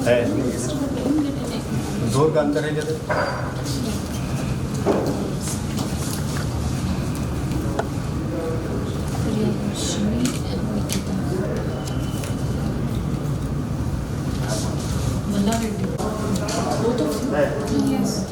है जोर का अंदर है जैसे Yes.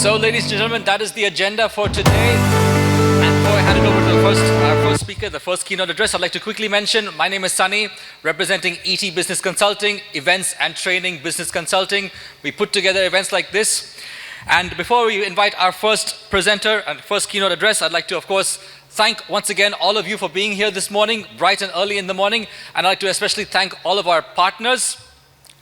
So, ladies and gentlemen, that is the agenda for today. And before I hand it over to our first speaker, the first keynote address, I'd like to quickly mention, my name is Sunny, representing ET Business Consulting, Events and Training Business Consulting. We put together events like this. And before we invite our first presenter and first keynote address, I'd like to, of course, thank once again all of you for being here this morning, bright and early in the morning. And I'd like to especially thank all of our partners,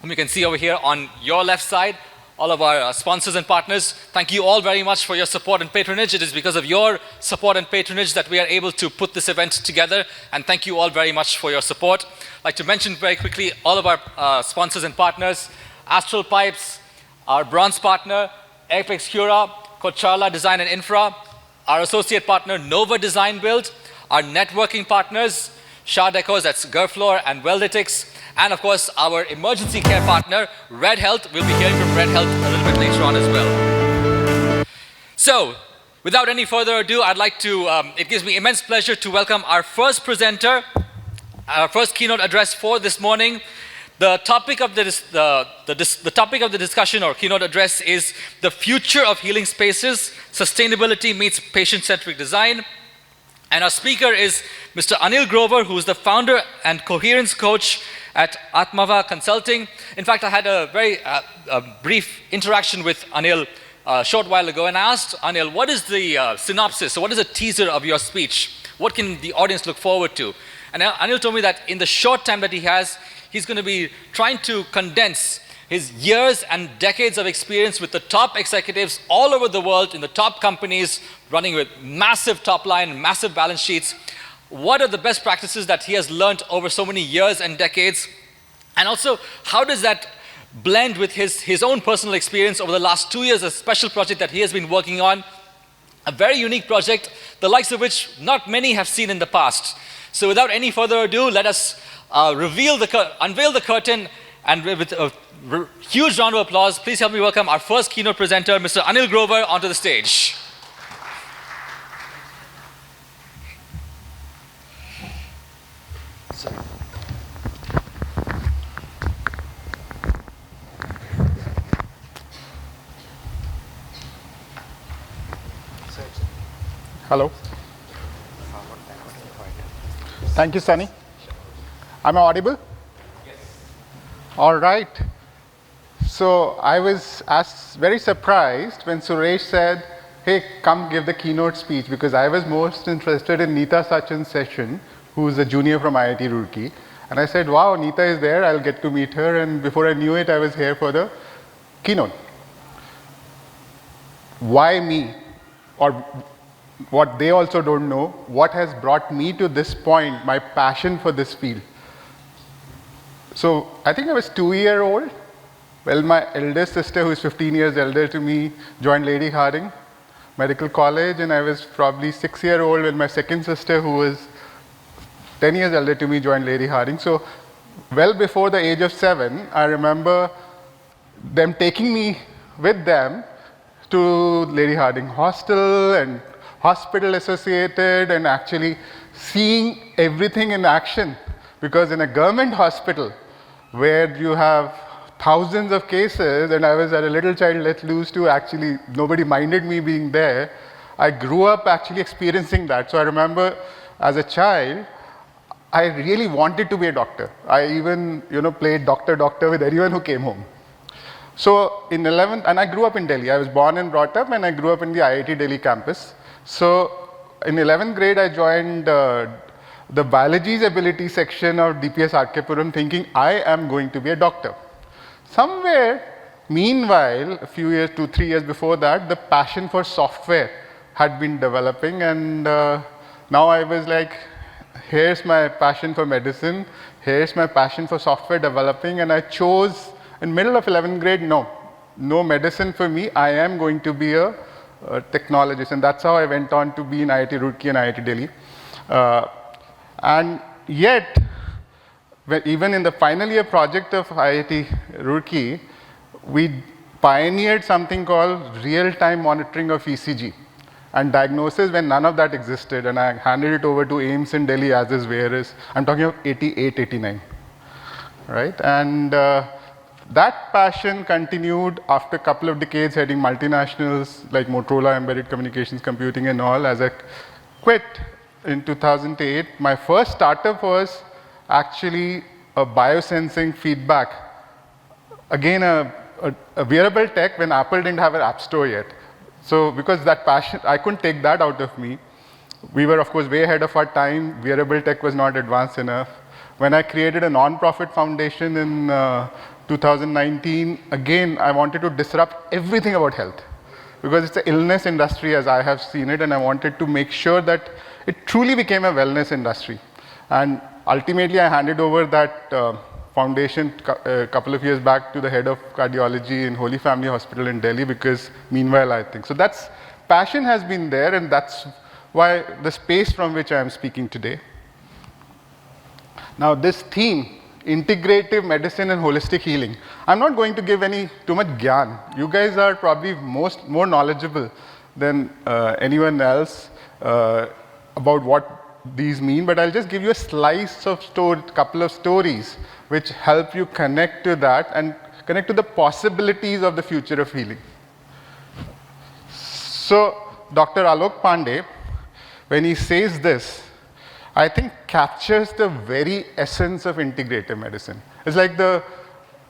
whom you can see over here on your left side, all of our sponsors and partners. Thank you all very much for your support and patronage. It is because of your support and patronage that we are able to put this event together. And thank you all very much for your support. I'd like to mention very quickly all of our sponsors and partners: Astral Pipes, our bronze partner, Apex Cura, Kocharla Design and Infra, our associate partner, Nova Design Build, our networking partners, Shah Decos, that's Gerflor and Weldetics, and of course, our emergency care partner, Red Health. We'll be hearing from Red Health a little bit later on as well. So, without any further ado, I'd like to, it gives me immense pleasure to welcome our first presenter, our first keynote address for this morning. The topic of the topic of the discussion or keynote address is the future of healing spaces, sustainability meets patient-centric design. And our speaker is Mr. Anil Grover, who is the founder and coherence coach at Atmava Consulting. In fact, I had a very brief interaction with Anil a short while ago, and I asked Anil, what is the synopsis, so what is a teaser of your speech? What can the audience look forward to? And Anil told me that in the short time that he has, he's going to be trying to condense his years and decades of experience with the top executives all over the world in the top companies running with massive top line, massive balance sheets. What are the best practices that he has learned over so many years and decades? And also, how does that blend with his own personal experience over the last 2 years, a special project that he has been working on, a very unique project, the likes of which not many have seen in the past. So without any further ado, let us unveil the curtain, and with a huge round of applause, please help me welcome our first keynote presenter, Mr. Anil Grover, onto the stage. Hello. Thank you, Sunny. Am I audible? Yes. All right. So I was very surprised when Suresh said, hey, come give the keynote speech, because I was most interested in Neeta Sachin's session, who's a junior from IIT Roorkee. And I said, wow, Neeta is there, I'll get to meet her. And before I knew it, I was here for the keynote. Why me? Or what they also don't know, what has brought me to this point, my passion for this field. So I think I was 2-year-old. Well, my eldest sister, who is 15 years elder to me, joined Lady Hardinge Medical College, and I was probably 6-year-old when my second sister, who was 10 years elder to me, joined Lady Hardinge. So well before the age of 7, I remember them taking me with them to Lady Hardinge Hostel and hospital associated, and actually seeing everything in action. Because in a government hospital where you have thousands of cases, and I was a little child let loose to actually, nobody minded me being there, I grew up actually experiencing that. So I remember as a child, I really wanted to be a doctor. I even played doctor with anyone who came home. So in 11th, and I grew up in Delhi. I was born and brought up, and I grew up in the IIT Delhi campus. So in 11th grade, I joined the biology's ability section of DPS Arkepuram, thinking I am going to be a doctor. Somewhere, meanwhile, a few years, 2-3 years before that, the passion for software had been developing, and now I was like, here's my passion for medicine, here's my passion for software developing, and I chose in middle of 11th grade, no medicine for me, I am going to be a technologist, and that's how I went on to be in IIT Roorkee and IIT Delhi. And yet, even in the final year project of IIT Roorkee, we pioneered something called real-time monitoring of ECG and diagnosis when none of that existed, and I handed it over to AIIMS in Delhi as is where is. I'm talking of 88, 89, right? And that passion continued after a couple of decades heading multinationals like Motorola, Embedded Communications, Computing and all. As I quit in 2008, my first startup was actually a biosensing feedback. Again, a wearable tech when Apple didn't have an app store yet. So because that passion, I couldn't take that out of me. We were, of course, way ahead of our time. Wearable tech was not advanced enough. When I created a non-profit foundation in 2019, again, I wanted to disrupt everything about health, because it's an illness industry as I have seen it, and I wanted to make sure that it truly became a wellness industry. And ultimately, I handed over that foundation a couple of years back to the head of cardiology in Holy Family Hospital in Delhi, because meanwhile, I think. So that's, passion has been there, and that's why the space from which I am speaking today. Now this theme, integrative medicine and holistic healing. I'm not going to give too much gyan. You guys are probably more knowledgeable than anyone else about what these mean, but I'll just give you a slice of couple of stories which help you connect to that and connect to the possibilities of the future of healing. So Dr. Alok Pandey, when he says this, I think captures the very essence of integrative medicine. It's like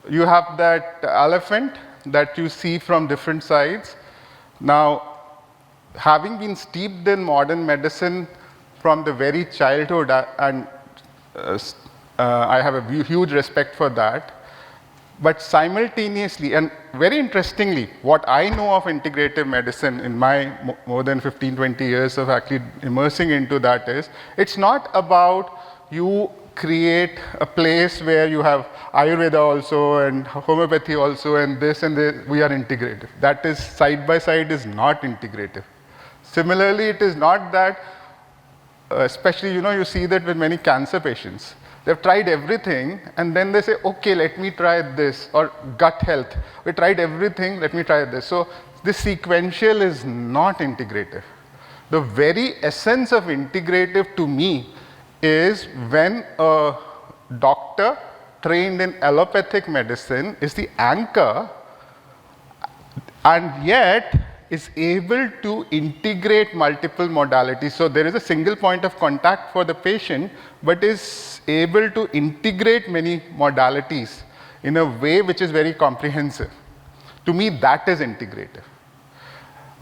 you have that elephant that you see from different sides. Now, having been steeped in modern medicine from the very childhood, and I have a huge respect for that, but simultaneously, and very interestingly, what I know of integrative medicine in my more than 15, 20 years of actually immersing into that is, it's not about you create a place where you have Ayurveda also and homeopathy also and this and this, we are integrative. That is, side by side is not integrative. Similarly, it is not that, especially, you see that with many cancer patients. They've tried everything, and then they say, okay, let me try this, or gut health. We tried everything, let me try this. So this sequential is not integrative. The very essence of integrative to me is when a doctor trained in allopathic medicine is the anchor, and yet is able to integrate multiple modalities. So there is a single point of contact for the patient, but is able to integrate many modalities in a way which is very comprehensive. To me, that is integrative.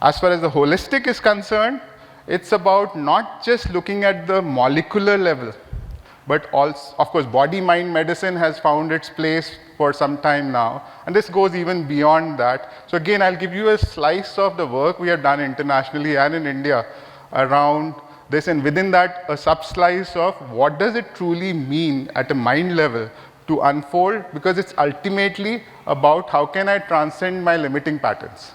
As far as the holistic is concerned, it's about not just looking at the molecular level, but also, of course, body-mind medicine has found its place for some time now, and this goes even beyond that. So again, I'll give you a slice of the work we have done internationally and in India around this, and within that, a sub-slice of what does it truly mean at a mind level to unfold, because it's ultimately about how can I transcend my limiting patterns,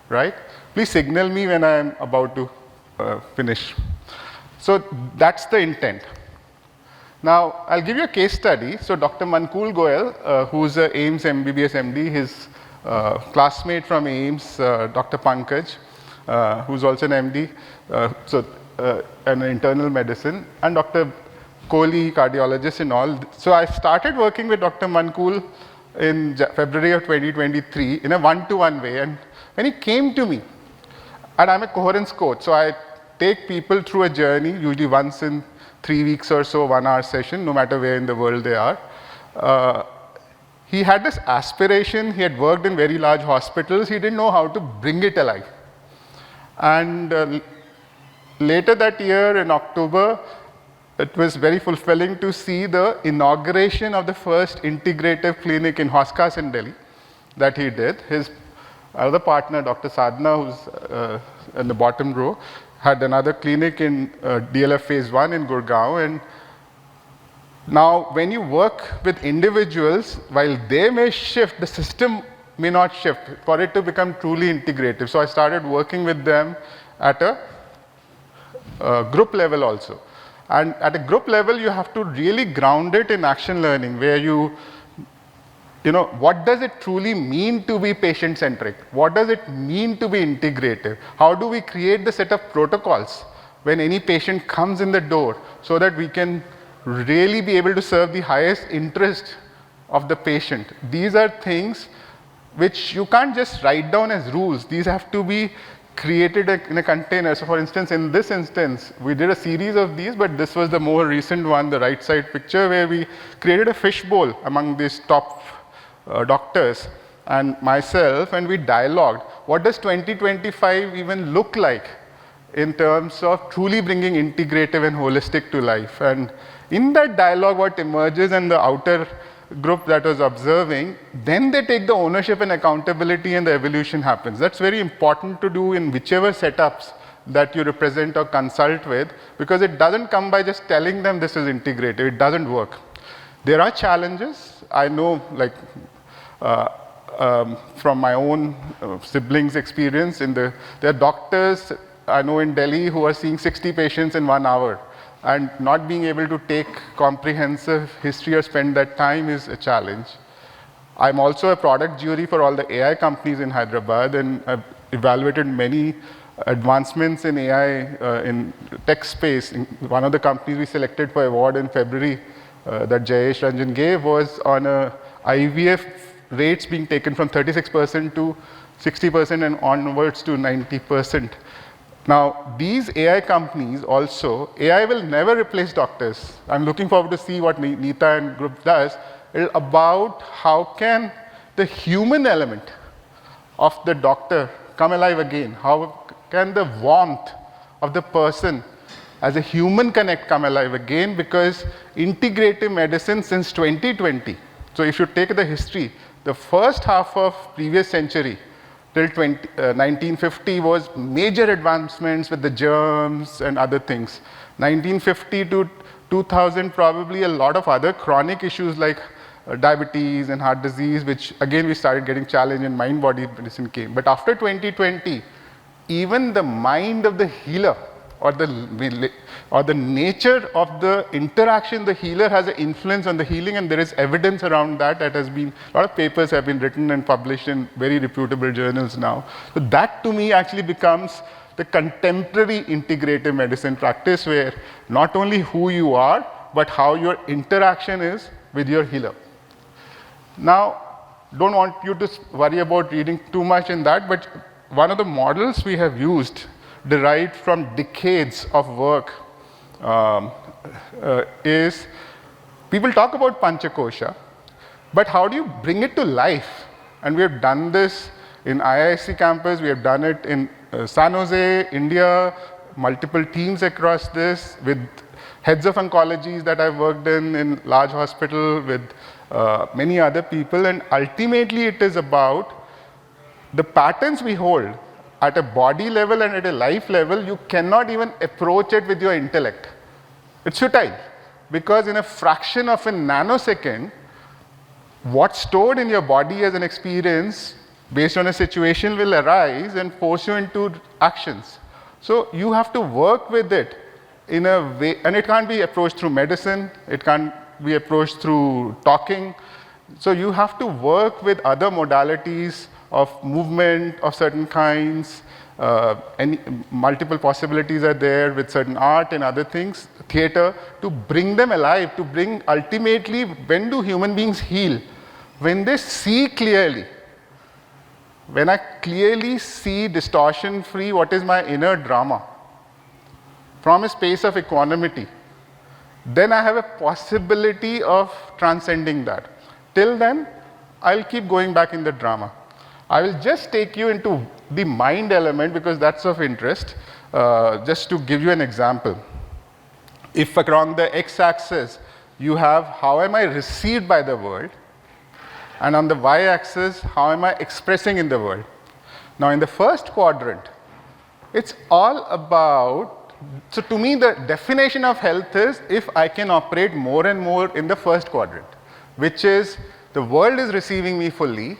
right? Please signal me when I'm about to finish. So that's the intent. Now, I'll give you a case study. So Dr. Mankul Goyal, who's a AIMS MBBS MD, his classmate from AIMS, Dr. Pankaj, who's also an MD, an internal medicine, and Dr. Kohli, cardiologist and all. So I started working with Dr. Mankul in February of 2023 in a one-to-one way. And when he came to me, and I'm a coherence coach, so I take people through a journey, usually once in 3 weeks or so, 1 hour session, no matter where in the world they are. He had this aspiration, he had worked in very large hospitals, he didn't know how to bring it alive. And later that year in October, it was very fulfilling to see the inauguration of the first integrative clinic in Hoskas in Delhi that he did. His other partner, Dr. Sadhna, who's in the bottom row, had another clinic in DLF phase 1 in Gurgaon. And now when you work with individuals, while they may shift, the system may not shift for it to become truly integrative. So I started working with them at a group level also. And at a group level, you have to really ground it in action learning, where what does it truly mean to be patient-centric? What does it mean to be integrative? How do we create the set of protocols when any patient comes in the door so that we can really be able to serve the highest interest of the patient? These are things which you can't just write down as rules. These have to be created in a container. So for instance, in this instance, we did a series of these, but this was the more recent one, the right side picture, where we created a fishbowl among these top doctors and myself, and we dialogued. What does 2025 even look like in terms of truly bringing integrative and holistic to life? And in that dialogue, what emerges and the outer group that was observing, then they take the ownership and accountability and the evolution happens. That's very important to do in whichever setups that you represent or consult with, because it doesn't come by just telling them this is integrative. It doesn't work. There are challenges. I know, like, from my own siblings' experience, there are doctors I know in Delhi who are seeing 60 patients in 1 hour, and not being able to take comprehensive history or spend that time is a challenge. I'm also a product jury for all the AI companies in Hyderabad, and I've evaluated many advancements in AI in tech space. One of the companies we selected for award in February that Jayesh Ranjan gave was on IVF rates being taken from 36% to 60% and onwards to 90%. Now, these AI companies also, AI will never replace doctors. I'm looking forward to see what Neeta and group does. It's about how can the human element of the doctor come alive again? How can the warmth of the person as a human connect come alive again? Because integrative medicine since 2020, so if you take the history, the first half of previous century, till 1950 was major advancements with the germs and other things. 1950 to 2000, probably a lot of other chronic issues like diabetes and heart disease, which again we started getting challenged and mind-body medicine came. But after 2020, even the mind of the healer or the nature of the interaction the healer has an influence on the healing, and there is evidence around that. That has been, a lot of papers have been written and published in very reputable journals now. So that to me actually becomes the contemporary integrative medicine practice, where not only who you are, but how your interaction is with your healer. Now, don't want you to worry about reading too much in that, but one of the models we have used, derived from decades of work, is people talk about Panchakosha, but how do you bring it to life? And we have done this in IISc campus, we have done it in San Jose, India, multiple teams across this, with heads of oncologies that I've worked in large hospital, with many other people, and ultimately it is about the patterns we hold at a body level and at a life level. You cannot even approach it with your intellect. It's futile, because in a fraction of a nanosecond, what's stored in your body as an experience based on a situation will arise and force you into actions. So you have to work with it in a way, and it can't be approached through medicine, it can't be approached through talking. So you have to work with other modalities of movement of certain kinds, multiple possibilities are there with certain art and other things, theater, to bring them alive, to bring ultimately, when do human beings heal? When they see clearly. When I clearly see distortion-free what is my inner drama, from a space of equanimity, then I have a possibility of transcending that. Till then, I'll keep going back in the drama. I will just take you into the mind element because that's of interest, just to give you an example. If along the x-axis you have how am I received by the world, and on the y-axis how am I expressing in the world. Now in the first quadrant, it's all about, so to me the definition of health is if I can operate more and more in the first quadrant, which is the world is receiving me fully,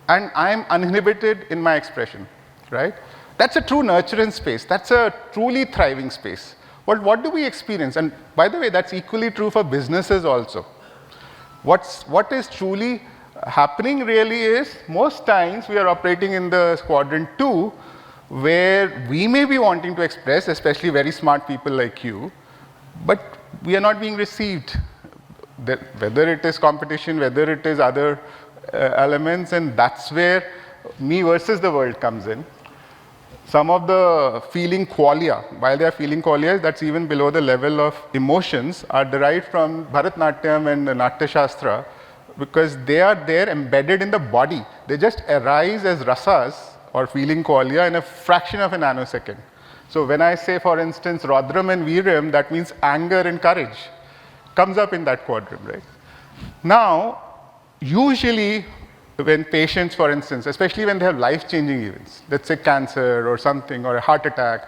and I am uninhibited in my expression, right? That's a true nurturance space. That's a truly thriving space. But what do we experience? And by the way, that's equally true for businesses also. What is truly happening really is, most times we are operating in the quadrant 2, where we may be wanting to express, especially very smart people like you, but we are not being received. Whether it is competition, whether it is other elements, and that's where me versus the world comes in. Some of the feeling qualia, while they are feeling qualia, that's even below the level of emotions, are derived from Bharatnatyam and Natya Shastra, because they are there embedded in the body. They just arise as rasas or feeling qualia in a fraction of a nanosecond. So when I say, for instance, Rodram and Viram, that means anger and courage comes up in that quadrant, right? Now, usually when patients, for instance, especially when they have life-changing events, let's say cancer or something, or a heart attack,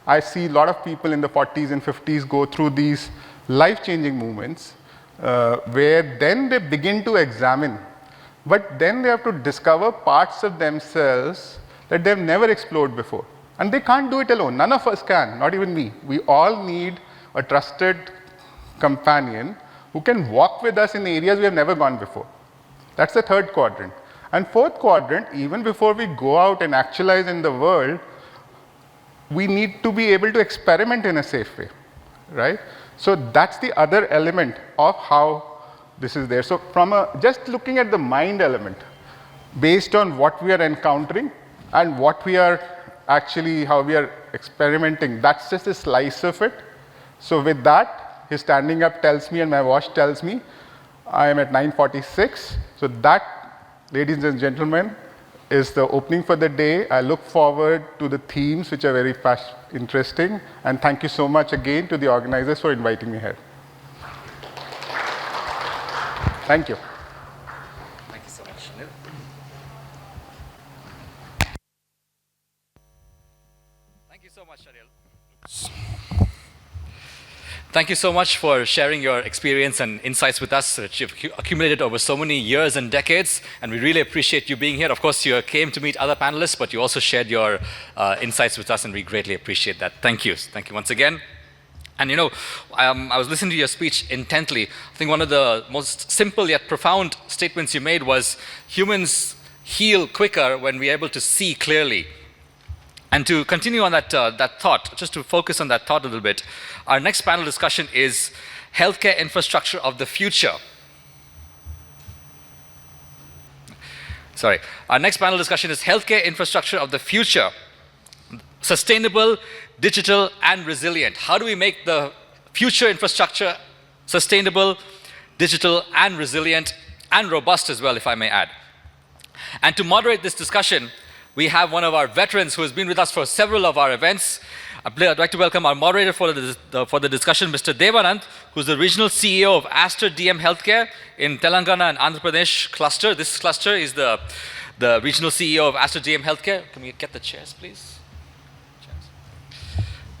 I see a lot of people in the 40s and 50s go through these life-changing movements, where then they begin to examine, but then they have to discover parts of themselves that they've never explored before. And they can't do it alone. None of us can, not even me. We all need a trusted companion who can walk with us in areas we have never gone before. That's the third quadrant. And fourth quadrant, even before we go out and actualize in the world, we need to be able to experiment in a safe way, right? So that's the other element of how this is there. So from just looking at the mind element, based on what we are encountering and what we are actually how we are experimenting. That's just a slice of it. So with that, his standing up tells me and my watch tells me I am at 9:46. So that, ladies and gentlemen, is the opening for the day. I look forward to the themes, which are very interesting. And thank you so much again to the organizers for inviting me here. Thank you. Thank you so much, Anil. Thank you so much, Anil. Thank you so much for sharing your experience and insights with us that you've accumulated over so many years and decades, and we really appreciate you being here. Of course, you came to meet other panelists, but you also shared your insights with us, and we greatly appreciate that. Thank you. Thank you once again. And I was listening to your speech intently. I think one of the most simple yet profound statements you made was, humans heal quicker when we're able to see clearly. And to continue on that thought, just to focus on that thought a little bit, our next panel discussion is healthcare infrastructure of the future. Sorry. Our next panel discussion is healthcare infrastructure of the future. Sustainable, digital, and resilient. How do we make the future infrastructure sustainable, digital, and resilient, and robust as well, if I may add? And to moderate this discussion, we have one of our veterans who has been with us for several of our events. I'd like to welcome our moderator for the discussion, Mr. Devanand, who's the regional CEO of Aster DM Healthcare in Telangana and Andhra Pradesh cluster. This cluster is the regional CEO of Aster DM Healthcare. Can we get the chairs, please?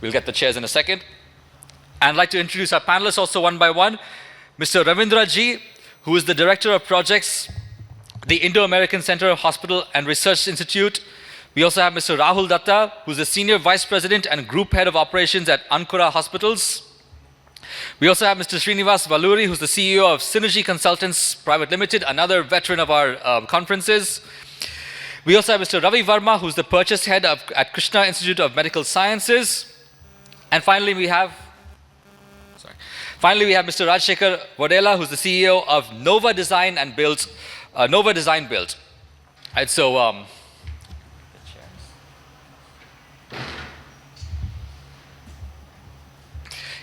We'll get the chairs in a second. And I'd like to introduce our panelists also one by one. Mr. Ravindra Ji, who is the Director of Projects, the Indo-American Center of Hospital and Research Institute. We also have Mr. Rahul Datta, who's the Senior Vice President and Group Head of Operations at Ankura Hospitals. We also have Mr. Srinivas Valluri, who's the CEO of Synergy Consultants Private Limited, another veteran of our conferences. We also have Mr. Ravi Verma, who's the Purchase Head at Krishna Institute of Medical Sciences. And finally, we have Mr. Rajshekhar Vodela, who's the CEO of Nova Design and Build. Nova Design Build. Right, so,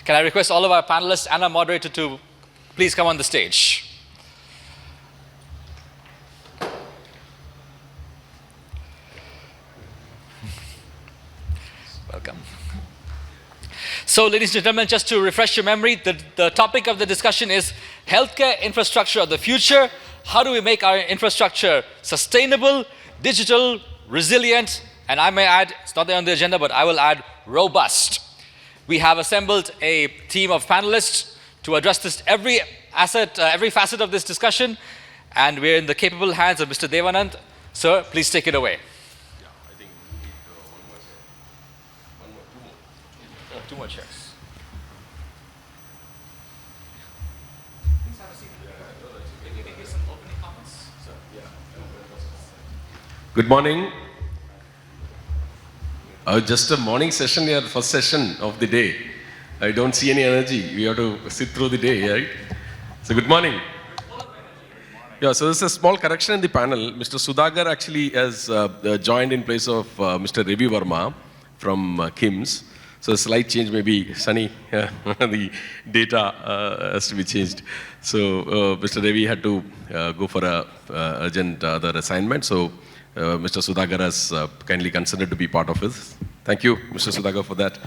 can I request all of our panelists and our moderator to please come on the stage? Welcome. So, ladies and gentlemen, just to refresh your memory, the topic of the discussion is healthcare infrastructure of the future. How do we make our infrastructure sustainable, digital, resilient, and I may add, it's not there on the agenda, but I will add robust. We have assembled a team of panelists to address every facet of this discussion, and we're in the capable hands of Mr. Devanand. Sir, please take it away. Yeah, I think we need one more chair. Two more chairs. Good morning. Just a morning session here, first session of the day. I don't see any energy. We have to sit through the day, right? So good morning. Yeah, so there's a small correction in the panel. Mr. Sudhagar actually has joined in place of Mr. Ravi Verma from KIMS. So a slight change, maybe Sunny, the data has to be changed. So Mr. Ravi had to go for a urgent other assignment. So Mr. Sudhagar has kindly consented to be part of it. Thank you, Mr. Sudhagar, for that.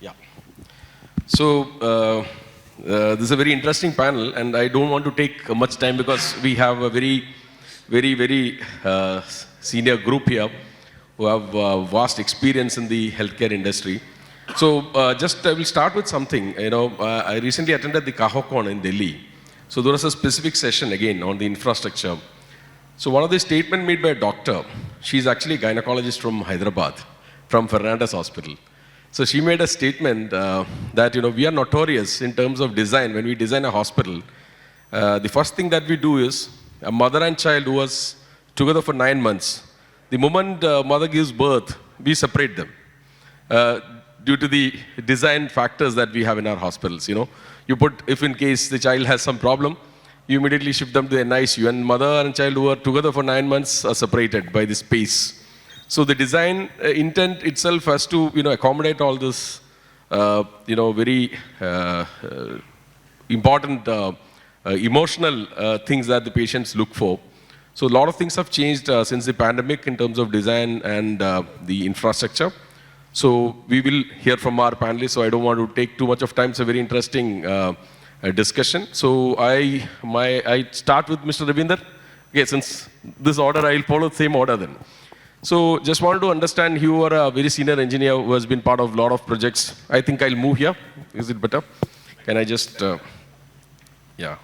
Yeah. So this is a very interesting panel, and I don't want to take much time because we have a very senior group here who have vast experience in the healthcare industry. So I will start with something. I recently attended the Kahokon in Delhi. So there was a specific session again on the infrastructure. So one of the statements made by a doctor, she's actually a gynecologist from Hyderabad, from Fernandez Hospital. So she made a statement that we are notorious in terms of design. When we design a hospital, the first thing that we do is a mother and child who was together for 9 months. The moment mother gives birth, we separate them due to the design factors that we have in our hospitals. You put, if in case the child has some problem, you immediately shift them to the NICU, and mother and child who are together for 9 months are separated by the space. So the design intent itself has to, accommodate all this, very important emotional things that the patients look for. So a lot of things have changed since the pandemic in terms of design and the infrastructure. So we will hear from our panelists, so I don't want to take too much of time. It's a very interesting discussion. So I start with Mr. Ravinder. Okay, since this order, I'll follow the same order then. So just wanted to understand, you are a very senior engineer who has been part of a lot of projects. I think I'll move here. Is it better? Can I just, yeah.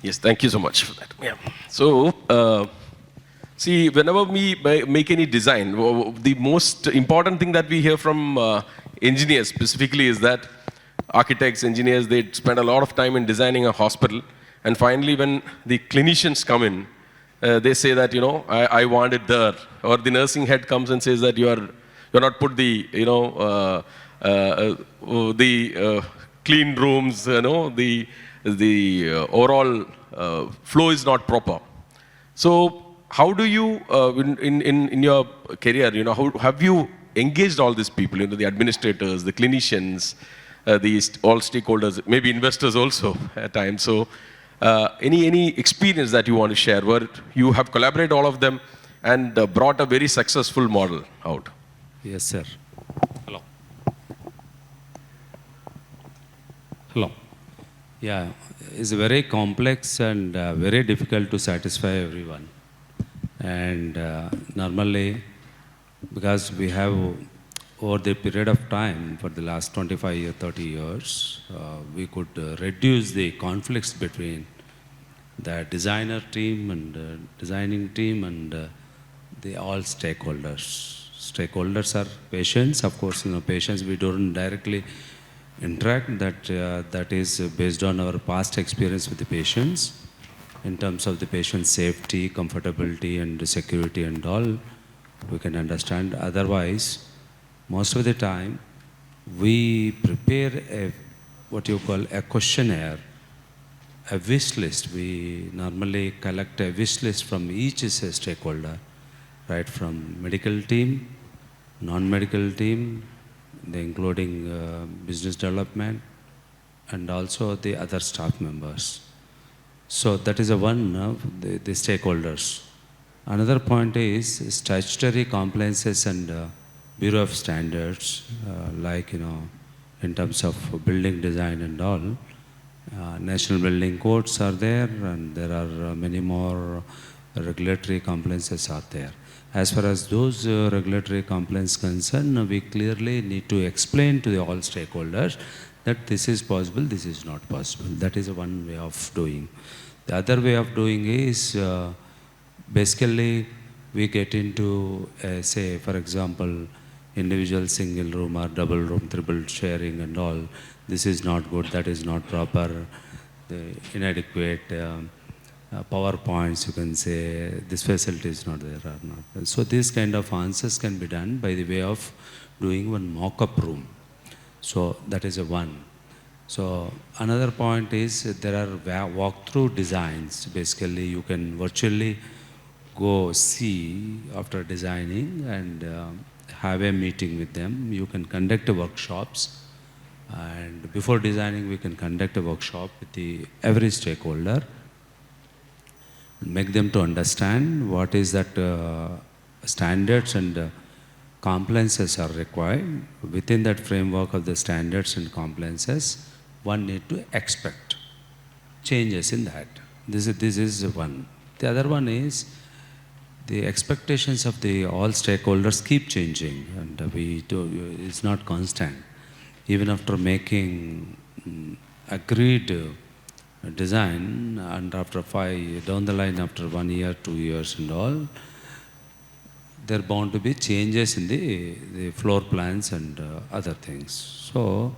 Yes, thank you so much for that. Yeah. So, see, whenever we make any design, the most important thing that we hear from engineers specifically is that architects, engineers, they spend a lot of time in designing a hospital. And finally, when the clinicians come in, they say that, I want it there. Or the nursing head comes and says that you're not put the, clean rooms, the overall flow is not proper. So how do you, in your career, how have you engaged all these people, the administrators, the clinicians, all stakeholders, maybe investors also at times. So any experience that you want to share where you have collaborated all of them and brought a very successful model out? Yes, sir. Hello. Hello. Yeah, it's very complex and very difficult to satisfy everyone. And normally, because we have over the period of time for the last 25 years, 30 years, we could reduce the conflicts between the designer team and designing team and the all stakeholders. Stakeholders are patients, of course. Patients we don't directly interact. That is based on our past experience with the patients in terms of the patient's safety, comfortability, and security and all. We can understand. Otherwise, most of the time, we prepare what you call a questionnaire, a wish list. We normally collect a wish list from each stakeholder, right from medical team, non-medical team, including business development, and also the other staff members. So that is one of the stakeholders. Another point is statutory compliances and Bureau of Standards, in terms of building design and all. National building codes are there, and there are many more regulatory compliances are there. As far as those regulatory compliance concern, we clearly need to explain to all stakeholders that this is possible, this is not possible. That is one way of doing. The other way of doing is basically we get into, say, for example, individual single room or double room, triple sharing and all. This is not good, that is not proper, the inadequate PowerPoints, you can say, this facility is not there or not. So these kind of answers can be done by the way of doing one mock-up room. So that is one. So another point is there are walkthrough designs. Basically, you can virtually go see after designing and have a meeting with them. You can conduct workshops. And before designing, we can conduct a workshop with every stakeholder, make them to understand what is that standards and compliances are required. Within that framework of the standards and compliances, one need to expect changes in that. This is one. The other one is the expectations of the all stakeholders keep changing, and it's not constant. Even after making agreed design, and after down the line, after 1 year, 2 years and all, there are bound to be changes in the floor plans and other things. So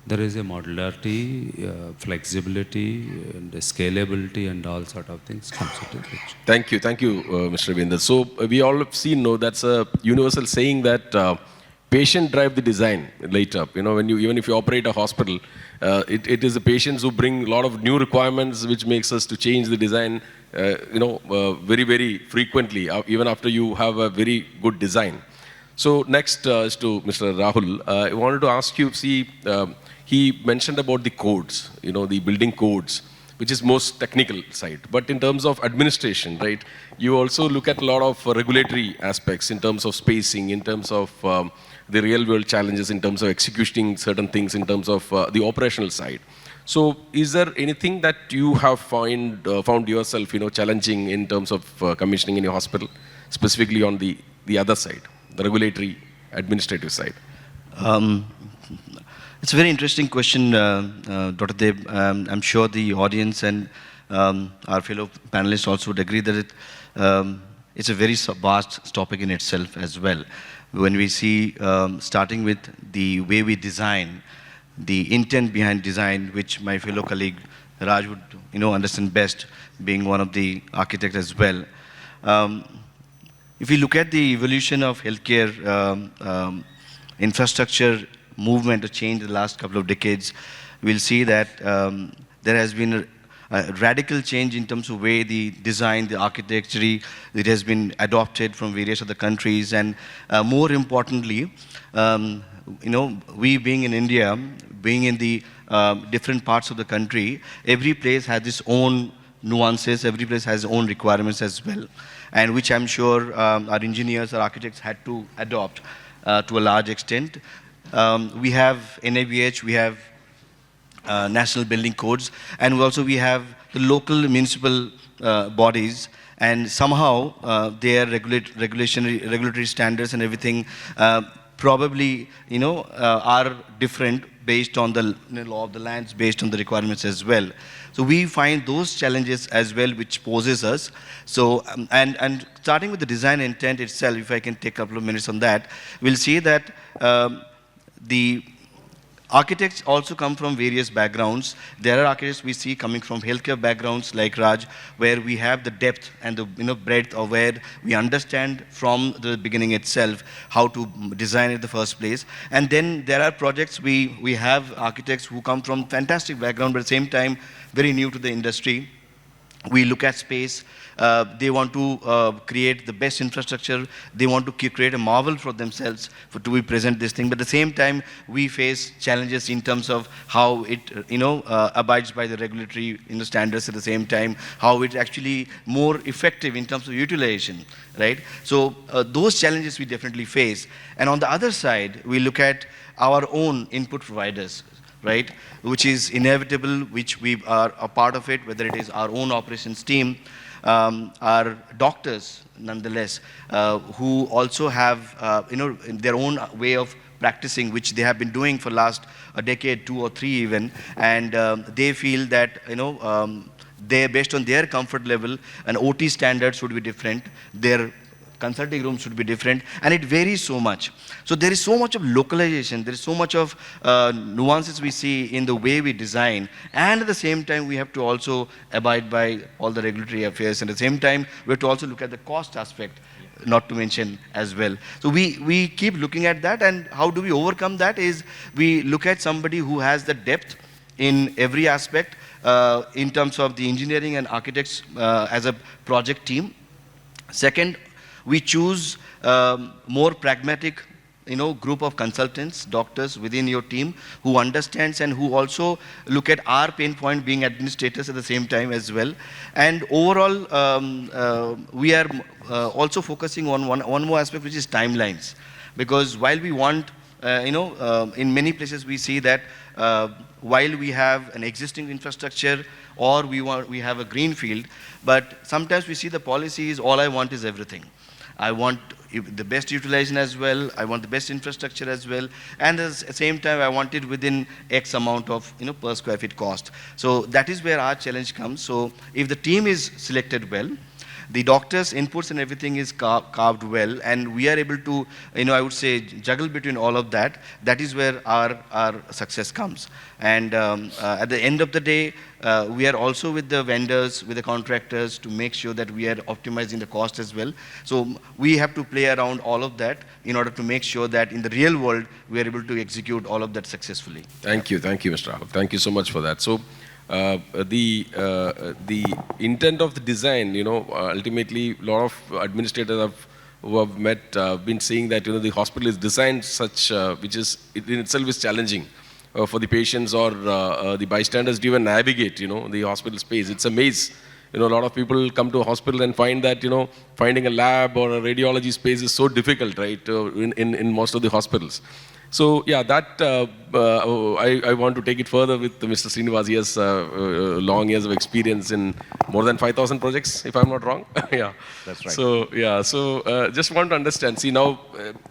there is a modularity, flexibility, and scalability, and all sort of things comes into the picture. Thank you, Mr. Ravinder. So we all have seen, that's a universal saying that patient drive the design later. When you, even if you operate a hospital, it is the patients who bring a lot of new requirements, which makes us to change the design, very, very frequently, even after you have a very good design. So next is to Mr. Rahul. I wanted to ask you, he mentioned about the codes, the building codes, which is most technical side. But in terms of administration, right, you also look at a lot of regulatory aspects in terms of spacing, in terms of the real world challenges, in terms of executing certain things, in terms of the operational side. So is there anything that you have found yourself, challenging in terms of commissioning in your hospital, specifically on the other side, the regulatory administrative side? It's a very interesting question, Dr. Deb. I'm sure the audience and our fellow panelists also would agree that it's a very vast topic in itself as well. When we see, starting with the way we design, the intent behind design, which my fellow colleague Raj would understand best, being one of the architects as well. If we look at the evolution of healthcare infrastructure movement or change in the last couple of decades, we'll see that there has been a radical change in terms of way the design, the architecture, it has been adopted from various other countries. And more importantly, we being in India, being in the different parts of the country, every place has its own nuances, every place has its own requirements as well, and which I'm sure our engineers, our architects had to adopt to a large extent. We have NABH, we have national building codes, and we have the local municipal bodies, and somehow their regulatory standards and everything probably are different based on the law of the lands, based on the requirements as well. So we find those challenges as well, which poses us. So and starting with the design intent itself, if I can take a couple of minutes on that, we'll see that the architects also come from various backgrounds. There are architects we see coming from healthcare backgrounds like Raj, where we have the depth and the breadth of where we understand from the beginning itself how to design in the first place. And then there are projects we have architects who come from fantastic background, but at the same time very new to the industry. We look at space. They want to create the best infrastructure. They want to create a marvel for themselves to be present this thing. But at the same time, we face challenges in terms of how it abides by the regulatory standards. At the same time, how it's actually more effective in terms of utilization, right? So those challenges we definitely face. And on the other side, we look at our own input providers, right, which is inevitable, which we are a part of it, whether it is our own operations team, our doctors, nonetheless, who also have, their own way of practicing, which they have been doing for last a decade, 2 or 3 even, and they feel that, they, based on their comfort level, and OT standards would be different, their consulting rooms should be different, and it varies so much. So there is so much of localization, there is so much of nuances we see in the way we design, and at the same time we have to also abide by all the regulatory affairs, and at the same time we have to also look at the cost aspect, not to mention as well. So we keep looking at that, and how do we overcome that is we look at somebody who has the depth in every aspect in terms of the engineering and architects as a project team. Second, we choose more pragmatic, group of consultants, doctors within your team who understands and who also look at our pain point being administrators at the same time as well. And overall, we are also focusing on one more aspect, which is timelines. Because while we want, in many places we see that while we have an existing infrastructure or we have a green field, but sometimes we see the policy is all I want is everything. I want the best utilization as well, I want the best infrastructure as well, and at the same time I want it within X amount of per square feet cost. So that is where our challenge comes. So if the team is selected well, The doctors' inputs and everything is carved well, and we are able to, I would say, juggle between all of that. That is where our success comes. And at the end of the day, we are also with the vendors, with the contractors, to make sure that we are optimizing the cost as well. So we have to play around all of that in order to make sure that in the real world, we are able to execute all of that successfully. Thank you, Mr. Rahul. Thank you so much for that. So the intent of the design, ultimately, a lot of administrators who have met been saying that the hospital is designed such which is in itself is challenging for the patients or the bystanders to even navigate the hospital space. It's a maze. A lot of people come to a hospital and find that finding a lab or a radiology space is so difficult, right? In most of the hospitals. So yeah, that I want to take it further with Mr. Srinivas. He has long years of experience in more than 5,000 projects, if I'm not wrong. Yeah, that's right. So yeah, just want to understand. See now,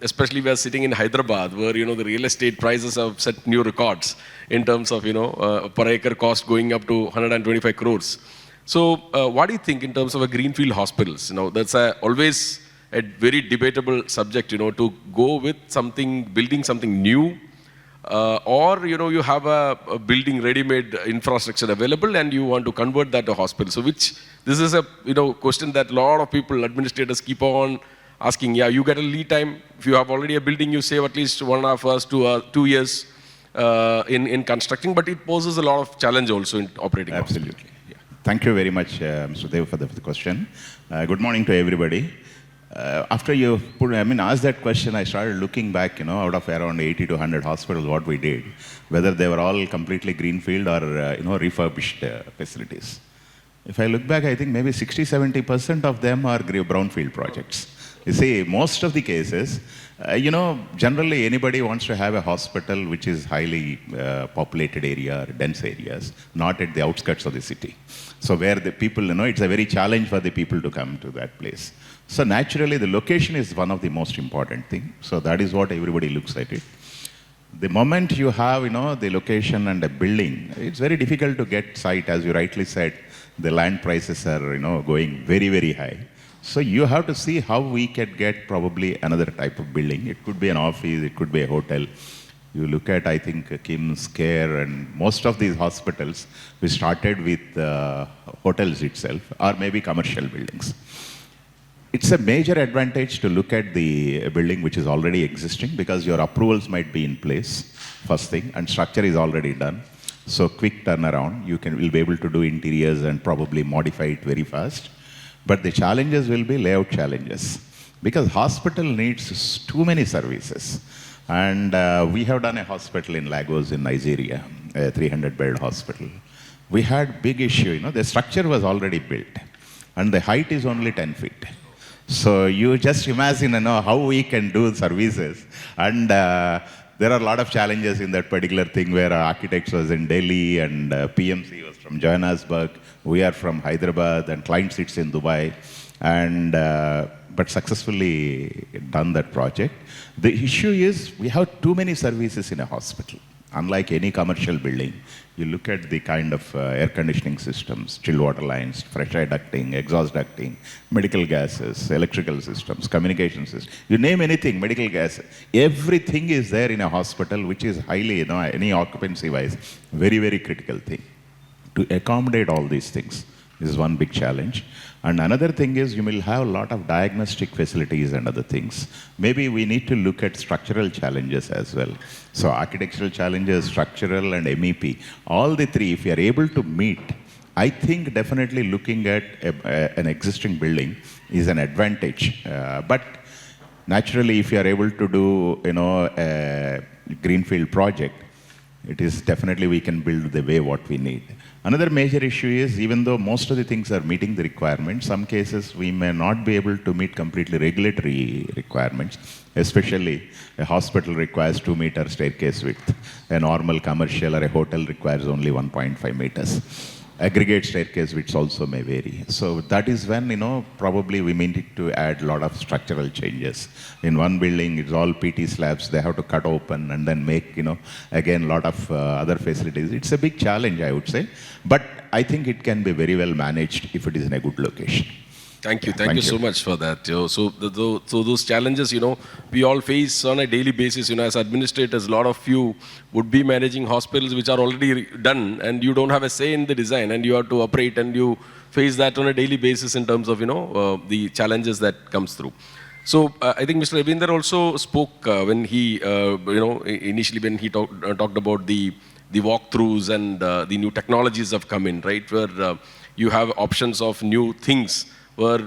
especially we are sitting in Hyderabad, where the real estate prices have set new records in terms of per acre cost going up to 125 crores. So what do you think in terms of a greenfield hospitals? That's always a very debatable subject, to go with something, building something new, or, you have a building ready-made infrastructure available and you want to convert that to a hospital. So this is a, question that a lot of people, administrators keep on asking. Yeah, you get a lead time. If you have already a building, you save at least 1.5 years to 2 years in constructing, but it poses a lot of challenge also in operating. Absolutely. Yeah. Thank you very much, Mr. Dev, for the question. Good morning to everybody. After you asked that question, I started looking back, out of around 80 to 100 hospitals, what we did, whether they were all completely greenfield or, refurbished facilities. If I look back, I think maybe 60-70% of them are brownfield projects. You see, most of the cases, generally anybody wants to have a hospital which is highly populated area or dense areas, not at the outskirts of the city. So where the people, it's a very challenge for the people to come to that place. So naturally, the location is one of the most important thing. So that is what everybody looks at it. The moment you have, the location and a building, it's very difficult to get site. As you rightly said, the land prices are, going very, very high. So you have to see how we can get probably another type of building. It could be an office, it could be a hotel. You look at, I think, Kim's Care and most of these hospitals, we started with hotels itself or maybe commercial buildings. It's a major advantage to look at the building which is already existing because your approvals might be in place, first thing, and structure is already done. So quick turnaround, will be able to do interiors and probably modify it very fast. But the challenges will be layout challenges because hospital needs too many services. And we have done a hospital in Lagos in Nigeria, a 300-bed hospital. We had big issue, the structure was already built and the height is only 10 feet. So you just imagine how we can do services. And there are a lot of challenges in that particular thing where our architects was in Delhi and PMC was from Johannesburg. We are from Hyderabad and client sits in Dubai. And but successfully done that project. The issue is we have too many services in a hospital. Unlike any commercial building, you look at the kind of air conditioning systems, chill water lines, fresh air ducting, exhaust ducting, medical gases, electrical systems, communication systems, you name anything, medical gas, everything is there in a hospital, which is highly, any occupancy-wise, very, very critical thing. To accommodate all these things is one big challenge. And another thing is you will have a lot of diagnostic facilities and other things. Maybe we need to look at structural challenges as well. So architectural challenges, structural and MEP, all the three, if you are able to meet, I think definitely looking at an existing building is an advantage. But naturally, if you are able to do, a greenfield project, it is definitely we can build the way what we need. Another major issue is even though most of the things are meeting the requirements, some cases we may not be able to meet completely regulatory requirements, especially a hospital requires 2-meter staircase width. A normal commercial or a hotel requires only 1.5 meters. Aggregate staircase widths also may vary. So that is when, probably we may need to add a lot of structural changes. In one building, it's all PT slabs. They have to cut open and then make, again, a lot of other facilities. It's a big challenge, I would say. But I think it can be very well managed if it is in a good location. Thank you. Thank you so much for that. So those challenges, we all face on a daily basis. As administrators, a lot of you would be managing hospitals which are already done, and you don't have a say in the design, and you have to operate, and you face that on a daily basis in terms of the challenges that comes through. So I think Mr. Ravinder also spoke when he, initially when he talked about the walkthroughs and the new technologies have come in, right? Where you have options of new things where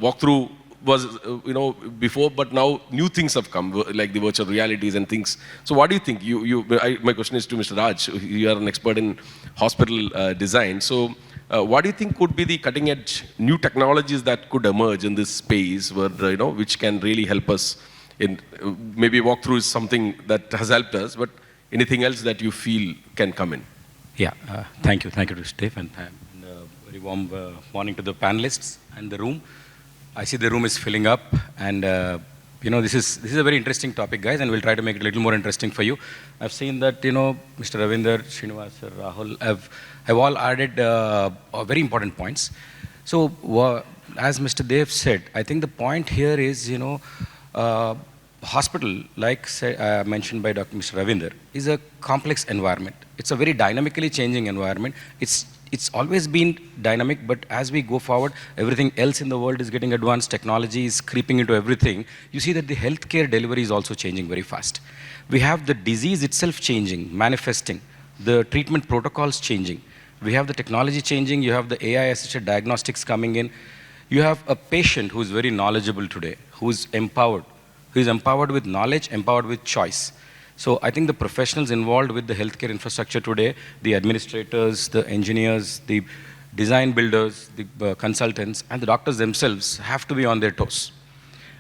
walkthrough was, before, but now new things have come, like the virtual realities and things. So what do you think? My question is to Mr. Raj. You are an expert in hospital design. So what do you think could be the cutting edge new technologies that could emerge in this space where, which can really help us in, maybe walkthrough is something that has helped us, but anything else that you feel can come in? Yeah, thank you to Steve, and very warm morning to the panelists and the room. I see the room is filling up, and this is a very interesting topic, guys, and we'll try to make it a little more interesting for you. I've seen that Mr. Ravinder, Srinivas, Rahul have all added very important points. So as Mr. Dev said, I think the point here is hospital, like mentioned by Mr. Ravinder, is a complex environment. It's a very dynamically changing environment. It's always been dynamic, but as we go forward, everything else in the world is getting advanced, technology is creeping into everything. You see that the healthcare delivery is also changing very fast. We have the disease itself changing, manifesting, the treatment protocols changing. We have the technology changing, you have the AI-assisted diagnostics coming in. You have a patient who's very knowledgeable today, who's empowered with knowledge, empowered with choice. So I think the professionals involved with the healthcare infrastructure today, the administrators, the engineers, the design builders, the consultants, and the doctors themselves have to be on their toes.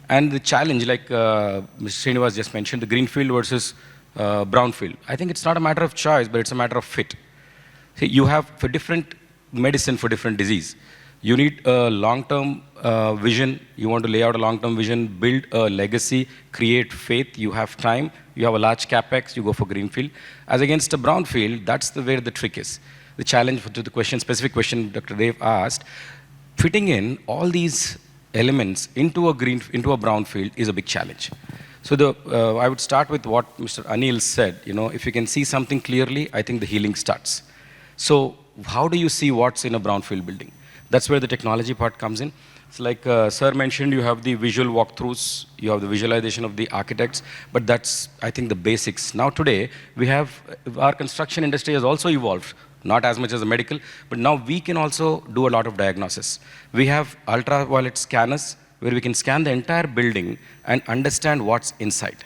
And the challenge, like Mr. Srinivas just mentioned, the greenfield versus brownfield. I think it's not a matter of choice, but it's a matter of fit. See, you have for different medicine for different disease. You need a long-term vision. You want to lay out a long-term vision, build a legacy, create faith. You have time. You have a large capex. You go for greenfield. As against a brownfield, that's where the trick is. The challenge to the specific question Dr. Dev asked, fitting in all these elements into a brownfield is a big challenge. So I would start with what Mr. Anil said. If you can see something clearly, I think the healing starts. So how do you see what's in a brownfield building? That's where the technology part comes in. It's like Sir mentioned, you have the visual walkthroughs, you have the visualization of the architects, but that's, I think, the basics. Now today, our construction industry has also evolved, not as much as the medical, but now we can also do a lot of diagnosis. We have ultraviolet scanners where we can scan the entire building and understand what's inside.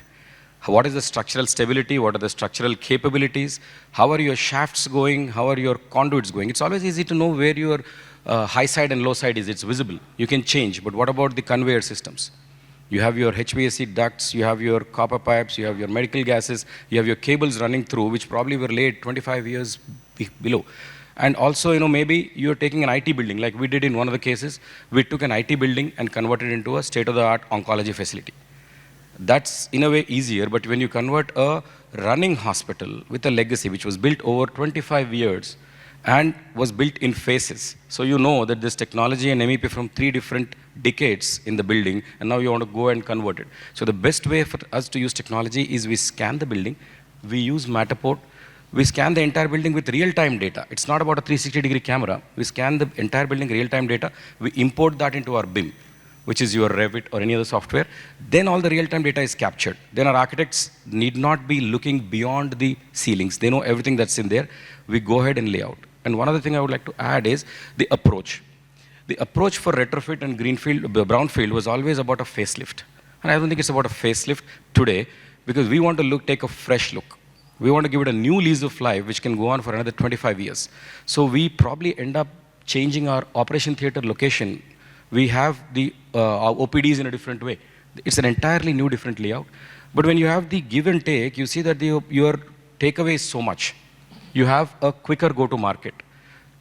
What is the structural stability? What are the structural capabilities? How are your shafts going? How are your conduits going? It's always easy to know where your high side and low side is. It's visible. You can change. But what about the conveyor systems? You have your HVAC ducts, you have your copper pipes, you have your medical gases, you have your cables running through, which probably were laid 25 years below. And also, maybe you're taking an IT building, like we did in one of the cases. We took an IT building and converted it into a state-of-the-art oncology facility. That's, in a way, easier, but when you convert a running hospital with a legacy, which was built over 25 years and was built in phases, so you know that this technology and MEP from 3 different decades in the building, and now you want to go and convert it. So the best way for us to use technology is we scan the building, we use Matterport, we scan the entire building with real-time data. It's not about a 360-degree camera. We scan the entire building real-time data, we import that into our BIM, which is your Revit or any other software, then all the real-time data is captured. Then our architects need not be looking beyond the ceilings. They know everything that's in there. We go ahead and lay out. And one other thing I would like to add is the approach. The approach for retrofit and brownfield was always about a facelift. And I don't think it's about a facelift today, because we want to take a fresh look. We want to give it a new lease of life, which can go on for another 25 years. So we probably end up changing our operation theater location. We have our OPDs in a different way. It's an entirely new, different layout. But when you have the give and take, you see that your takeaway is so much. You have a quicker go-to-market.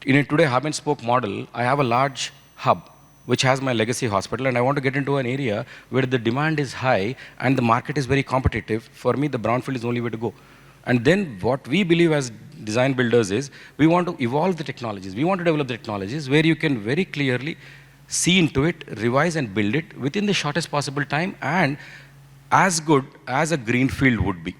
In a today hub and spoke model, I have a large hub, which has my legacy hospital, and I want to get into an area where the demand is high and the market is very competitive. For me, the brownfield is the only way to go. And then what we believe as design builders is, we want to evolve the technologies. We want to develop the technologies where you can very clearly see into it, revise and build it within the shortest possible time and as good as a greenfield would be.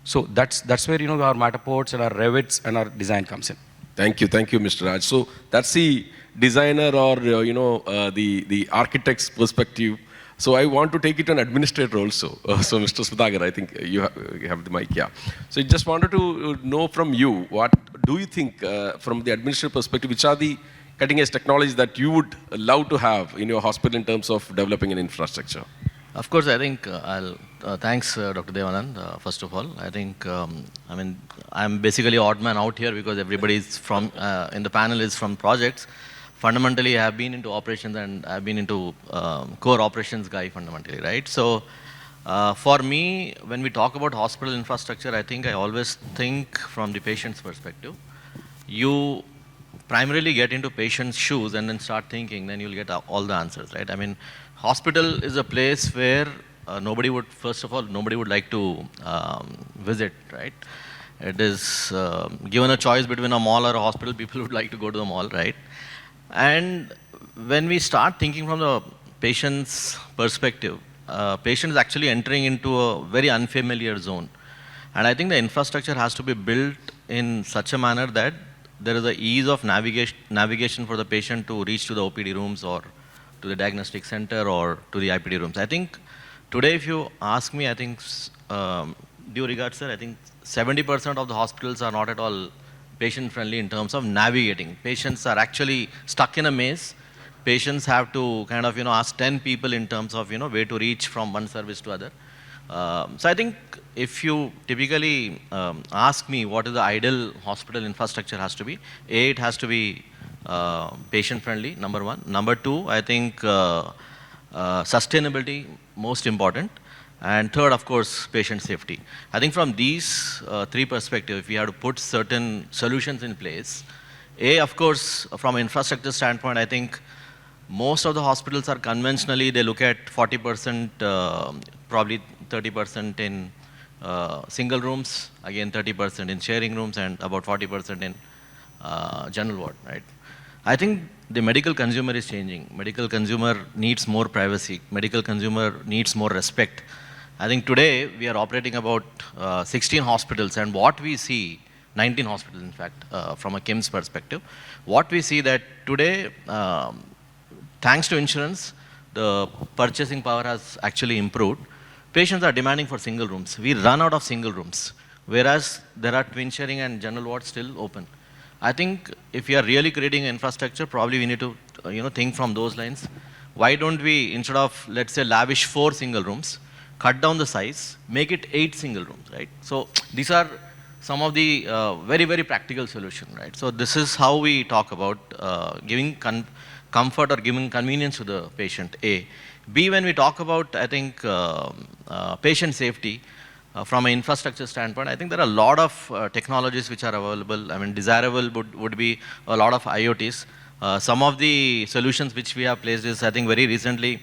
So that's where, our Matterports and our Revits and our design comes in. Thank you, Mr. Raj. So that's the designer or the architect's perspective. So I want to take it to an administrator also. So Mr. Sudhagar, I think you have the mic, yeah. So I just wanted to know from you, what do you think from the administrative perspective, which are the cutting edge technologies that you would love to have in your hospital in terms of developing an infrastructure? Of course, I think thanks, Dr. Devanand, first of all. I think, I'm basically odd man out here because everybody is from, in the panel is from projects. Fundamentally, I have been into operations and I've been into core operations guy fundamentally, right? So for me, when we talk about hospital infrastructure, I think I always think from the patient's perspective. You primarily get into patient's shoes and then start thinking, then you'll get all the answers, right? I mean, hospital is a place where nobody would like to visit, right? It is given a choice between a mall or a hospital, people would like to go to the mall, right? And when we start thinking from the patient's perspective, patient is actually entering into a very unfamiliar zone. And I think the infrastructure has to be built in such a manner that there is a ease of navigation for the patient to reach to the OPD rooms or to the diagnostic center or to the IPD rooms. I think today, if you ask me, I think, due regards, sir, I think 70% of the hospitals are not at all patient-friendly in terms of navigating. Patients are actually stuck in a maze. Patients have to kind of, ask 10 people in terms of, where to reach from one service to other. So I think if you typically ask me what is the ideal hospital infrastructure has to be, it has to be patient-friendly, number one. Number two, I think sustainability, most important. And third, of course, patient safety. I think from these three perspectives, if we have to put certain solutions in place, of course, from an infrastructure standpoint, I think most of the hospitals are conventionally, they look at 40%, probably 30% in single rooms, again 30% in sharing rooms, and about 40% in general ward, right? I think the medical consumer is changing. Medical consumer needs more privacy. Medical consumer needs more respect. I think today we are operating about 16 hospitals, and what we see, 19 hospitals in fact, from a KIMS perspective, what we see that today, thanks to insurance, the purchasing power has actually improved. Patients are demanding for single rooms. We run out of single rooms, whereas there are twin sharing and general wards still open. I think if we are really creating infrastructure, probably we need to think from those lines. Why don't we, instead of, let's say, lavish 4 single rooms, cut down the size, make it 8 single rooms, right? So these are some of the very, very practical solutions, right? So this is how we talk about giving comfort or giving convenience to the patient, A. B, when we talk about, I think, patient safety, from an infrastructure standpoint, I think there are a lot of technologies which are available. I mean, desirable would be a lot of IoTs. Some of the solutions which we have placed is, I think, very recently,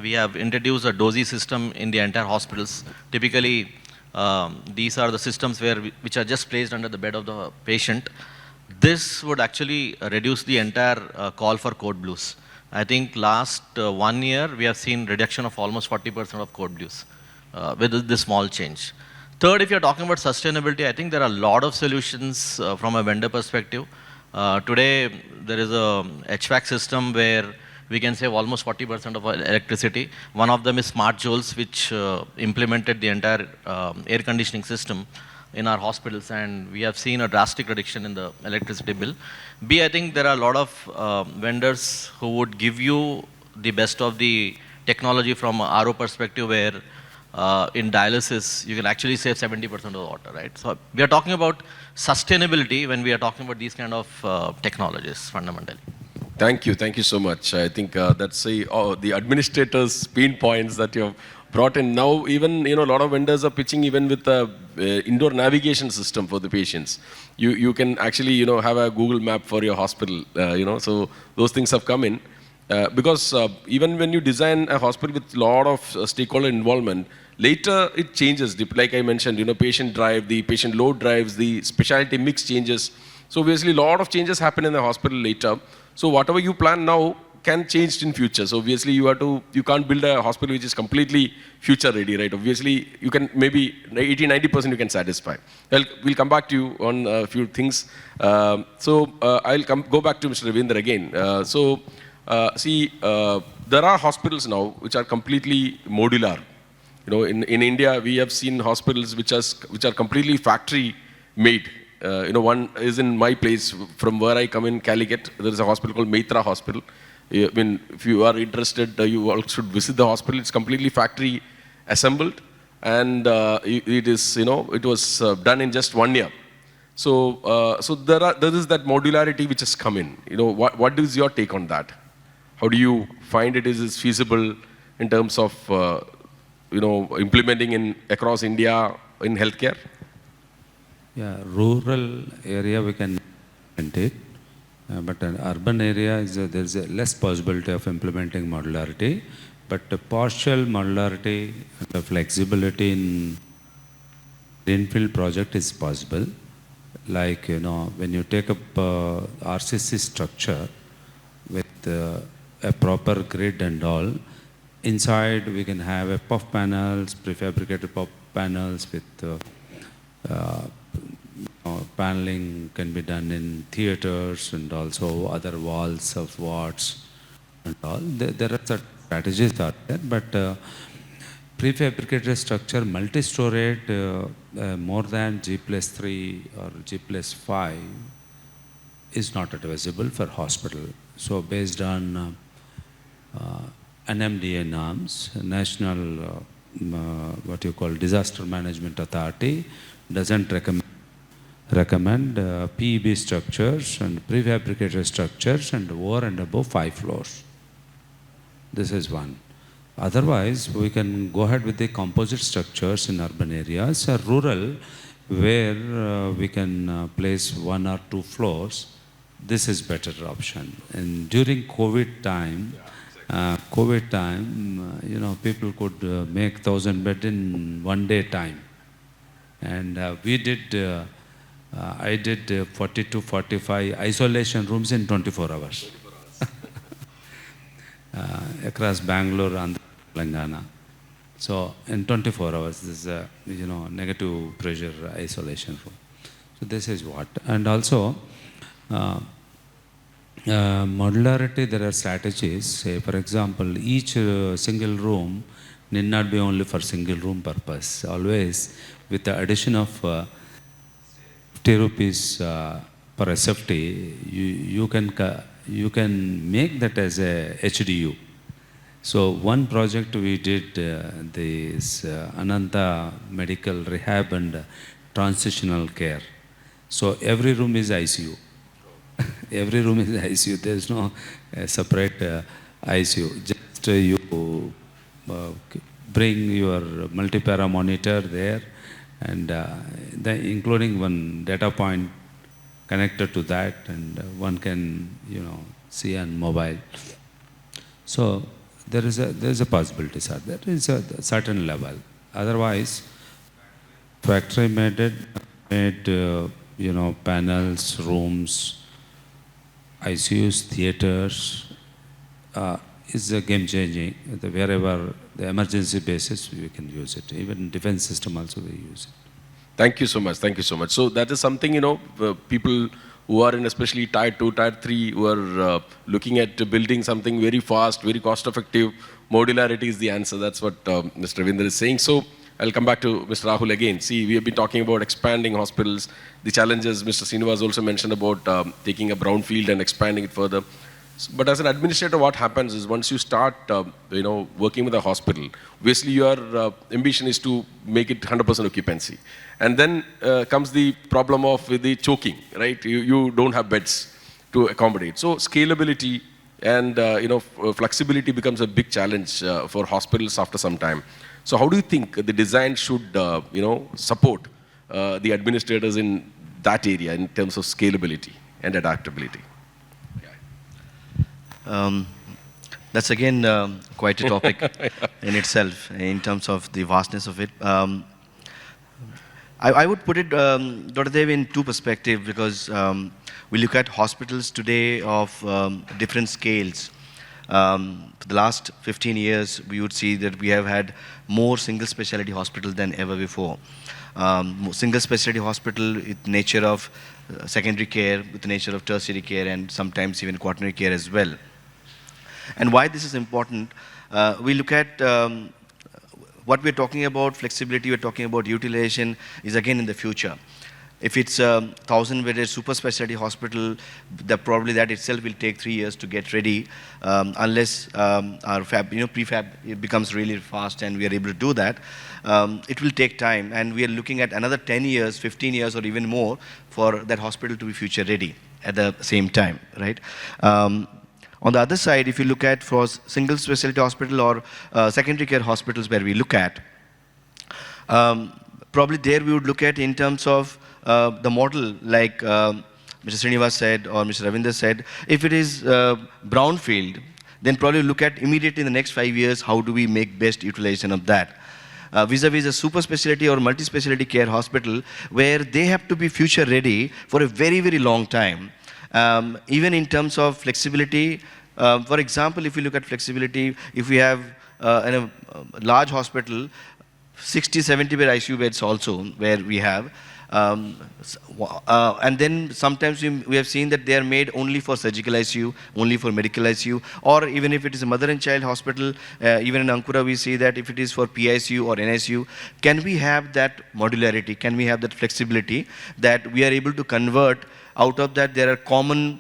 we have introduced a DOSI system in the entire hospitals. Typically, these are the systems which are just placed under the bed of the patient. This would actually reduce the entire call for code blues. I think last 1 year, we have seen reduction of almost 40% of code blues with this small change. Third, if you're talking about sustainability, I think there are a lot of solutions from a vendor perspective. Today, there is a HVAC system where we can save almost 40% of our electricity. One of them is Smart Joules, which implemented the entire air conditioning system in our hospitals, and we have seen a drastic reduction in the electricity bill. B, I think there are a lot of vendors who would give you the best of the technology from an RO perspective, where in dialysis, you can actually save 70% of the water, right? So we are talking about sustainability when we are talking about these kind of technologies, fundamentally. Thank you so much. I think that's the administrators' pain points that you have brought in. Now, even a lot of vendors are pitching even with the indoor navigation system for the patients. You can actually have a Google map for your hospital. So those things have come in. Because even when you design a hospital with a lot of stakeholder involvement, later it changes. Like I mentioned, patient drive, the patient load drives, the specialty mix changes. So obviously a lot of changes happen in the hospital later. So whatever you plan now, can change in future. So obviously you can't build a hospital which is completely future ready, right? Obviously you can maybe 80-90% you can satisfy. Well, we'll come back to you on a few things. I'll go back to Mr. Ravinder again. There are hospitals now which are completely modular. You know, in India we have seen hospitals which are completely factory made. One is in my place from where I come in Calicut. There is a hospital called Maitra Hospital. I mean, if you are interested, you all should visit the hospital. It's completely factory assembled, and it was done in just 1 year. So there is that modularity which has come in. What is your take on that? How do you find it is feasible in terms of implementing across India in healthcare? Yeah, rural area we can implement it, but in urban area there is a less possibility of implementing modularity. But the partial modularity and the flexibility in greenfield project is possible. Like when you take up RCC structure with a proper grid and all, inside we can have a puff panels, prefabricated puff panels with paneling can be done in theaters and also other walls of wards and all. There are certain strategies out there, but prefabricated structure, multi-storied, more than G+3 or G+5 is not advisable for hospital. So based on NMDA norms, National what you call Disaster Management Authority doesn't recommend PEB structures and prefabricated structures and over and above 5 floors. This is one. Otherwise, we can go ahead with the composite structures in urban areas. Rural, where we can place 1 or 2 floors, this is better option. And during COVID time, people could make 1,000 bed in 1 day time. And I did 40 to 45 isolation rooms in 24 hours. Across Bangalore and Telangana. So in 24 hours, this is a negative pressure isolation room. So this is what. And also, modularity, there are strategies. Say, for example, each single room need not be only for single room purpose. Always with the addition of 50 rupees per SFT, you can make that as a HDU. So one project we did, this Ananta Medical Rehab and Transitional Care. So every room is ICU. Every room is ICU. There is no separate ICU. Just you bring your multi-para monitor there, and including one data point connected to that, and one can see on mobile. So there is a possibility, sir. There is a certain level. Otherwise, factory made panels, rooms, ICUs, theaters is a game changing. Wherever the emergency basis, we can use it. Even defense system also we use it. Thank you so much. Thank you so much. So that is something, people who are in especially Tier 2, Tier 3, who are looking at building something very fast, very cost effective. Modularity is the answer. That's what Mr. Ravinder is saying. So I'll come back to Mr. Rahul again. See, we have been talking about expanding hospitals, the challenges Mr. Srinivas also mentioned about taking a brownfield and expanding it further. But as an administrator, what happens is once you start, working with a hospital, obviously your ambition is to make it 100% occupancy. And then comes the problem of the choking, right? You don't have beds to accommodate. So scalability and flexibility becomes a big challenge for hospitals after some time. So how do you think the design should, support the administrators in that area in terms of scalability and adaptability? That's again quite a topic in itself in terms of the vastness of it. I would put it, Dr. Dev, in two perspectives, because we look at hospitals today of different scales. For the last 15 years, we would see that we have had more single specialty hospitals than ever before. Single specialty hospital with nature of secondary care, with the nature of tertiary care, and sometimes even quaternary care as well. And why this is important, we look at what we're talking about, flexibility, we're talking about utilization, is again in the future. If it's a 1,000-bedded super specialty hospital, probably that itself will take 3 years to get ready, unless our prefab it becomes really fast and we are able to do that. It will take time, and we are looking at another 10 years, 15 years, or even more for that hospital to be future ready at the same time, right? On the other side, if you look at for single specialty hospital or secondary care hospitals where we look at, probably there we would look at in terms of the model, like Mr. Srinivas said or Mr. Ravinder said, if it is brownfield, then probably look at immediately in the next 5 years, how do we make best utilization of that. Vis-a-vis a super specialty or multi-specialty care hospital, where they have to be future ready for a very, very long time. Even in terms of flexibility, for example, if you look at flexibility, if we have in a large hospital, 60, 70 bed ICU beds also where we have, and then sometimes we have seen that they are made only for surgical ICU, only for medical ICU, or even if it is a mother and child hospital, even in Ankura we see that if it is for PICU or NICU, can we have that modularity, can we have that flexibility that we are able to convert out of that? There are common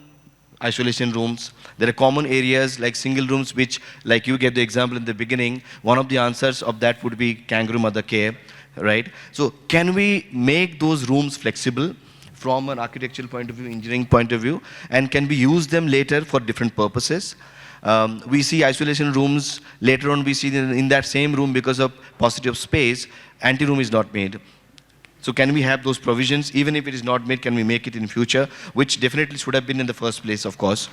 isolation rooms, there are common areas like single rooms, which, like you gave the example in the beginning, one of the answers of that would be kangaroo mother care, right? So can we make those rooms flexible from an architectural point of view, engineering point of view, and can we use them later for different purposes? We see isolation rooms, later on we see in that same room, because of paucity of space, anteroom is not made. So can we have those provisions? Even if it is not made, can we make it in future? Which definitely should have been in the first place, of course.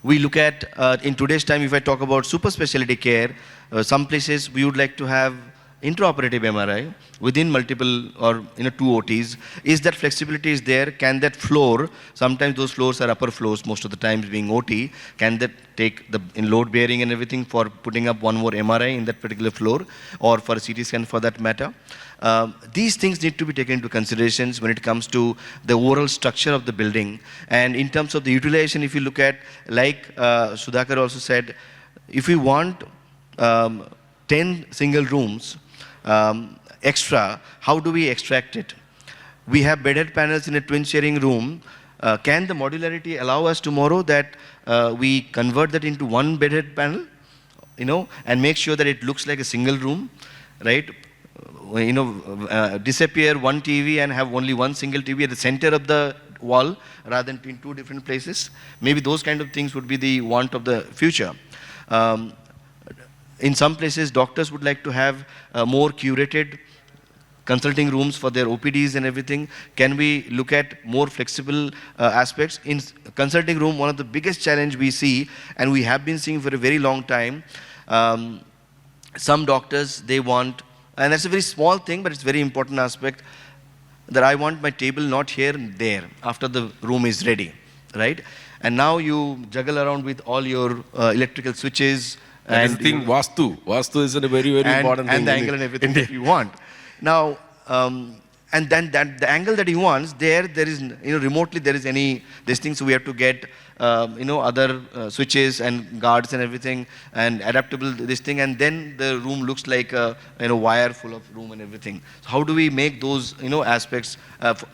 We look at, in today's time, if I talk about super specialty care, some places we would like to have intraoperative MRI within multiple or two OTs. Is that flexibility is there? Can that floor, sometimes those floors are upper floors, most of the times being OT, can that take the in load bearing and everything for putting up one more MRI in that particular floor, or for a CT scan for that matter? These things need to be taken into considerations when it comes to the overall structure of the building. And in terms of the utilization, if you look at, like Sudhakar also said, if we want 10 single rooms extra, how do we extract it? We have bedded panels in a twin sharing room. Can the modularity allow us tomorrow that we convert that into one bedded panel, and make sure that it looks like a single room, right? Disappear one TV and have only one single TV at the center of the wall rather than in two different places. Maybe those kind of things would be the want of the future. In some places, doctors would like to have more curated consulting rooms for their OPDs and everything. Can we look at more flexible aspects? In consulting room, one of the biggest challenge we see, and we have been seeing for a very long time, some doctors, they want, and that's a very small thing, but it's a very important aspect, that I want my table not here and there after the room is ready, right? And now you juggle around with all your electrical switches. That is the thing, Vastu. Vastu is a very, very important thing. And the angle and everything that you want. Now, and then the angle that he wants, there is, remotely there is this thing, so we have to get, other switches and guards and everything, and adaptable this thing, and then the room looks like a, wire full of room and everything. So how do we make those, aspects,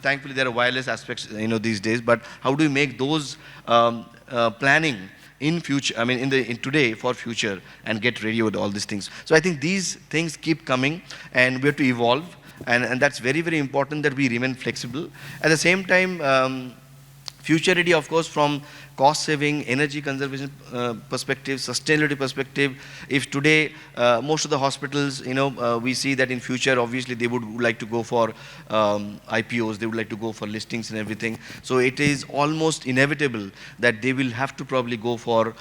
thankfully there are wireless aspects, these days, but how do we make those planning in future, in today for future, and get ready with all these things. So I think these things keep coming, and we have to evolve, and that's very, very important that we remain flexible. At the same time, future ready, of course, from cost saving, energy conservation perspective, sustainability perspective. If today, most of the hospitals, we see that in future, obviously they would like to go for IPOs, they would like to go for listings and everything. So it is almost inevitable that they will have to probably go for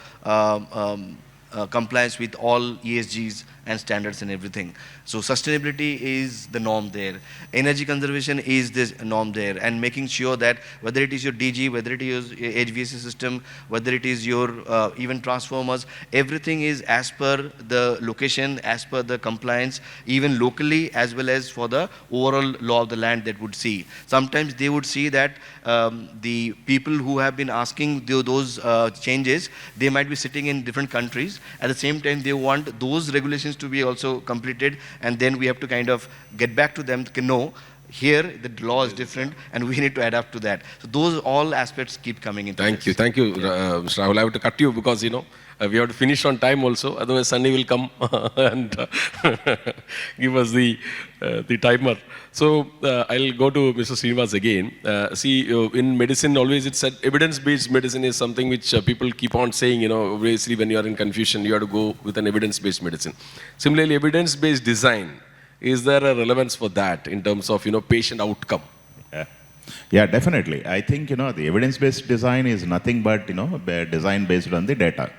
compliance with all ESGs and standards and everything. So sustainability is the norm there. Energy conservation is the norm there, and making sure that whether it is your DG, whether it is your HVAC system, whether it is your even transformers, everything is as per the location, as per the compliance, even locally as well as for the overall law of the land that would see. Sometimes they would see that the people who have been asking those changes, they might be sitting in different countries. At the same time, they want those regulations to be also completed, and then we have to kind of get back to them, no, here the law is different and we need to adapt to that. So those all aspects keep coming into Thank you, Mr. Rahul. I have to cut you because, we have to finish on time also, otherwise Sunny will come and give us the timer. So I'll go to Mr. Srinivas again. In medicine always it's said evidence-based medicine is something which people keep on saying, obviously when you are in confusion, you have to go with an evidence-based medicine. Similarly, evidence-based design, is there a relevance for that in terms of, patient outcome? Yeah, definitely. I think, the evidence-based design is nothing but, design based on the data.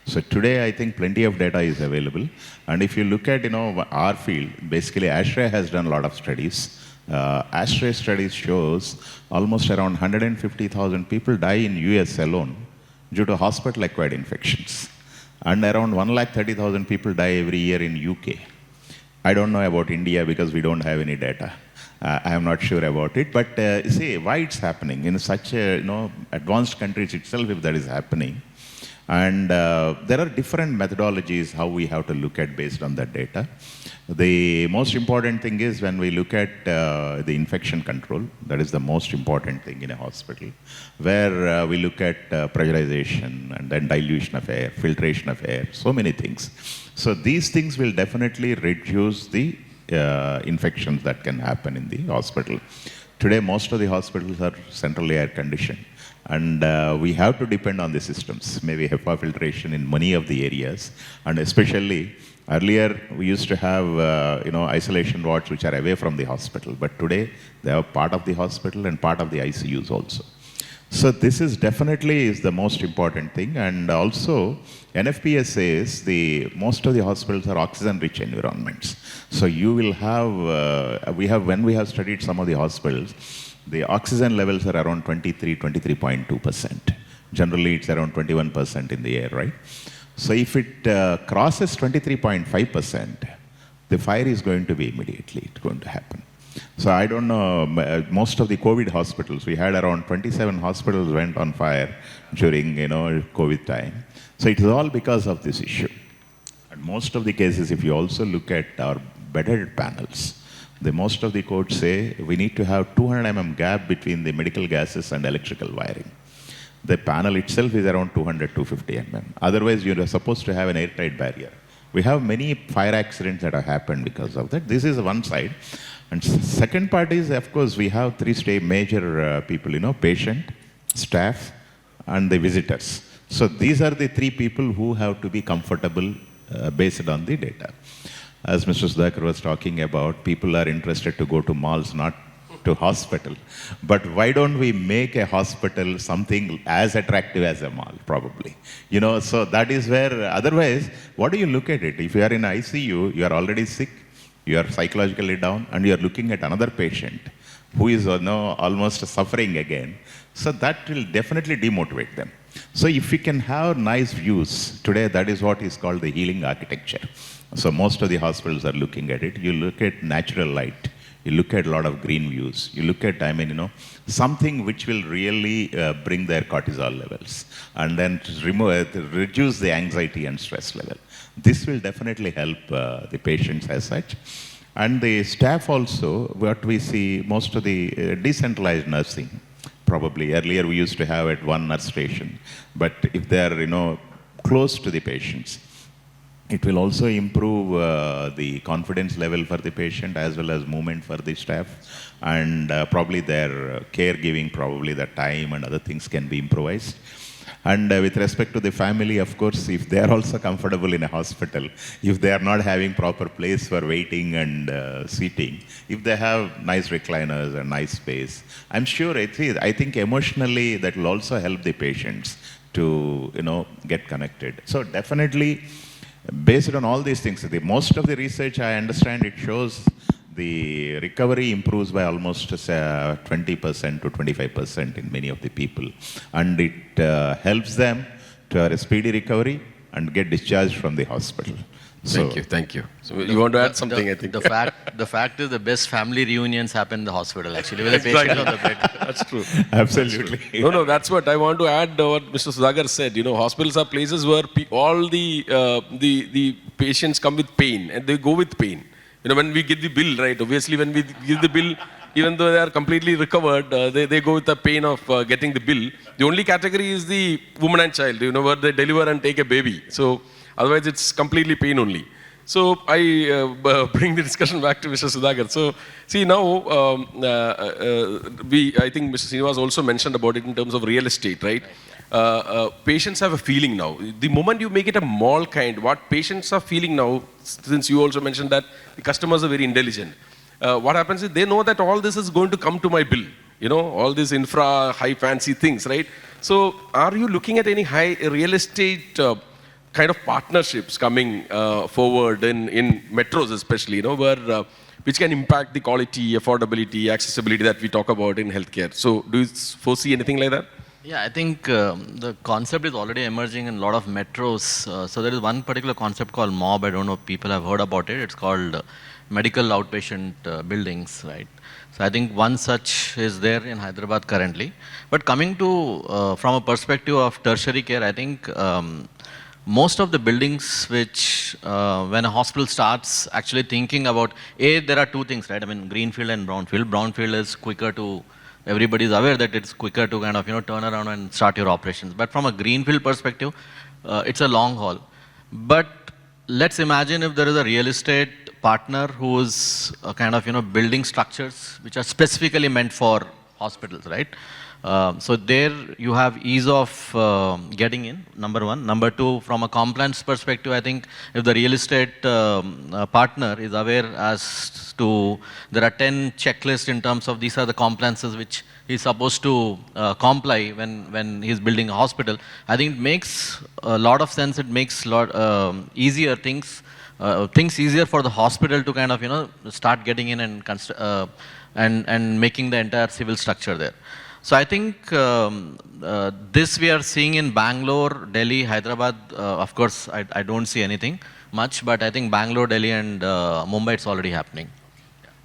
So today, I think plenty of data is available. And if you look at, our field, basically ASHRAE has done a lot of studies. ASHRAE studies shows almost around 150,000 people die in US alone due to hospital-acquired infections. And around 130,000 people die every year in UK. I don't know about India because we don't have any data. I am not sure about it. But see, why it's happening in such advanced countries itself, if that is happening. And there are different methodologies how we have to look at based on that data. The most important thing is when we look at the infection control, that is the most important thing in a hospital, where we look at pressurization and then dilution of air, filtration of air, so many things. So these things will definitely reduce the infections that can happen in the hospital. Today, most of the hospitals are centrally air conditioned. And we have to depend on the systems, maybe HEPA filtration in many of the areas. And especially, earlier we used to have isolation wards which are away from the hospital. But today, they are part of the hospital and part of the ICUs also. So this is definitely the most important thing. And also, NFPA says most of the hospitals are oxygen-rich environments. So you will have, when we have studied some of the hospitals, the oxygen levels are around 23.2%. Generally, it's around 21% in the air, right? So if it crosses 23.5%, the fire is going to be immediately going to happen. So I don't know, most of the COVID hospitals, we had around 27 hospitals went on fire during, COVID time. So it is all because of this issue. And most of the cases, if you also look at our bedded panels, most of the codes say we need to have 200 mm gap between the medical gases and electrical wiring. The panel itself is around 200, 250 mm. Otherwise, you're supposed to have an airtight barrier. We have many fire accidents that have happened because of that. This is one side. And second part is, of course, we have three major people, patient, staff, and the visitors. So these are the three people who have to be comfortable based on the data. As Mr. Sudhakar was talking about, people are interested to go to malls, not to hospital. But why don't we make a hospital something as attractive as a mall, probably? So that is where, otherwise, what do you look at it? If you are in ICU, you are already sick, you are psychologically down, and you are looking at another patient who is almost suffering again. So that will definitely demotivate them. So if we can have nice views, today that is what is called the healing architecture. So most of the hospitals are looking at it. You look at natural light. You look at a lot of green views. You look at, something which will really bring their cortisol levels and then reduce the anxiety and stress level. This will definitely help the patients as such. And the staff also, what we see, most of the decentralized nursing, probably earlier we used to have at one nurse station. But if they are, close to the patients, it will also improve the confidence level for the patient as well as movement for the staff, and probably their caregiving, probably the time and other things can be improvised. And with respect to the family, of course, if they are also comfortable in a hospital, if they are not having proper place for waiting and seating, if they have nice recliners and nice space, I'm sure I think emotionally that will also help the patients to, get connected. So definitely, based on all these things, most of the research I understand, it shows the recovery improves by almost 20% to 25% in many of the people. And it helps them to have a speedy recovery and get discharged from the hospital. Thank you. So you want to add something, I think. The fact is the best family reunions happen in the hospital, actually, with the patient on the bed. That's true. Absolutely. No, that's what I want to add. What Mr. Sudhakar said. Hospitals are places where all the patients come with pain, and they go with pain. When we get the bill, right? Obviously, when we give the bill, even though they are completely recovered, they go with the pain of getting the bill. The only category is the woman and child. Where they deliver and take a baby. So otherwise, it's completely pain only. So I bring the discussion back to Mr. Sudhakar. So see now, I think Mr. Srinivas also mentioned about it in terms of real estate, right? Patients have a feeling now. The moment you make it a mall kind, what patients are feeling now, since you also mentioned that the customers are very intelligent, what happens is they know that all this is going to come to my bill. All these infra, high fancy things, right? So are you looking at any high real estate kind of partnerships coming forward in metros especially, where which can impact the quality, affordability, accessibility that we talk about in healthcare. So do you foresee anything like that? Yeah, I think the concept is already emerging in a lot of metros. So there is one particular concept called MOB. I don't know if people have heard about it. It's called medical outpatient buildings, right? So I think one such is there in Hyderabad currently. But coming to, from a perspective of tertiary care, I think most of the buildings which, when a hospital starts actually thinking about, there are two things, right? I mean, greenfield and brownfield. Brownfield is quicker to, everybody is aware that it's quicker to kind of, turn around and start your operations. But from a greenfield perspective, it's a long haul. But let's imagine if there is a real estate partner who's kind of, building structures which are specifically meant for hospitals, right? So there you have ease of getting in, number one. Number two, from a compliance perspective, I think if the real estate partner is aware as to, there are 10 checklists in terms of these are the compliances which he's supposed to comply when he's building a hospital, I think it makes a lot of sense. It makes easier things easier for the hospital to kind of, start getting in and making the entire civil structure there. So I think this we are seeing in Bangalore, Delhi, Hyderabad. Of course, I don't see anything much, but I think Bangalore, Delhi, and Mumbai, it's already happening.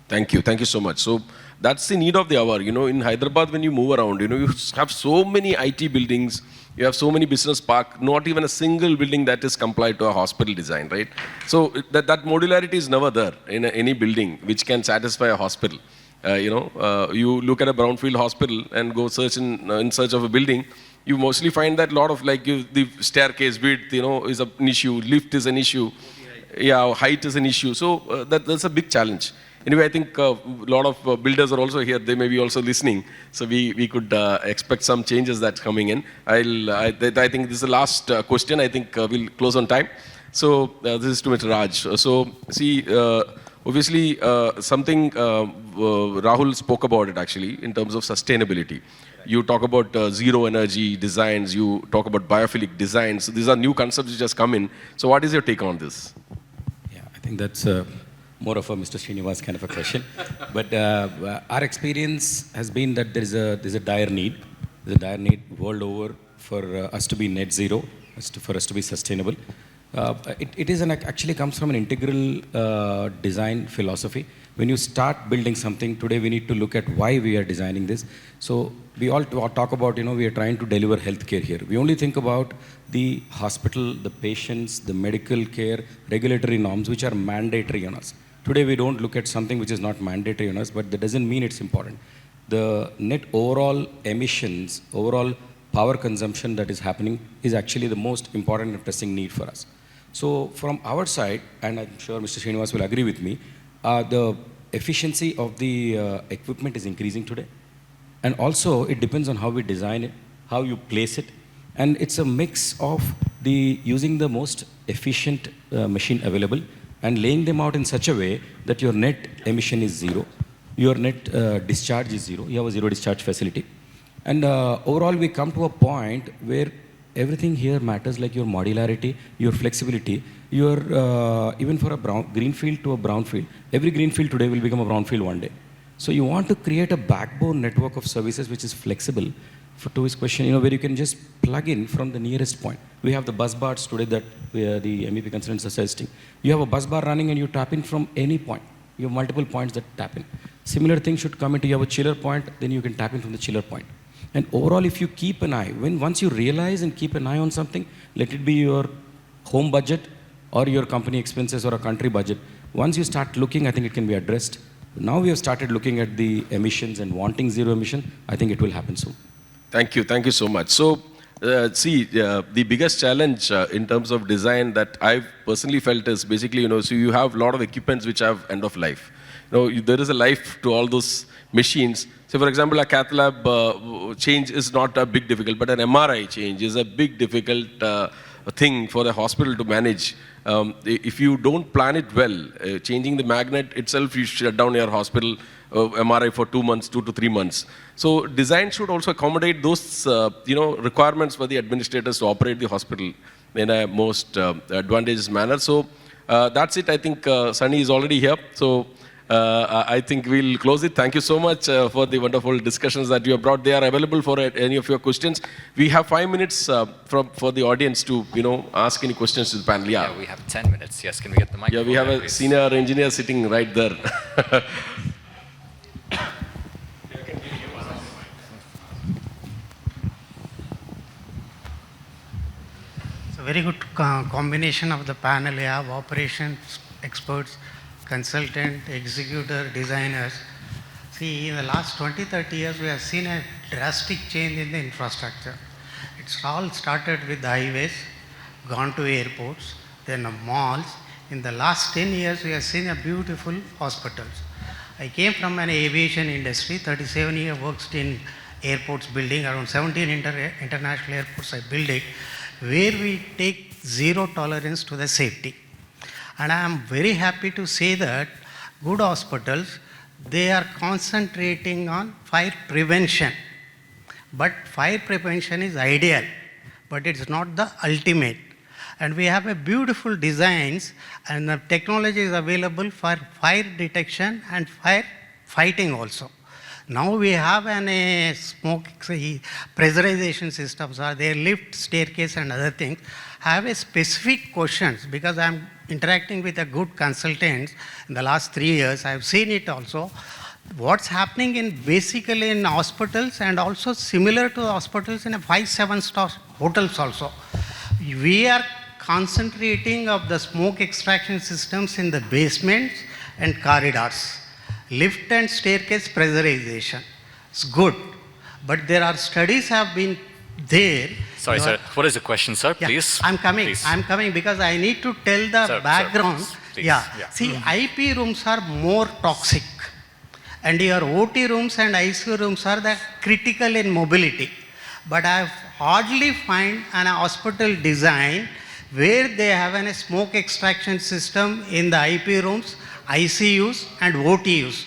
Thank you so much. So that's the need of the hour. In Hyderabad, when you move around, you have so many IT buildings, you have so many business park, not even a single building that is complied to a hospital design, right? So that modularity is never there in any building which can satisfy a hospital. You look at a brownfield hospital and go search in search of a building, you mostly find that a lot of the staircase width, is an issue, lift is an issue, height is an issue. So that's a big challenge. Anyway, I think a lot of builders are also here. They may be also listening. So we could expect some changes that's coming in. I think this is the last question. I think we'll close on time. So this is to Mr. Raj. So see, obviously something Rahul spoke about it actually in terms of sustainability. You talk about zero energy designs. You talk about biophilic designs. So these are new concepts which just come in. So what is your take on this? Yeah, I think that's more of a Mr. Srinivas kind of a question. But our experience has been that there's a dire need. There's a dire need world over for us to be net zero, for us to be sustainable. It is actually comes from an integral design philosophy. When you start building something, today we need to look at why we are designing this. So we all talk about, we are trying to deliver healthcare here. We only think about the hospital, the patients, the medical care, regulatory norms, which are mandatory on us. Today we don't look at something which is not mandatory on us, but that doesn't mean it's important. The net overall emissions, overall power consumption that is happening is actually the most important and pressing need for us. So from our side, and I'm sure Mr. Srinivas will agree with me, the efficiency of the equipment is increasing today. And also it depends on how we design it, how you place it. And it's a mix of using the most efficient machine available and laying them out in such a way that your net emission is zero, your net discharge is zero, you have a zero discharge facility. And overall we come to a point where everything here matters, like your modularity, your flexibility, your, even for a greenfield to a brownfield. Every greenfield today will become a brownfield one day. So you want to create a backbone network of services which is flexible. To his question, where you can just plug in from the nearest point. We have the bus bars today that the MEP consultants are suggesting. You have a bus bar running and you tap in from any point. You have multiple points that tap in. Similar thing should come into, you have a chiller point, then you can tap in from the chiller point. And overall, if you keep an eye, once you realize and keep an eye on something, let it be your home budget or your company expenses or a country budget, once you start looking, I think it can be addressed. Now we have started looking at the emissions and wanting zero emission, I think it will happen soon. Thank you so much. So, the biggest challenge in terms of design that I've personally felt is basically, so you have a lot of equipments which have end of life. There is a life to all those machines. So, for example, a cath lab change is not a big difficult, but an MRI change is a big difficult thing for the hospital to manage. If you don't plan it well, changing the magnet itself, you shut down your hospital MRI for 2 months, 2 to 3 months. So design should also accommodate those requirements for the administrators to operate the hospital in a most advantageous manner. So that's it. I think Sunny is already here. So I think we'll close it. Thank you so much for the wonderful discussions that you have brought. They are available for any of your questions. We have 5 minutes for the audience to ask any questions to the panel. Yeah, we have 10 minutes. Yes, can we get the mic? Yeah, we have a senior engineer sitting right there. It's a very good combination of the panel. You have operations experts, consultant, executor, designers. See, in the last 20-30 years, we have seen a drastic change in the infrastructure. It's all started with the highways, gone to airports, then the malls. In the last 10 years, we have seen a beautiful hospitals. I came from an aviation industry, 37 years worked in airports building, around 17 international airports I built it, where we take zero tolerance to the safety. And I am very happy to say that good hospitals, they are concentrating on fire prevention. But fire prevention is ideal, but it's not the ultimate. And we have a beautiful designs and the technology is available for fire detection and fire fighting also. Now we have a smoke pressurization systems, are there lift, staircase and other things. I have a specific questions because I am interacting with a good consultants in the last 3 years. I have seen it also. What's happening in basically in hospitals and also similar to hospitals in a 5-7 star hotels also. We are concentrating of the smoke extraction systems in the basements and corridors. Lift and staircase pressurization. It's good. But there are studies have been there. Sorry, sir. What is the question, sir? Yeah, Please. I'm coming. Please. I'm coming because I need to tell the Sir, background. please. Yeah. Yeah. See, IP rooms are more toxic. And your OT rooms and ICU rooms are the critical in mobility. But I've hardly find an hospital design where they have a smoke extraction system in the IP rooms, ICUs and OTUs.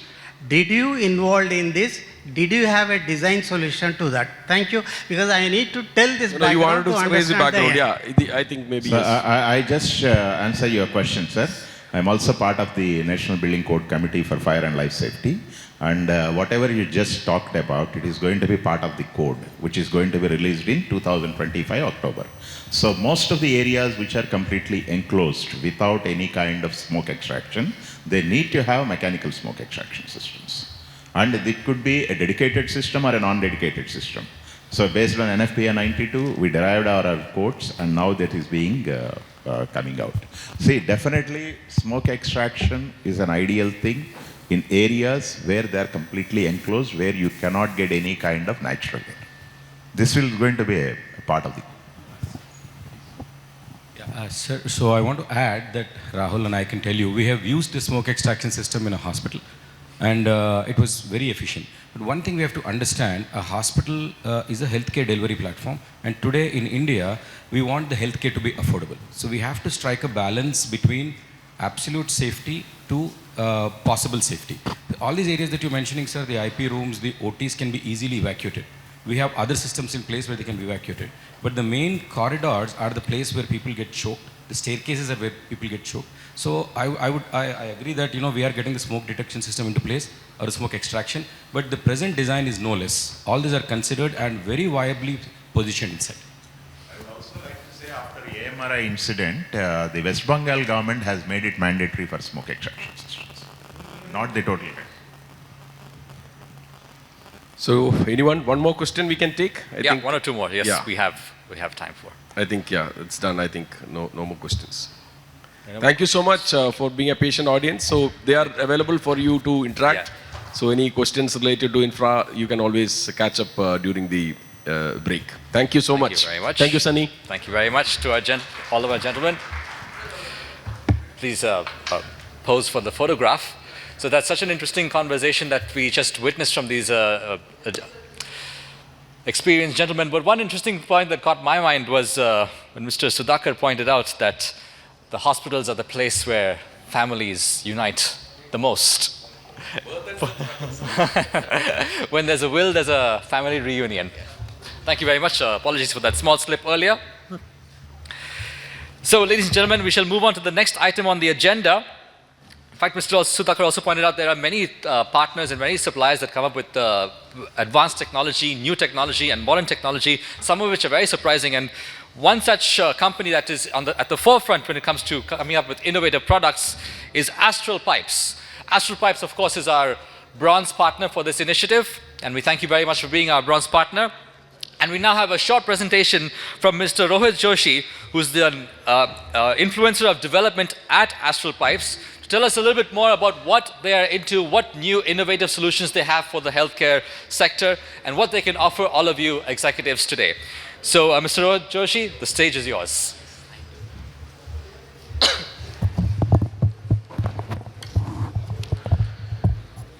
Did you involved in this? Did you have a design solution to that? Thank you, because I need to tell this background. You wanted to raise the background, yeah. I think maybe So yes. I just answer your question, sir. I'm also part of the National Building Code Committee for Fire and Life Safety. And whatever you just talked about, it is going to be part of the code, which is going to be released in 2025 October. So most of the areas which are completely enclosed without any kind of smoke extraction, they need to have mechanical smoke extraction systems. And it could be a dedicated system or a non-dedicated system. So based on NFPA 92, we derived our codes and now that is being coming out. See, definitely smoke extraction is an ideal thing in areas where they are completely enclosed, where you cannot get any kind of natural air. This is going to be a part of the. Sir, so I want to add that Rahul and I can tell you, we have used the smoke extraction system in a hospital and it was very efficient. But one thing we have to understand, a hospital is a healthcare delivery platform, and today in India, we want the healthcare to be affordable. So we have to strike a balance between absolute safety to possible safety. All these areas that you're mentioning, sir, the IP rooms, the OTs can be easily evacuated. We have other systems in place where they can be evacuated. But the main corridors are the place where people get choked. The staircases are where people get choked. So I agree that we are getting the smoke detection system into place or smoke extraction, but the present design is no less. All these are considered and very viably positioned inside. I would also like to say after AMRI incident, the West Bengal government has made it mandatory for smoke extraction systems, not the total. So anyone, one more question we can take? I think, one or two more. Yes, yeah. we have time for. I think, yeah, it's done. I think no more questions. Thank you so much for being a patient audience. So they are available for you to interact. Yeah. So any questions related to infra, you can always catch up during the break. Thank you so much. Thank you very much. Thank you, Sunny. Thank you very much to all of our gentlemen. Please pose for the photograph. So that's such an interesting conversation that we just witnessed from these experienced gentlemen. But one interesting point that caught my mind was when Mr. Sudhakar pointed out that the hospitals are the place where families unite the most. When there's a will, there's a family reunion. Thank you very much. Apologies for that small slip earlier. So, ladies and gentlemen, we shall move on to the next item on the agenda. In fact, Mr. Sudhakar also pointed out there are many partners and many suppliers that come up with advanced technology, new technology, and modern technology, some of which are very surprising. And one such company that is at the forefront when it comes to coming up with innovative products is Astral Pipes. Astral Pipes, of course, is our bronze partner for this initiative, and we thank you very much for being our bronze partner. And we now have a short presentation from Mr. Rohit Joshi, who's the influencer of development at Astral Pipes, to tell us a little bit more about what they are into, what new innovative solutions they have for the healthcare sector, and what they can offer all of you executives today. So, Mr. Rohit Joshi, the stage is yours.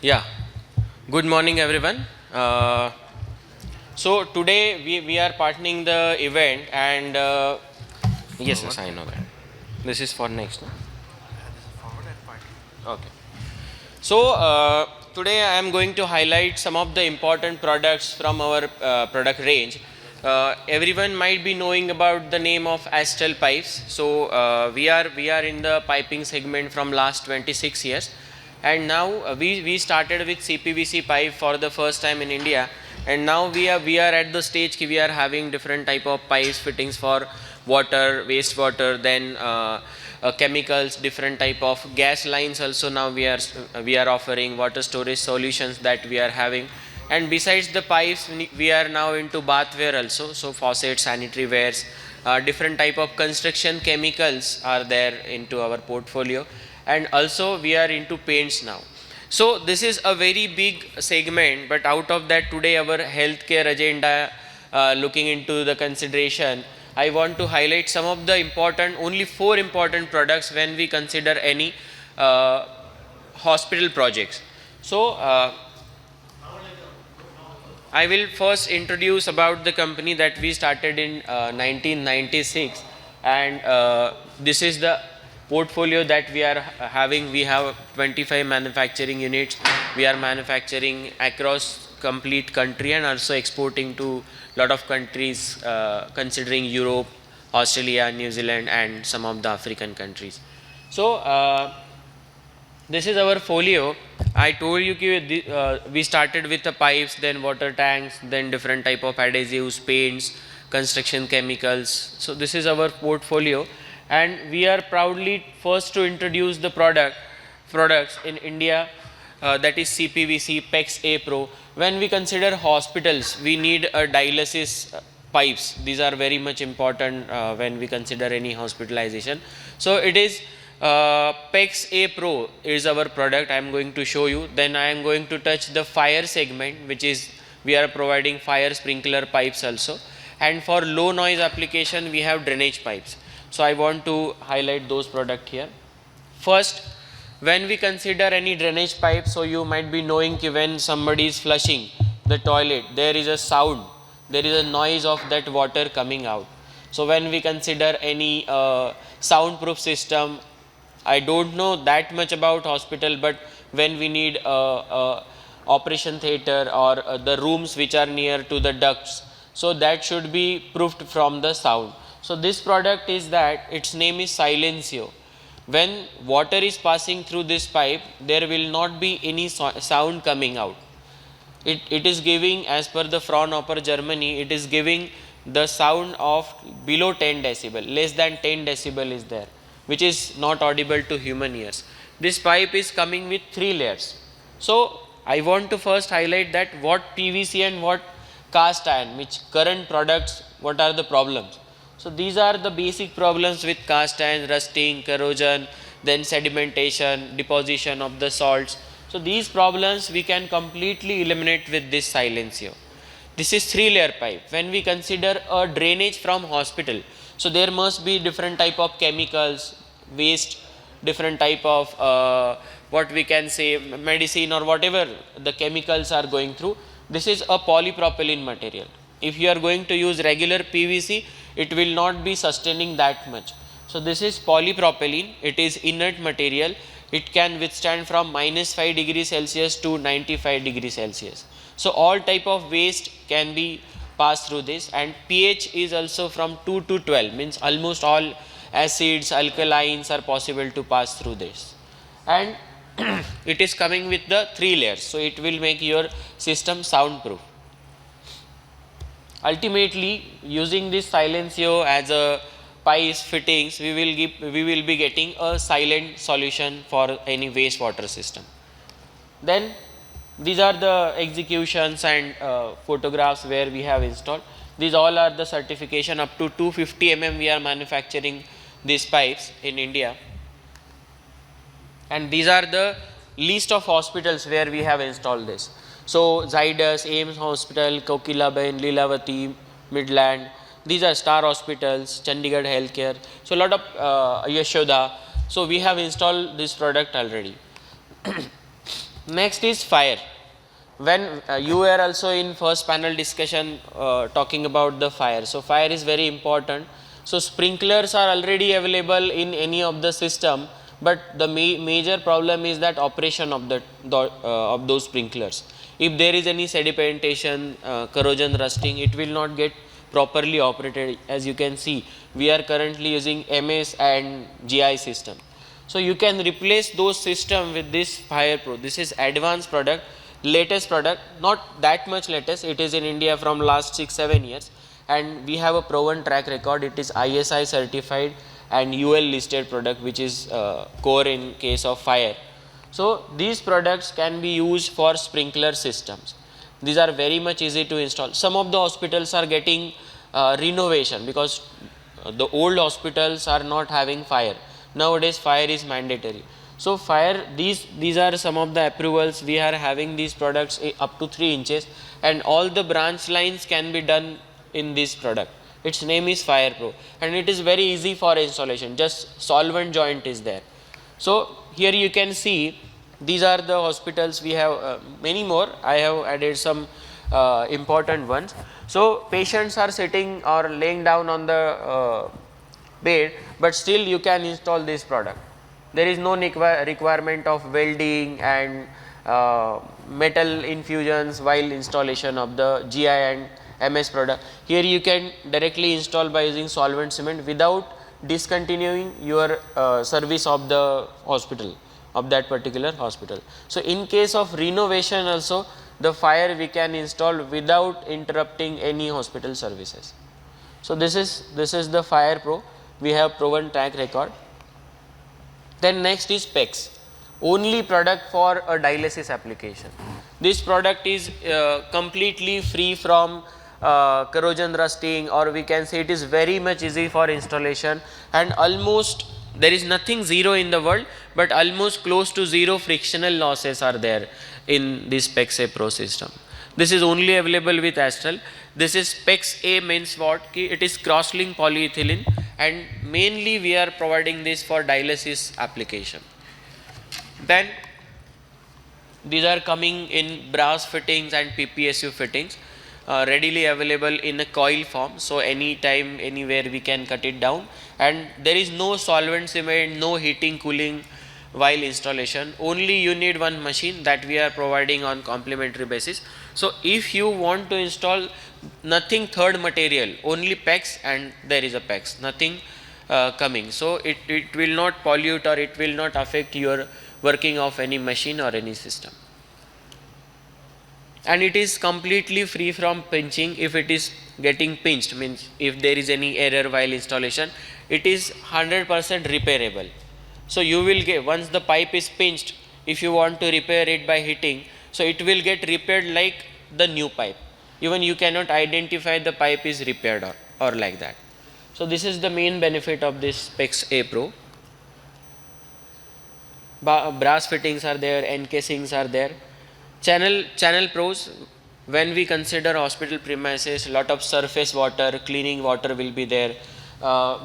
Yeah, good morning everyone. So today we are partnering the event and yes, I know that. This is for next. No? Okay. So today I am going to highlight some of the important products from our product range. Everyone might be knowing about the name of Astral Pipes. So we are in the piping segment from last 26 years. And now we started with CPVC pipe for the first time in India, and now we are at the stage we are having different type of pipes fittings for water, wastewater, then chemicals, different type of gas lines also. Now we are offering water storage solutions that we are having, and besides the pipes we are now into bathware also. So faucets, sanitary wares, different type of construction chemicals are there into our portfolio. And also we are into paints now. So this is a very big segment, but out of that today our healthcare agenda looking into the consideration, I want to highlight some of the only 4 important products when we consider any hospital projects. So I will first introduce about the company that we started in 1996, and this is the portfolio that we are having. We have 25 manufacturing units. We are manufacturing across complete country and also exporting to lot of countries considering Europe, Australia, New Zealand and some of the African countries. So this is our folio. I told you we started with the pipes, then water tanks, then different type of adhesives, paints, construction chemicals. So this is our portfolio. And we are proudly first to introduce the products in India, that is CPVC PEX A Pro. When we consider hospitals, we need a dialysis pipes. These are very much important when we consider any hospitalization. So it is PEX A Pro is our product I am going to show you. Then I am going to touch the fire segment, which is we are providing fire sprinkler pipes also. And for low noise application, we have drainage pipes. So I want to highlight those products here. First, when we consider any drainage pipe, so you might be knowing when somebody is flushing the toilet, there is a sound, there is a noise of that water coming out. So when we consider any soundproof system, I don't know that much about hospital, but when we need operation theater or the rooms which are near to the ducts. So that should be proofed from the sound. So this product is that, its name is Silencio. When water is passing through this pipe, there will not be any sound coming out. It is giving, as per the Fraunhofer Germany, it is giving the sound of below 10 decibel, less than 10 decibel is there, which is not audible to human ears. This pipe is coming with 3 layers. So I want to first highlight that what PVC and what cast iron, which current products, what are the problems. So these are the basic problems with cast iron: rusting, corrosion, then sedimentation, deposition of the salts. So these problems we can completely eliminate with this Silencio. This is 3-layer pipe. When we consider a drainage from hospital, so there must be different type of chemicals, waste, different type of what we can say medicine or whatever the chemicals are going through. This is a polypropylene material. If you are going to use regular PVC, it will not be sustaining that much. So this is polypropylene. It is inert material. It can withstand from -5 degrees Celsius to 95 degrees Celsius. So all type of waste can be passed through this, and pH is also from 2 to 12, means almost all acids, alkalines are possible to pass through this. And it is coming with the 3 layers, so it will make your system soundproof. Ultimately, using this Silencio as a pipe fittings, we will be getting a silent solution for any wastewater system. Then these are the executions and photographs where we have installed. These all are the certification. Up to 250 mm we are manufacturing these pipes in India. And these are the list of hospitals where we have installed this. So Zydus, AIMS Hospital, Kokilaben, Lilavati, Midland, these are star hospitals, Chandigarh HealthCare. So a lot of Yashoda. So we have installed this product already. Next is fire. When you were also in first panel discussion talking about the fire. So fire is very important. So sprinklers are already available in any of the system, but the major problem is that operation of those sprinklers. If there is any sedimentation, corrosion, rusting, it will not get properly operated. As you can see, we are currently using MS and GI system. So you can replace those system with this Fire Pro. This is advanced product, latest product, not that much latest. It is in India from last 6-7 years, and we have a proven track record. It is ISI certified and UL listed product, which is core in case of fire. So these products can be used for sprinkler systems. These are very much easy to install. Some of the hospitals are getting renovation because the old hospitals are not having fire. Nowadays fire is mandatory. So fire, these are some of the approvals. We are having these products up to 3 inches, and all the branch lines can be done in this product. Its name is Fire Pro, and it is very easy for installation. Just solvent joint is there. So here you can see these are the hospitals. We have many more. I have added some important ones. So patients are sitting or laying down on the bed, but still you can install this product. There is no requirement of welding and metal infusions while installation of the GI and MS product. Here you can directly install by using solvent cement without discontinuing your service of the hospital, of that particular hospital. So in case of renovation also, the fire we can install without interrupting any hospital services. So this is the Fire Pro. We have proven track record. Then next is PEX, only product for a dialysis application. This product is completely free from corrosion, rusting, or we can say it is very much easy for installation, and almost there is nothing zero in the world, but almost close to zero frictional losses are there in this PEX A Pro system. This is only available with Astral. This is PEX A, means what? It is cross-linked polyethylene, and mainly we are providing this for dialysis application. Then these are coming in brass fittings and PPSU fittings, readily available in a coil form. So anytime, anywhere we can cut it down, and there is no solvent cement, no heating, cooling, while installation. Only you need one machine that we are providing on complimentary basis. So if you want to install nothing third material, only PEX, and there is a PEX, nothing coming. So it will not pollute or it will not affect your working of any machine or any system. And it is completely free from pinching. If it is getting pinched, means if there is any error while installation, it is 100% repairable. So you will get, once the pipe is pinched, if you want to repair it by hitting, so it will get repaired like the new pipe. Even you cannot identify the pipe is repaired or like that. So this is the main benefit of this PEX A Pro. Brass fittings are there, end casings are there. Channel pros, when we consider hospital premises, lot of surface water, cleaning water will be there,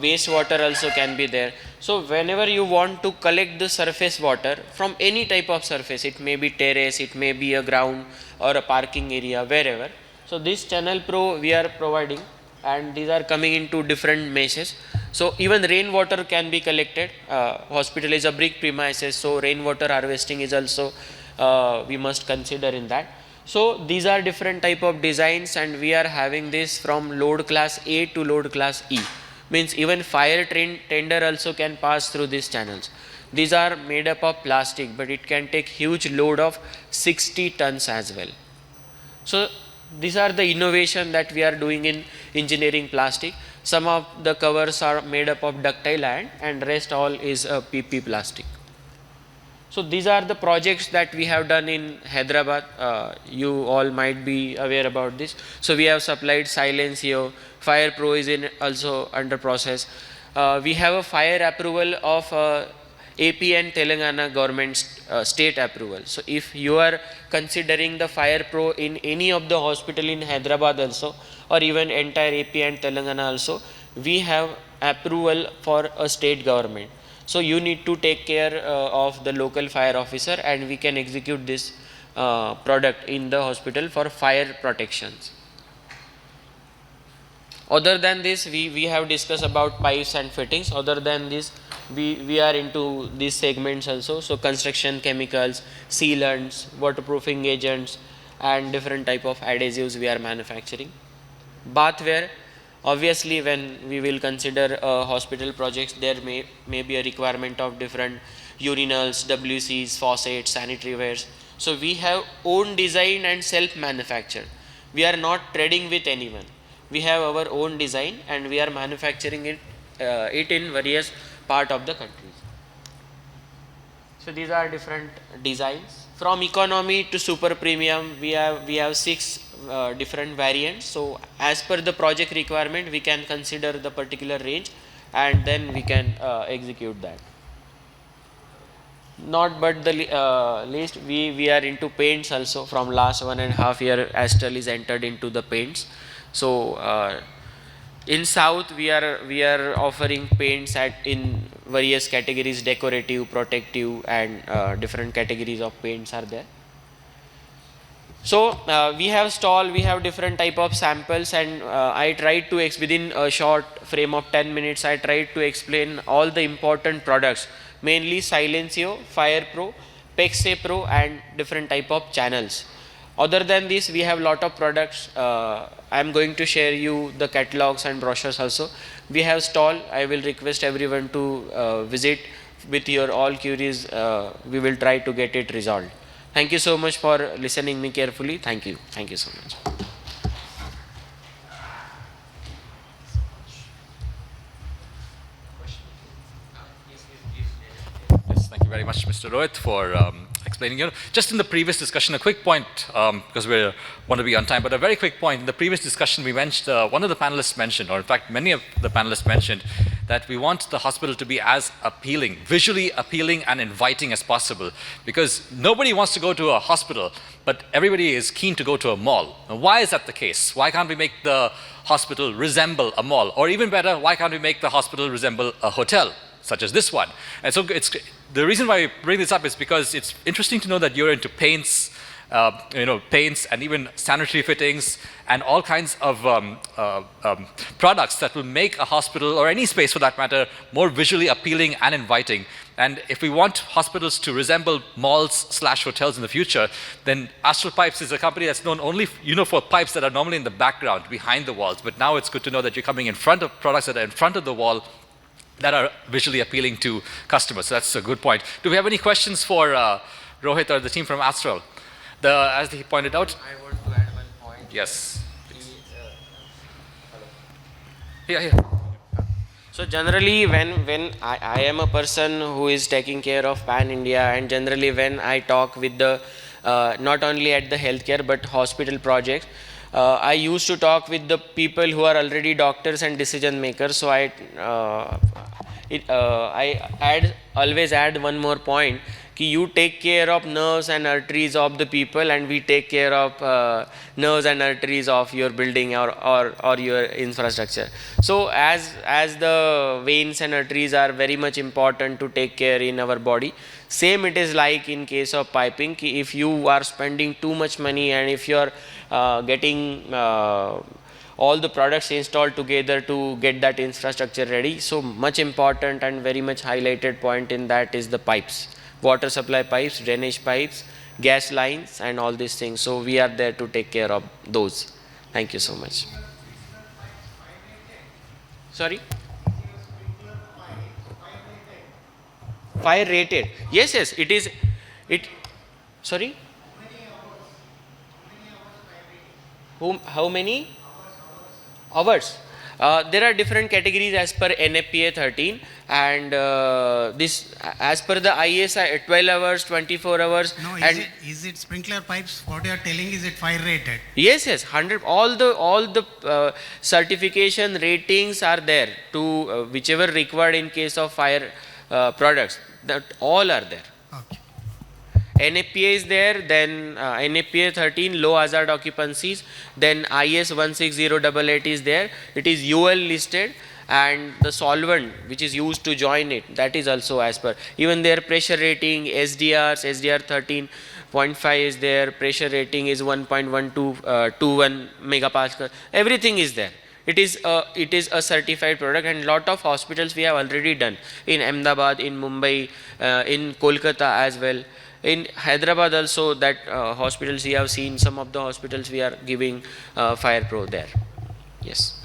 waste water also can be there. So whenever you want to collect the surface water from any type of surface, it may be terrace, it may be a ground or a parking area, wherever. So this channel pro we are providing, and these are coming into different meshes. So even rainwater can be collected. Hospital is a brick premises, so rainwater harvesting is also we must consider in that. So these are different type of designs, and we are having this from load class A to load class E. Means even fire tender also can pass through these channels. These are made up of plastic, but it can take huge load of 60 tons as well. So these are the innovation that we are doing in engineering plastic. Some of the covers are made up of ductile iron, and rest all is PP plastic. So these are the projects that we have done in Hyderabad. You all might be aware about this. So we have supplied Silencio, Fire Pro is also under process. We have a fire approval of AP and Telangana government state approval. So if you are considering the Fire Pro in any of the hospital in Hyderabad also, or even entire AP and Telangana also, we have approval for a state government. So you need to take care of the local fire officer, and we can execute this product in the hospital for fire protections. Other than this, we have discussed about pipes and fittings. Other than this, we are into these segments also. So construction chemicals, sealants, waterproofing agents, and different type of adhesives we are manufacturing. Bathware, obviously when we will consider hospital projects, there may be a requirement of different urinals, WCs, faucets, sanitary wares. So we have own design and self-manufactured. We are not trading with anyone. We have our own design, and we are manufacturing it in various part of the country. So these are different designs. From economy to super premium, we have 6 different variants. So as per the project requirement, we can consider the particular range, and then we can execute that. Not but the least, we are into paints also. From last 1.5 years, Astral is entered into the paints. So in South, we are offering paints in various categories: decorative, protective, and different categories of paints are there. So we have stall, we have different type of samples, and I tried to within a short frame of 10 minutes, I tried to explain all the important products, mainly Silencio, Fire Pro, PEX A Pro, and different type of channels. Other than this, we have lot of products. I am going to share you the catalogs and brochures also. We have stall. I will request everyone to visit with your all queries. We will try to get it resolved. Thank you so much for listening me carefully. Thank you. Thank you so much. Yes, thank you very much, Mr. Rohit, for explaining. Just in the previous discussion, a quick point, because we want to be on time, but a very quick point. In the previous discussion, we mentioned, one of the panelists mentioned, or in fact, many of the panelists mentioned, that we want the hospital to be as appealing, visually appealing and inviting as possible, because nobody wants to go to a hospital, but everybody is keen to go to a mall. Now, why is that the case? Why can't we make the hospital resemble a mall? Or even better, why can't we make the hospital resemble a hotel, such as this one? And so the reason why I bring this up is because it's interesting to know that you're into paints, paints and even sanitary fittings and all kinds of products that will make a hospital or any space for that matter more visually appealing and inviting. And if we want hospitals to resemble malls/hotels in the future, then Astral Pipes is a company that's known only for pipes that are normally in the background, behind the walls. But now it's good to know that you're coming in front of products that are in front of the wall that are visually appealing to customers. So that's a good point. Do we have any questions for Rohit or the team from Astral? As he pointed out. I want to add one point. Yes. Hello. Yeah. So generally when I am a person who is taking care of Pan India, and generally when I talk with the, not only at the healthcare but hospital projects, I used to talk with the people who are already doctors and decision makers. So I always add one more point. You take care of nerves and arteries of the people, and we take care of nerves and arteries of your building or your infrastructure. So as the veins and arteries are very much important to take care in our body, same it is like in case of piping. If you are spending too much money and if you are getting all the products installed together to get that infrastructure ready, so much important and very much highlighted point in that is the pipes. Water supply pipes, drainage pipes, gas lines and all these things. So we are there to take care of those. Thank you so much. Sorry? Fire rated. Yes, it is. Sorry? How many? Hours. There are different categories as per NFPA 13, and this as per the IS 12 hours, 24 hours. No, is it sprinkler pipes? What you are telling, is it fire rated? Yes, 100. All the certification ratings are there to whichever required in case of fire products. That all are there. Okay. NFPA is there, then NFPA 13 low hazard occupancies, then IS 16088 is there. It is UL listed, and the solvent which is used to join it, that is also as per. Even their pressure rating, SDRs, SDR 13.5 is there, pressure rating is 1.1221 megapascal. Everything is there. It is a certified product, and lot of hospitals we have already done in Ahmedabad, in Mumbai, in Kolkata as well. In Hyderabad also, that hospitals we have seen, some of the hospitals we are giving Fire Pro there. Yes.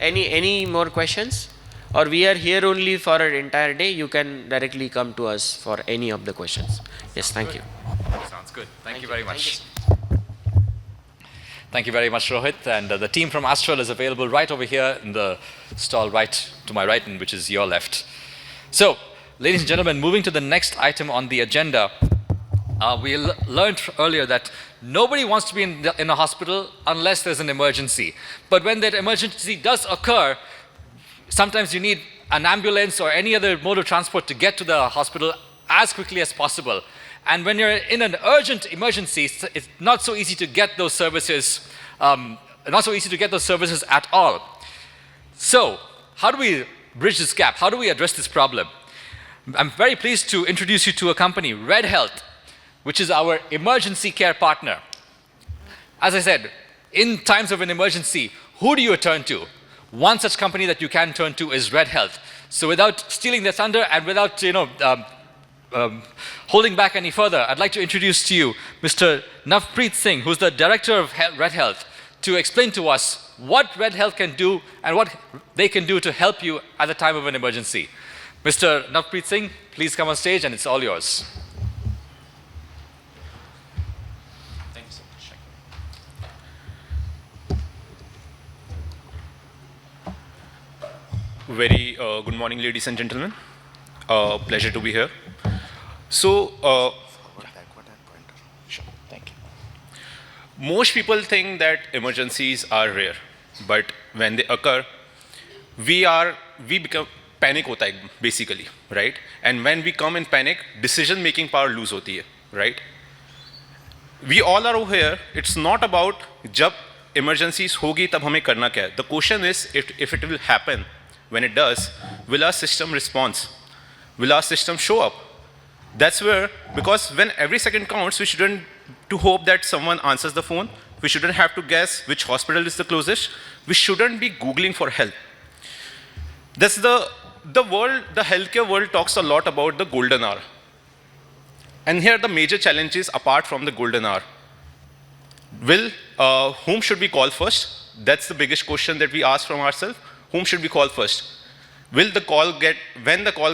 Any more questions? Or we are here only for an entire day? You can directly come to us for any of the questions. Yes, thank you. Sounds good. Thank you very much. Thank you very much, Rohit. And the team from Astral is available right over here in the stall right to my right, and which is your left. So, ladies and gentlemen, moving to the next item on the agenda, we learned earlier that nobody wants to be in a hospital unless there's an emergency. But when that emergency does occur, sometimes you need an ambulance or any other mode of transport to get to the hospital as quickly as possible. And when you're in an urgent emergency, it's not so easy to get those services, at all. So, how do we bridge this gap? How do we address this problem? I'm very pleased to introduce you to a company, Red Health, which is our emergency care partner. As I said, in times of an emergency, who do you turn to? One such company that you can turn to is Red Health. So without stealing their thunder and without holding back any further, I'd like to introduce to you Mr. Navpreet Singh, who's the director of Red Health, to explain to us what Red Health can do and what they can do to help you at the time of an emergency. Mr. Navpreet Singh, please come on stage, and it's all yours. Thank you so much. Very good morning, ladies and gentlemen. Pleasure to be here. So, thank you. Most people think that emergencies are rare, but when they occur, we become panic hota hai basically, right? And when we come in panic, decision making power lose hoti hai, right? We all are over here. It's not about jab emergencies hogi tab hame karna kya hai. The question is if it will happen. When it does, will our system respond? Will our system show up? That's where, because when every second counts, we shouldn't to hope that someone answers the phone. We shouldn't have to guess which hospital is the closest. We shouldn't be Googling for help. That's the healthcare world talks a lot about the golden hour. And here are the major challenges apart from the golden hour. Whom should we call first? That's the biggest question that we ask from ourselves. Whom should we call first? When the call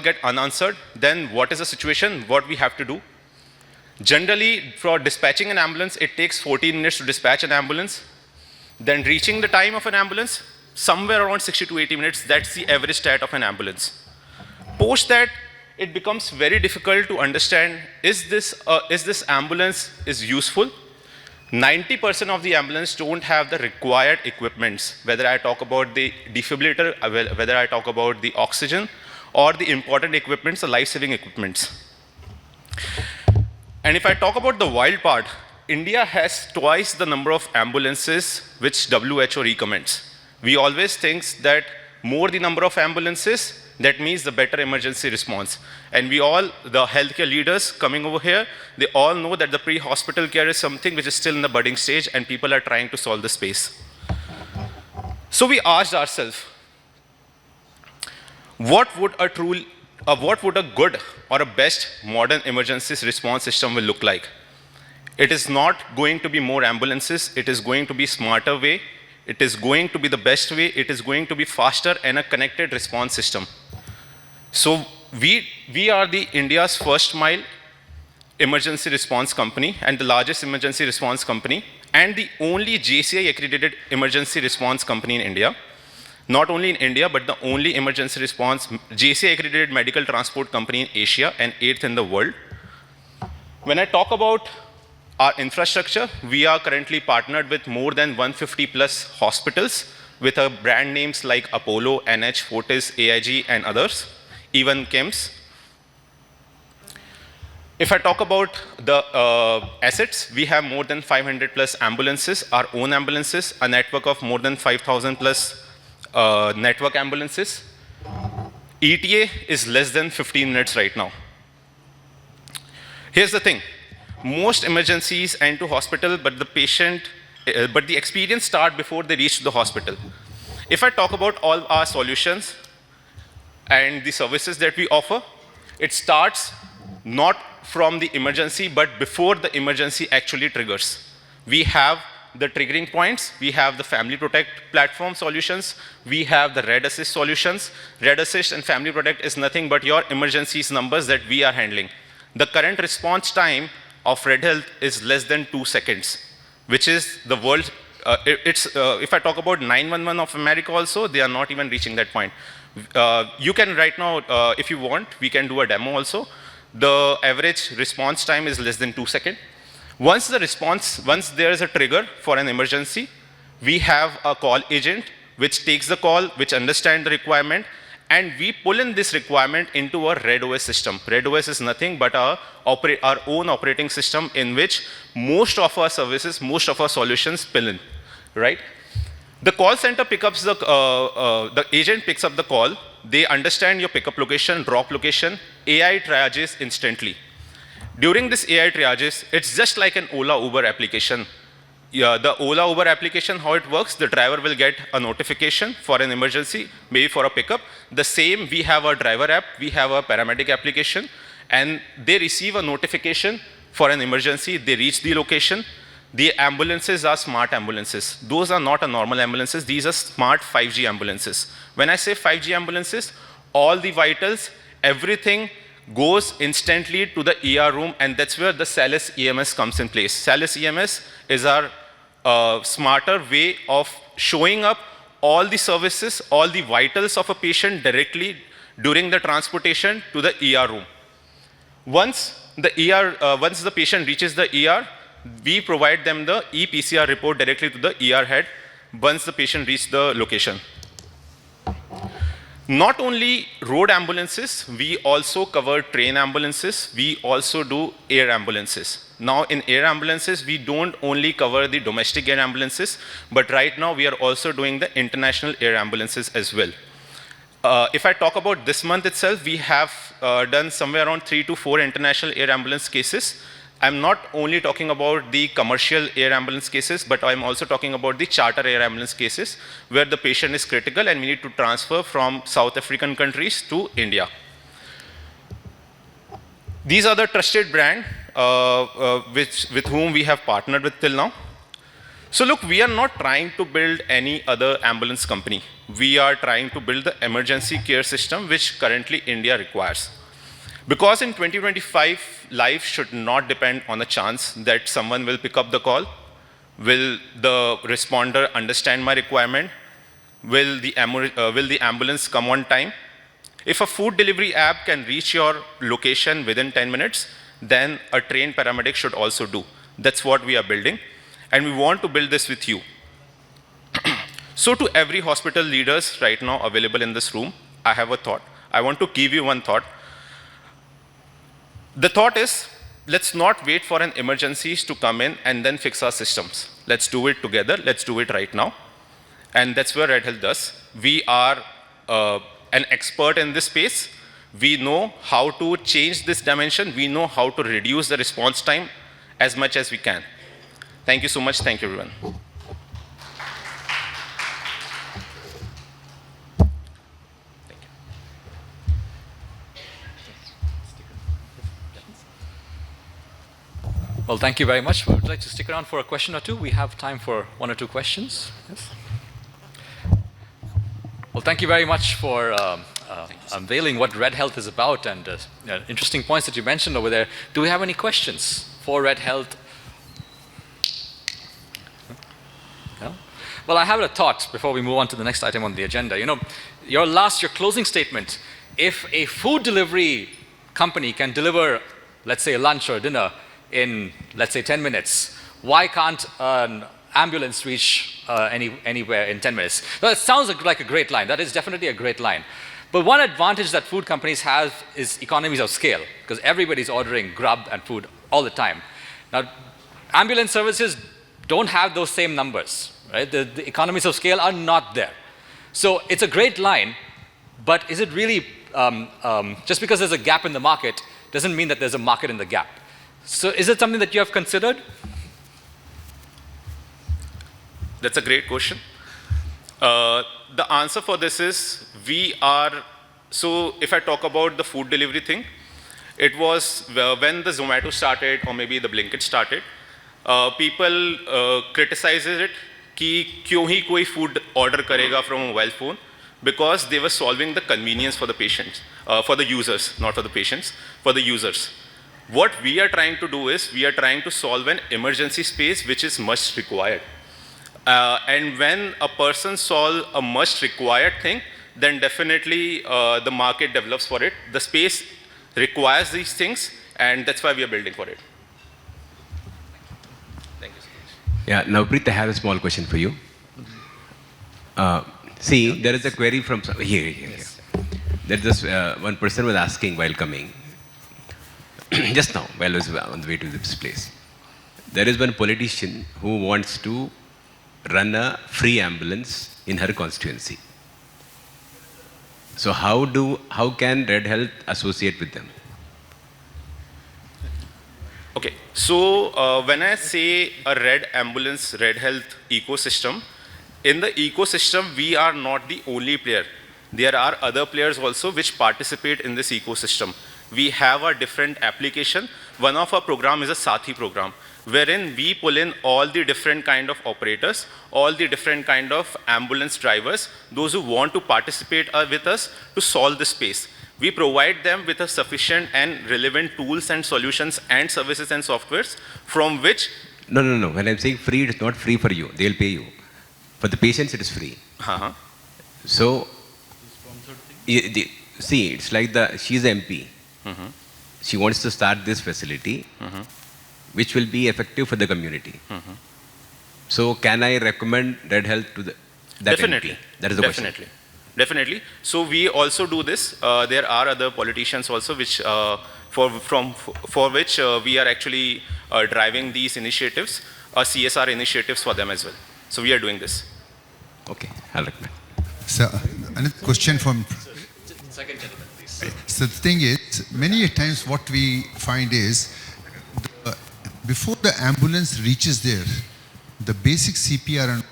get unanswered, then what is the situation? What we have to do? Generally, for dispatching an ambulance, it takes 14 minutes to dispatch an ambulance. Then reaching the time of an ambulance, somewhere around 60 to 80 minutes, that's the average stat of an ambulance. Post that, it becomes very difficult to understand, is this ambulance is useful? 90% of the ambulance don't have the required equipments, whether I talk about the defibrillator, whether I talk about the oxygen, or the important equipments, the life-saving equipments. And if I talk about the wild part, India has twice the number of ambulances which WHO recommends. We always think that more the number of ambulances, that means the better emergency response. And we all, the healthcare leaders coming over here, they all know that the pre-hospital care is something which is still in the budding stage and people are trying to solve the space. So we asked ourselves, what would a good or a best modern emergency response system will look like? It is not going to be more ambulances, it is going to be smarter way, it is going to be the best way, it is going to be faster and a connected response system. So we are the India's first mile emergency response company and the largest emergency response company and the only JCI accredited emergency response company in India. Not only in India, but the only emergency response JCI accredited medical transport company in Asia and 8th in the world. When I talk about our infrastructure, we are currently partnered with more than 150 plus hospitals with brand names like Apollo, NH, Fortis, AIG and others, even KIMS. If I talk about the assets, we have more than 500 plus ambulances, our own ambulances, a network of more than 5,000 plus network ambulances. ETA is less than 15 minutes right now. Here's the thing. Most emergencies end to hospital, but the experience starts before they reach the hospital. If I talk about all our solutions and the services that we offer, it starts not from the emergency, but before the emergency actually triggers. We have the triggering points, we have the Family Protect platform solutions, we have the Red Assist solutions. Red Assist and Family Protect is nothing but your emergencies numbers that we are handling. The current response time of Red Health is less than 2 seconds, which is the world. If I talk about 911 of America also, they are not even reaching that point. You can right now, if you want, we can do a demo also. The average response time is less than 2 seconds. Once there is a trigger for an emergency, we have a call agent which takes the call, which understands the requirement, and we pull in this requirement into a Red OS system. Red OS is nothing but our own operating system in which most of our services, most of our solutions pull in, right? The call center picks up the agent picks up the call. They understand your pickup location, drop location, AI triages instantly. During this AI triages, it's just like an Ola Uber application. The Ola Uber application, how it works, the driver will get a notification for an emergency, maybe for a pickup. The same, we have a driver app, we have a paramedic application, and they receive a notification for an emergency, they reach the location. The ambulances are smart ambulances. Those are not a normal ambulances, these are smart 5G ambulances. When I say 5G ambulances, all the vitals, everything goes instantly to the ER room, and that's where the Salus EMS comes in place. Salus EMS is our smarter way of showing up all the services, all the vitals of a patient directly during the transportation to the ER room. Once the patient reaches the ER, we provide them the ePCR report directly to the ER head once the patient reaches the location. Not only road ambulances, we also cover train ambulances, we also do air ambulances. Now in air ambulances, we don't only cover the domestic air ambulances, but right now we are also doing the international air ambulances as well. If I talk about this month itself, we have done somewhere around 3 to 4 international air ambulance cases. I'm not only talking about the commercial air ambulance cases, but I'm also talking about the charter air ambulance cases where the patient is critical and we need to transfer from South African countries to India. These are the trusted brand with whom we have partnered with till now. So look, we are not trying to build any other ambulance company. We are trying to build the emergency care system which currently India requires. Because in 2025, life should not depend on a chance that someone will pick up the call. Will the responder understand my requirement? Will the ambulance come on time? If a food delivery app can reach your location within 10 minutes, then a trained paramedic should also do. That's what we are building. And we want to build this with you. So to every hospital leaders right now available in this room, I have a thought. I want to give you one thought. The thought is, let's not wait for an emergencies to come in and then fix our systems. Let's do it together. Let's do it right now. And that's where Red Health does. We are an expert in this space. We know how to change this dimension. We know how to reduce the response time as much as we can. Thank you so much. Thank you, everyone. Well, thank you very much. Would you like to stick around for a question or two? We have time for one or two questions. Yes. Well, thank you very much for unveiling what Red Health is about and interesting points that you mentioned over there. Do we have any questions for Red Health? No? Well, I have a thought before we move on to the next item on the agenda. You know, your closing statement, if a food delivery company can deliver, let's say, a lunch or dinner in, let's say, 10 minutes, why can't an ambulance reach anywhere in 10 minutes? Well, it sounds like a great line. That is definitely a great line. But one advantage that food companies have is economies of scale, because everybody's ordering grub and food all the time. Now, ambulance services don't have those same numbers, right? The economies of scale are not there. So it's a great line, but is it really, just because there's a gap in the market, doesn't mean that there's a market in the gap. So is it something that you have considered? That's a great question. The answer for this is so if I talk about the food delivery thing, it was when the Zomato started or maybe the Blinkit started, people criticizes it कि क्यों ही कोई food order करेगा from a mobile phone, because they were solving the convenience for the patients, for the users, not for the patients, for the users. What we are trying to do is we are trying to solve an emergency space which is much required. And when a person solves a much required thing, then definitely the market develops for it. The space requires these things, and that's why we are building for it. Thank you so much. Yeah, Navpreet, I have a small question for you. See, there is a query from here. Yes. There is one person was asking while coming, just now, while I was on the way to this place. There is one politician who wants to run a free ambulance in her constituency. So how can Red Health associate with them? Okay, so when I say a Red Ambulance, Red Health ecosystem, in the ecosystem, we are not the only player. There are other players also which participate in this ecosystem. We have a different application. One of our program is a Sathi program, wherein we pull in all the different kind of operators, all the different kind of ambulance drivers, those who want to participate with us to solve the space. We provide them with a sufficient and relevant tools and solutions and services and softwares from which... No. When I'm saying free, it's not free for you. They'll pay you. For the patients, it is free. So, see, it's like she's MP. She wants to start this facility, which will be effective for the community. So, can I recommend Red Health to that Definitely. MP? That is the question. Definitely. So we also do this. There are other politicians also which, for which we are actually driving these initiatives, CSR initiatives for them as well. So we are doing this. Okay, I'll recommend. So another question from... Second gentleman, please. So the thing is, many times what we find is the before the ambulance reaches there, the basic CPR and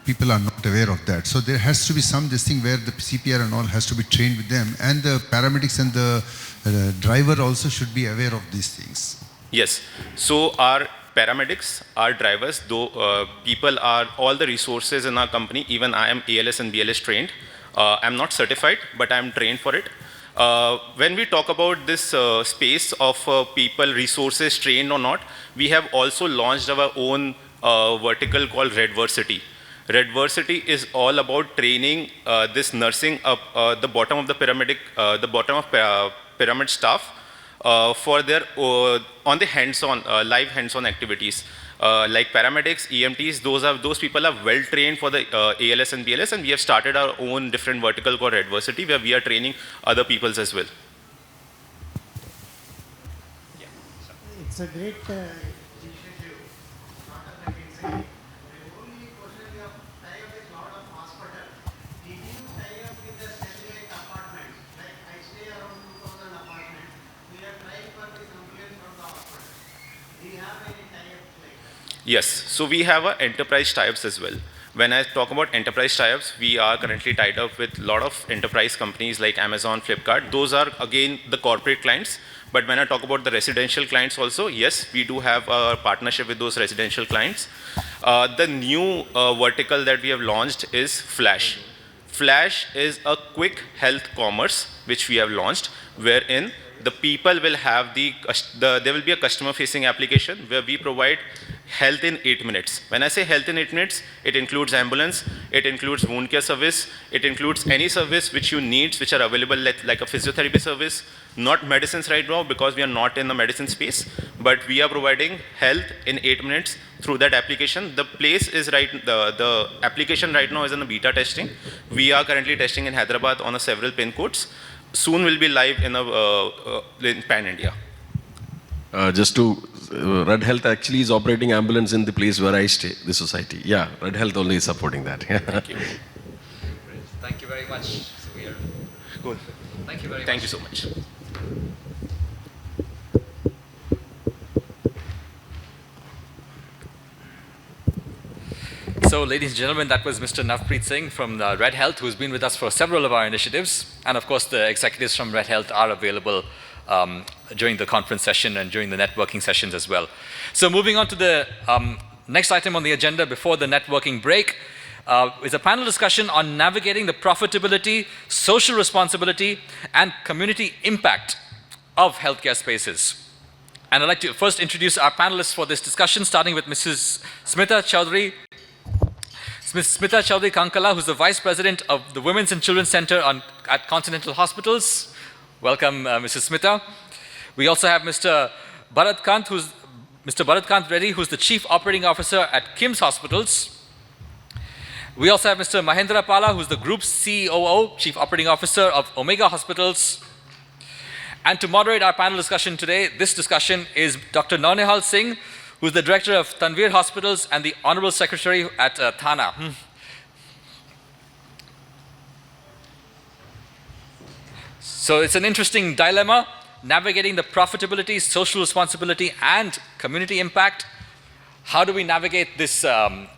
people are not aware of that. So there has to be this thing where the CPR and all has to be trained with them, and the paramedics and the driver also should be aware of these things. Yes. So our paramedics, our drivers, though people are all the resources in our company. Even I am ALS and BLS trained. I'm not certified, but I'm trained for it. When we talk about this space of people, resources, trained or not, we have also launched our own vertical called Redversity. Redversity is all about training this nursing up the bottom of the pyramid staff for their on the hands-on live hands-on activities. Like paramedics, EMTs, those people are well trained for the ALS and BLS, and we have started our own different vertical called Redversity, where we are training other peoples as well. Yeah. It's a great initiative. Not that I can say. The only question you have tie up with a lot of hospitals. Did you tie up with the satellite apartments? Like I stay around 2,000 apartments. We are trying for the ambulance from the hospital. Do you have any tie-ups like that? Yes, so we have enterprise tie-ups as well. When I talk about enterprise tie-ups, we are currently tied up with a lot of enterprise companies like Amazon, Flipkart. Those are again the corporate clients. But when I talk about the residential clients also, yes, we do have a partnership with those residential clients. The new vertical that we have launched is Flash. Flash is a quick health commerce which we have launched, wherein the people will have there will be a customer facing application where we provide health in 8 minutes. When I say health in 8 minutes, it includes ambulance, it includes wound care service, it includes any service which you need, which are available like a physiotherapy service, not medicines right now because we are not in the medicine space, but we are providing health in 8 minutes through that application. The place is the application right now is in the beta testing. We are currently testing in Hyderabad on several pin codes. Soon will be live in Pan India. Just to, Red Health actually is operating ambulance in the place where I stay, the society. Yeah, Red Health only is supporting that. Thank you. Thank you very much. So we are cool. Thank you very much. Thank you so much. So, ladies and gentlemen, that was Mr. Navpreet Singh from Red Health, who's been with us for several of our initiatives. And of course, the executives from Red Health are available during the conference session and during the networking sessions as well. So moving on to the next item on the agenda before the networking break is a panel discussion on navigating the profitability, social responsibility, and community impact of healthcare spaces. And I'd like to first introduce our panelists for this discussion, starting with Mrs. Smita Chaudhary. Ms. Smita Chaudhary Kankala, who's the Vice President of the Women's and Children's Center at Continental Hospitals. Welcome, Mrs. Smita. We also have Mr. Bharat Kant Reddy, who's the Chief Operating Officer at KIMS Hospitals. We also have Mr. Mahendra Pala, who's the Group COO, Chief Operating Officer of Omega Hospitals. And to moderate our panel discussion today, this discussion is Dr. Naunihal Singh, who's the Director of Tanveer Hospitals and the Honorable Secretary at Thana. So it's an interesting dilemma, navigating the profitability, social responsibility, and community impact. How do we navigate this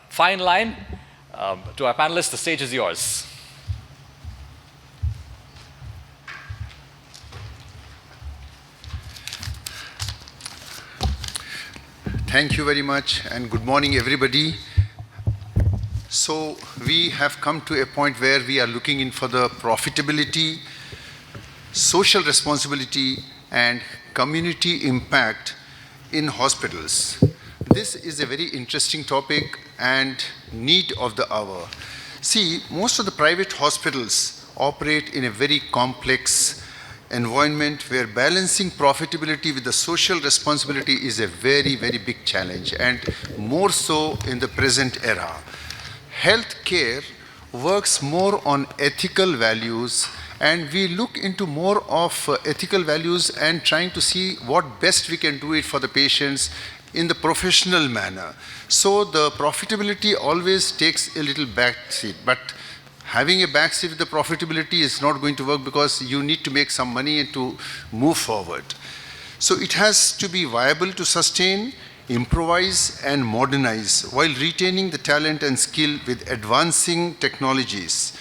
fine line? To our panelists, the stage is yours. Thank you very much, and good morning, everybody. So we have come to a point where we are looking in for the profitability, social responsibility, and community impact in hospitals. This is a very interesting topic and need of the hour. See, most of the private hospitals operate in a very complex environment where balancing profitability with the social responsibility is a very, very big challenge, and more so in the present era. Healthcare works more on ethical values, and we look into more of ethical values and trying to see what best we can do it for the patients in the professional manner. So the profitability always takes a little back seat, but having a backseat with the profitability is not going to work because you need to make some money and to move forward. So it has to be viable to sustain, improvise and modernize while retaining the talent and skill with advancing technologies.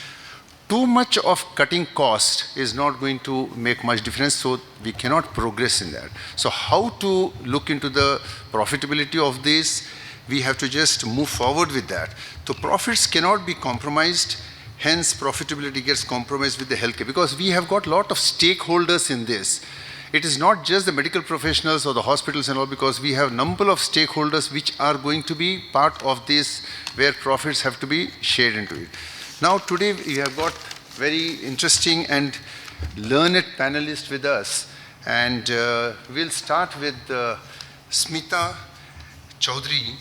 Too much of cutting cost is not going to make much difference, so we cannot progress in that. So how to look into the profitability of this? We have to just move forward with that. So profits cannot be compromised, hence profitability gets compromised with the healthcare, because we have got a lot of stakeholders in this. It is not just the medical professionals or the hospitals and all, because we have a number of stakeholders which are going to be part of this, where profits have to be shared into it. Now today we have got very interesting and learned panelists with us, and we'll start with Smita Chaudhary.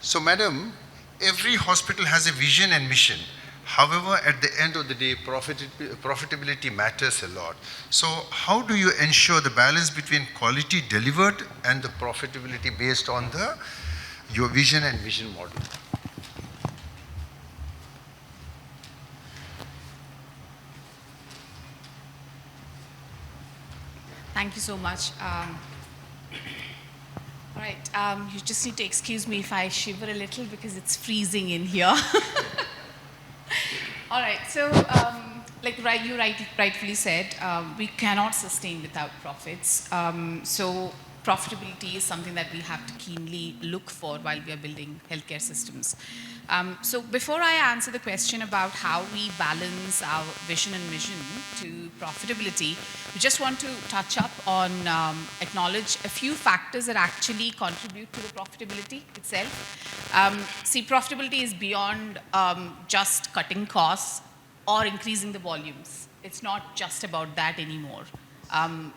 So madam, every hospital has a vision and mission. However, at the end of the day, profitability matters a lot. So how do you ensure the balance between quality delivered and the profitability based on your vision and mission model? Thank you so much. Right, you just need to excuse me if I shiver a little because it's freezing in here. All right, so like you rightfully said, we cannot sustain without profits. So profitability is something that we have to keenly look for while we are building healthcare systems. So before I answer the question about how we balance our vision and mission to profitability, we just want to touch up on, acknowledge a few factors that actually contribute to the profitability itself. See, profitability is beyond just cutting costs or increasing the volumes. It's not just about that anymore.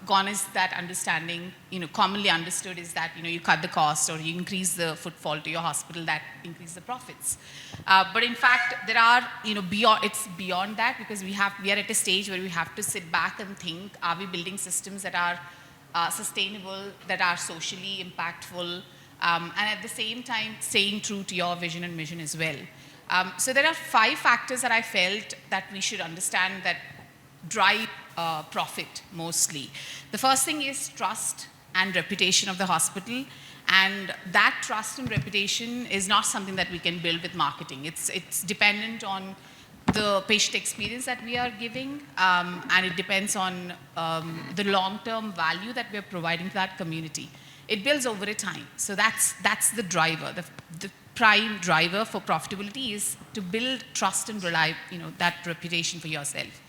Gone is that understanding, commonly understood is that, you cut the cost or you increase the footfall to your hospital, that increase the profits. But in fact, there are, it's beyond that, because we are at a stage where we have to sit back and think, are we building systems that are sustainable, that are socially impactful, and at the same time, staying true to your vision and mission as well. So there are 5 factors that I felt that we should understand that drive profit mostly. The first thing is trust and reputation of the hospital, and that trust and reputation is not something that we can build with marketing. It's dependent on the patient experience that we are giving, and it depends on the long-term value that we are providing to that community. It builds over a time. So that's the driver. The prime driver for profitability is to build trust and rely, that reputation for yourself.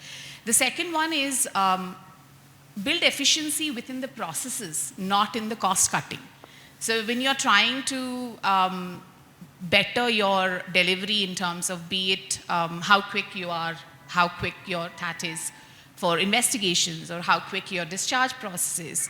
The second one is build efficiency within the processes, not in the cost cutting. So when you're trying to better your delivery in terms of be it how quick you are, how quick your TAT is for investigations, or how quick your discharge process is,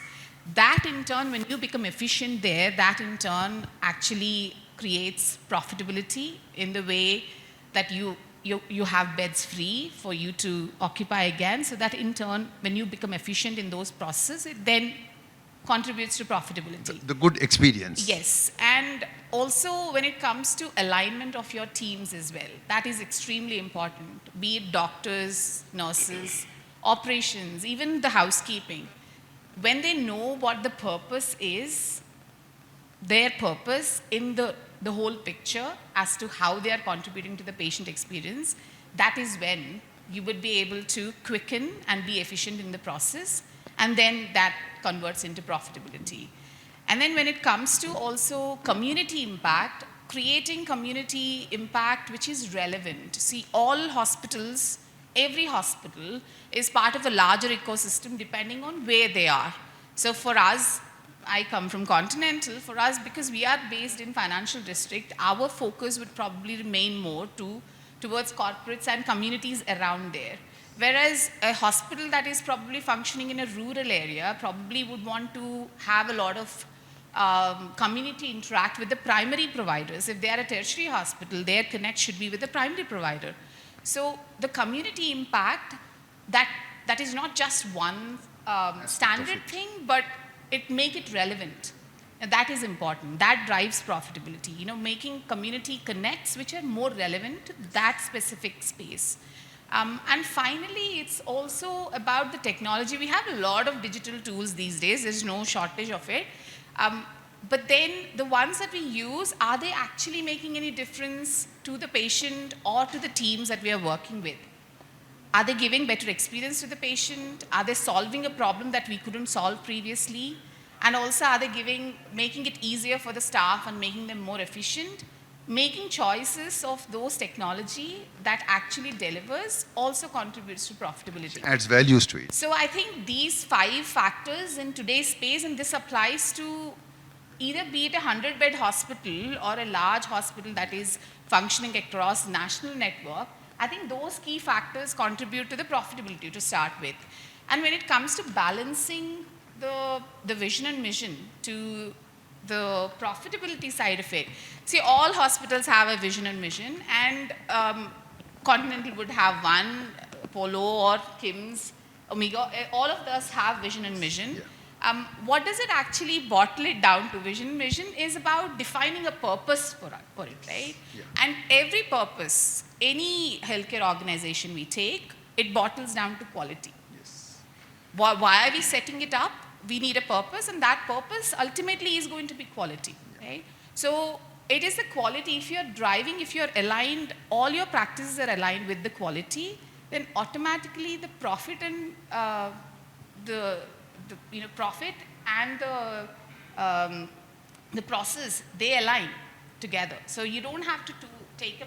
that in turn, when you become efficient there, that in turn actually creates profitability in the way that you have beds free for you to occupy again, so that in turn, when you become efficient in those processes, it then contributes to profitability. The good experience. Yes, and also when it comes to alignment of your teams as well, that is extremely important, be it doctors, nurses, operations, even the housekeeping. When they know what the purpose is, their purpose in the whole picture as to how they are contributing to the patient experience, that is when you would be able to quicken and be efficient in the process, and then that converts into profitability. And then when it comes to also community impact, creating community impact which is relevant. See, all hospitals, every hospital is part of a larger ecosystem depending on where they are. So for us, I come from Continental, for us, because we are based in financial district, our focus would probably remain more towards corporates and communities around there. Whereas a hospital that is probably functioning in a rural area probably would want to have a lot of community interact with the primary providers. If they are a tertiary hospital, their connect should be with the primary provider. So the community impact, that is not just one standard thing, but it make it relevant. And that is important. That drives profitability. Making community connects which are more relevant to that specific space. And finally, it's also about the technology. We have a lot of digital tools these days. There's no shortage of it. But then the ones that we use, are they actually making any difference to the patient or to the teams that we are working with? Are they giving better experience to the patient? Are they solving a problem that we couldn't solve previously? And also, are they making it easier for the staff and making them more efficient? Making choices of those technology that actually delivers also contributes to profitability. Adds values to it. So I think these 5 factors in today's space, and this applies to either be it a 100-bed hospital or a large hospital that is functioning across national network, I think those key factors contribute to the profitability to start with. And when it comes to balancing the vision and mission to the profitability side of it, see, all hospitals have a vision and mission, and Continental would have one, Apollo or KIMS, Omega, all of us have vision and mission. Yeah. What does it actually bottle it down to? Vision and mission is about defining a purpose for it, right? Yeah. And every purpose, any healthcare organization we take, it bottles down to quality. Yes. Why are we setting it up? We need a purpose, and that purpose ultimately is going to be quality, right? So it is the quality. If you're driving, if you're aligned, all your practices are aligned with the quality, then automatically the profit and the profit and the process, they align together. So you don't have to take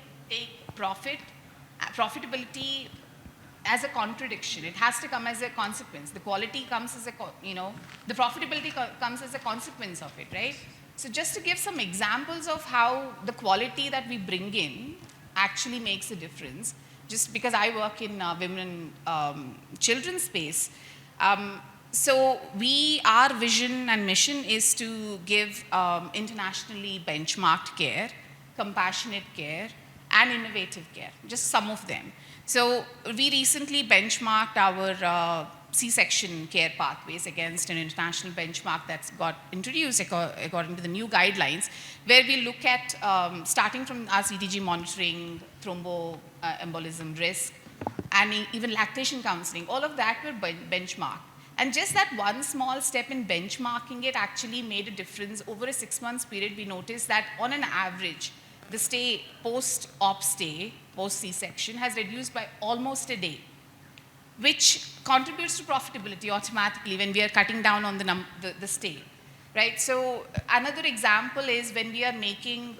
profitability as a contradiction. It has to come as a consequence. The quality comes as the profitability comes as a consequence of it, right? So just to give some examples of how the quality that we bring in actually makes a difference, just because I work in women and children's space. So our vision and mission is to give internationally benchmarked care, compassionate care, and innovative care, just some of them. So we recently benchmarked our C-section care pathways against an international benchmark that's got introduced according to the new guidelines, where we look at starting from our CTG monitoring, thromboembolism risk, and even lactation counseling. All of that were benchmarked. And just that one small step in benchmarking it actually made a difference. Over a 6 months period, we noticed that on an average, the stay, post-op stay, post-C-section, has reduced by almost a day, which contributes to profitability automatically when we are cutting down on the stay, right? So another example is when we are making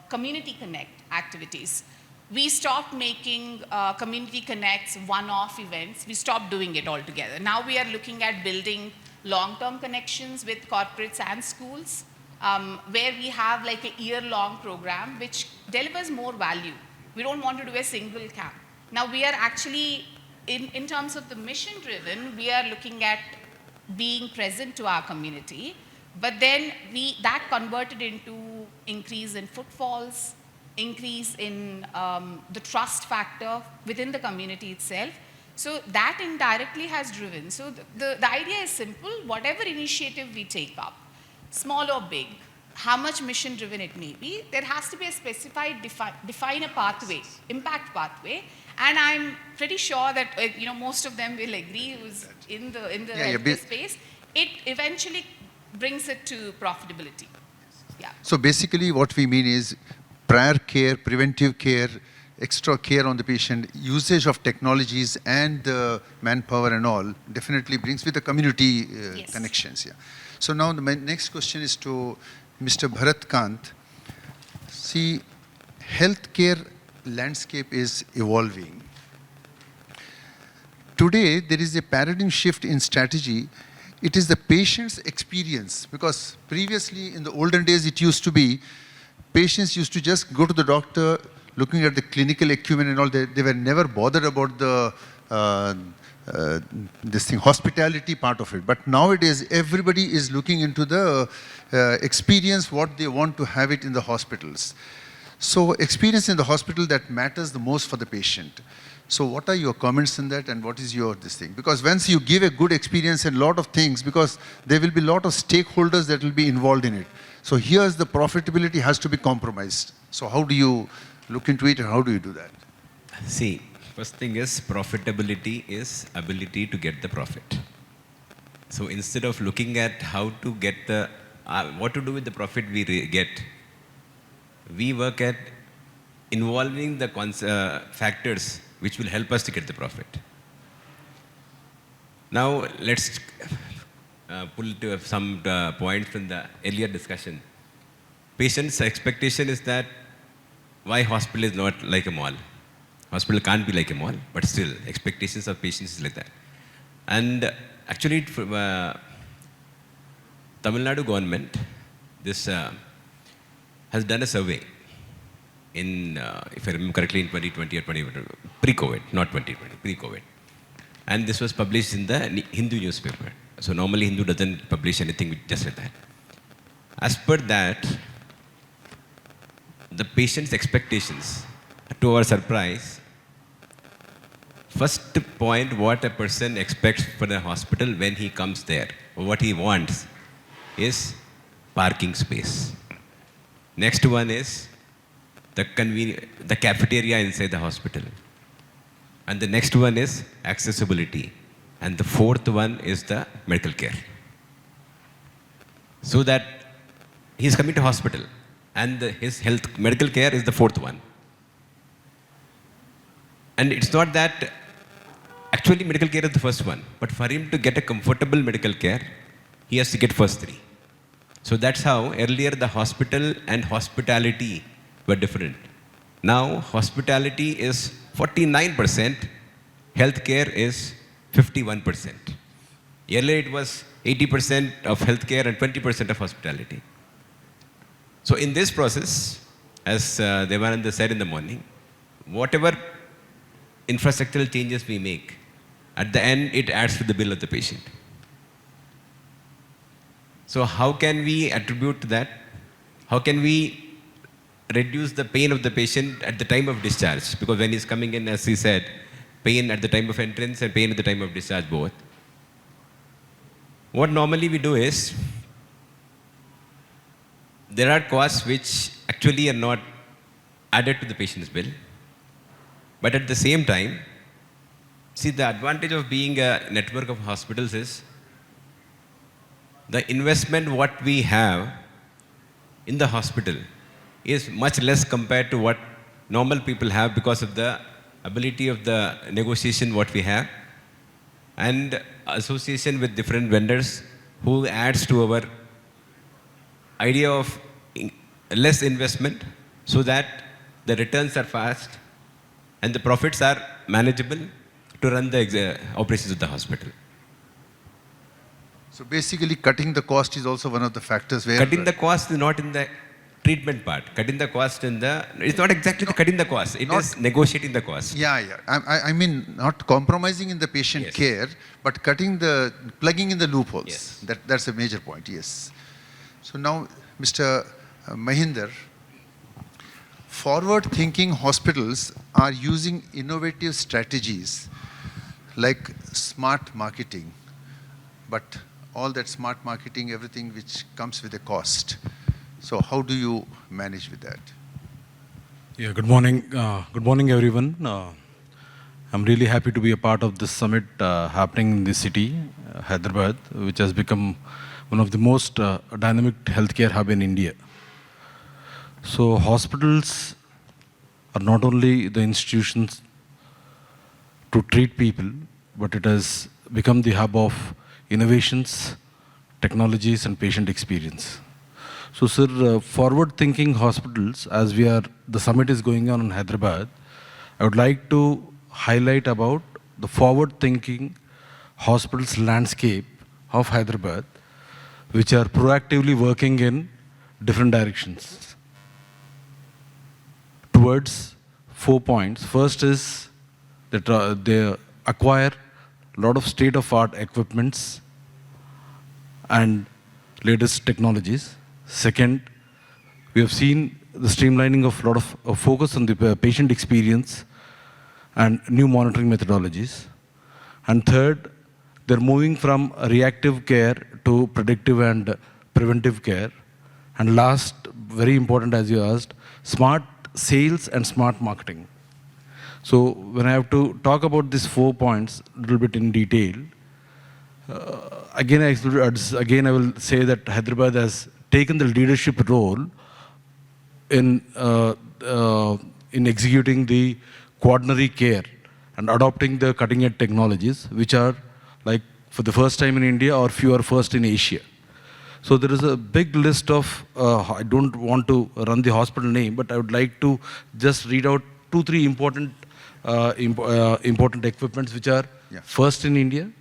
community connect activities. We stopped making community connects, one-off events. We stopped doing it altogether. Now we are looking at building long-term connections with corporates and schools, where we have like a year-long program which delivers more value. We don't want to do a single camp. Now we are actually, in terms of the mission-driven, we are looking at being present to our community, but then that converted into increase in footfalls, increase in the trust factor within the community itself. So that indirectly has driven. So the idea is simple. Whatever initiative we take up, small or big, how much mission driven it may be, there has to be a specified define a pathway, impact pathway. And I'm pretty sure that most of them will agree who's in the healthcare space. It eventually brings it to profitability. Yeah. So basically what we mean is prior care, preventive care, extra care on the patient, usage of technologies and the manpower and all definitely brings with the community connections. Yeah. So now my next question is to Mr. Bharat Kant. See, healthcare landscape is evolving. Today, there is a paradigm shift in strategy. It is the patient's experience, because previously in the olden days, it used to be patients used to just go to the doctor looking at the clinical equipment and all. They were never bothered about the hospitality part of it. But nowadays, everybody is looking into the experience, what they want to have it in the hospitals. So experience in the hospital that matters the most for the patient. So what are your comments on that, and what is your thing? Because once you give a good experience and a lot of things, because there will be a lot of stakeholders that will be involved in it. So here's the profitability has to be compromised. So how do you look into it, and how do you do that? See, first thing is profitability is ability to get the profit. So instead of looking at how to get the what to do with the profit we get. We work at involving the factors which will help us to get the profit. Now, let's pull to some points from the earlier discussion. Patient's expectation is that why hospital is not like a mall. Hospital can't be like a mall, but still, expectations of patients is like that. And actually, from Tamil Nadu government, this has done a survey in, if I remember correctly, in 2020 or pre-COVID, not 2020, pre-COVID. And this was published in the Hindu newspaper. So normally Hindu doesn't publish anything just like that. As per that, the patient's expectations, to our surprise, first point what a person expects for the hospital when he comes there, or what he wants, is parking space. Next one is the cafeteria inside the hospital. And the next one is accessibility. And the fourth one is the medical care. So that he's coming to hospital and his medical care is the fourth one. And it's not that actually medical care is the first one, but for him to get a comfortable medical care, he has to get first three. So that's how earlier the hospital and hospitality were different. Now hospitality is 49%, healthcare is 51%. Earlier it was 80% of healthcare and 20% of hospitality. So in this process, as Devananda said in the morning, whatever infrastructural changes we make, at the end it adds to the bill of the patient. So how can we attribute to that? How can we reduce the pain of the patient at the time of discharge? Because when he's coming in, as he said, pain at the time of entrance and pain at the time of discharge both. What normally we do is, there are costs which actually are not added to the patient's bill. But at the same time, see, the advantage of being a network of hospitals is the investment what we have in the hospital is much less compared to what normal people have because of the ability of the negotiation what we have and association with different vendors who adds to our idea of less investment so that the returns are fast and the profits are manageable to run the operations of the hospital. So basically cutting the cost is also one of the factors where... Cutting the cost is not in the treatment part. Cutting the cost in the... It's not exactly cutting the cost. It is negotiating the cost. Yeah. I mean, not compromising in the patient care, but plugging in the loopholes. Yes. That's a major point, yes. So now, Mr. Mahinder, forward-thinking hospitals are using innovative strategies like smart marketing, but all that smart marketing, everything which comes with a cost. So how do you manage with that? Yeah, good morning. Good morning, everyone. I'm really happy to be a part of this summit happening in this city, Hyderabad, which has become one of the most dynamic healthcare hub in India. So hospitals are not only the institutions to treat people, but it has become the hub of innovations, technologies, and patient experience. So, sir, forward-thinking hospitals, as the summit is going on in Hyderabad, I would like to highlight about the forward-thinking hospitals landscape of Hyderabad, which are proactively working in different directions towards 4 points. First is that they acquire a lot of state-of-art equipments and latest technologies. Second, we have seen the streamlining of a lot of focus on the patient experience and new monitoring methodologies. And third, they're moving from reactive care to predictive and preventive care. And last, very important as you asked, smart sales and smart marketing. So when I have to talk about these 4 points a little bit in detail, again I will say that Hyderabad has taken the leadership role in executing the quaternary care and adopting the cutting-edge technologies, which are like for the first time in India or few are first in Asia. So there is a big list of, I don't want to run the hospital name, but I would like to just read out 2-3 important equipments which are first in India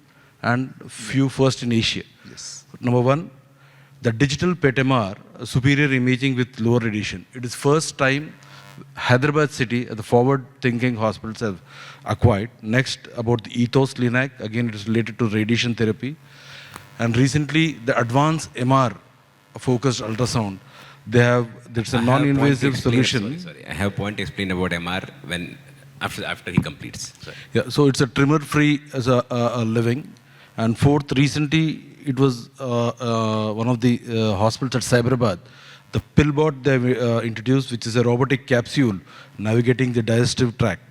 and few first in Asia. Yes. Number one, the digital PET MR, superior imaging with lower radiation. It is first time Hyderabad city, the forward-thinking hospitals have acquired. Next, about the Ethos Linac, again it is related to radiation therapy. And recently, the advanced MR focused ultrasound, that's a non-invasive solution. Sorry. I have a point to explain about MR after he completes. Sorry. Yeah, so it's a trimmer-free as a living. And fourth, recently, it was one of the hospitals at Cyberabad. The Pillbot they have introduced, which is a robotic capsule navigating the digestive tract.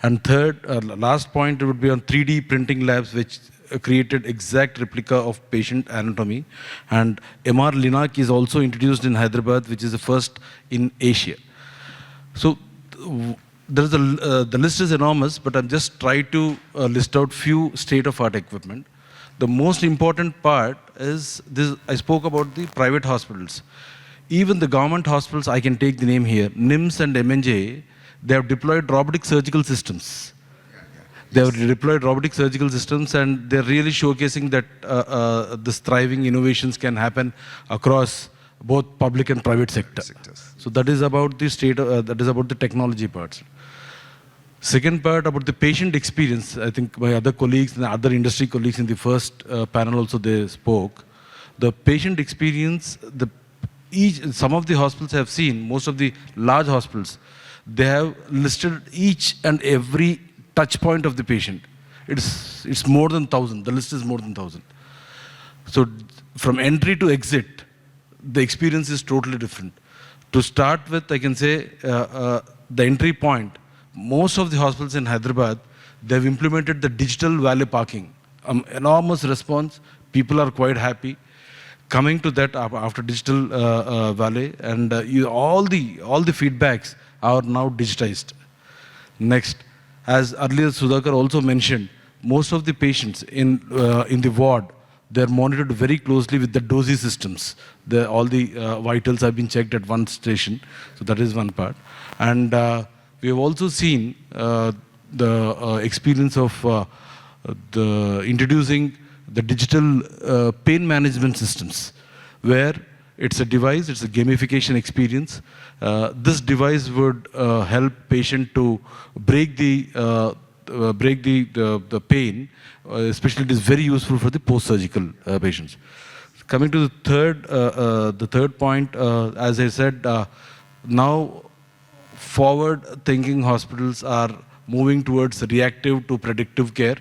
And third, last point, it would be on 3D printing labs, which created exact replica of patient anatomy. And MR Linac is also introduced in Hyderabad, which is the first in Asia. So there is the list is enormous, but I'm just trying to list out few state-of-art equipment. The most important part is this. I spoke about the private hospitals. Even the government hospitals, I can take the name here, NIMS and MNJ, they have deployed robotic surgical systems. They have deployed robotic surgical systems, and they're really showcasing that this thriving innovations can happen across both public and private sectors. So that is about the state, that is about the technology parts. Second part about the patient experience, I think my other colleagues and other industry colleagues in the first panel also they spoke. The patient experience, some of the hospitals have seen, most of the large hospitals, they have listed each and every touch point of the patient. It's more than 1,000. The list is more than 1,000. So from entry to exit, the experience is totally different. To start with, I can say the entry point, most of the hospitals in Hyderabad, they've implemented the digital valet parking. Enormous response. People are quite happy. Coming to that after digital valet, and all the feedbacks are now digitized. Next, as earlier Sudhakar also mentioned, most of the patients in the ward, they're monitored very closely with the DOSI systems. All the vitals have been checked at one station, so that is one part. And we have also seen the experience of introducing the digital pain management systems, where it's a device, it's a gamification experience. This device would help patient to break the pain. Especially, it is very useful for the post-surgical patients. Coming to the third point, as I said, now forward-thinking hospitals are moving towards reactive to predictive care.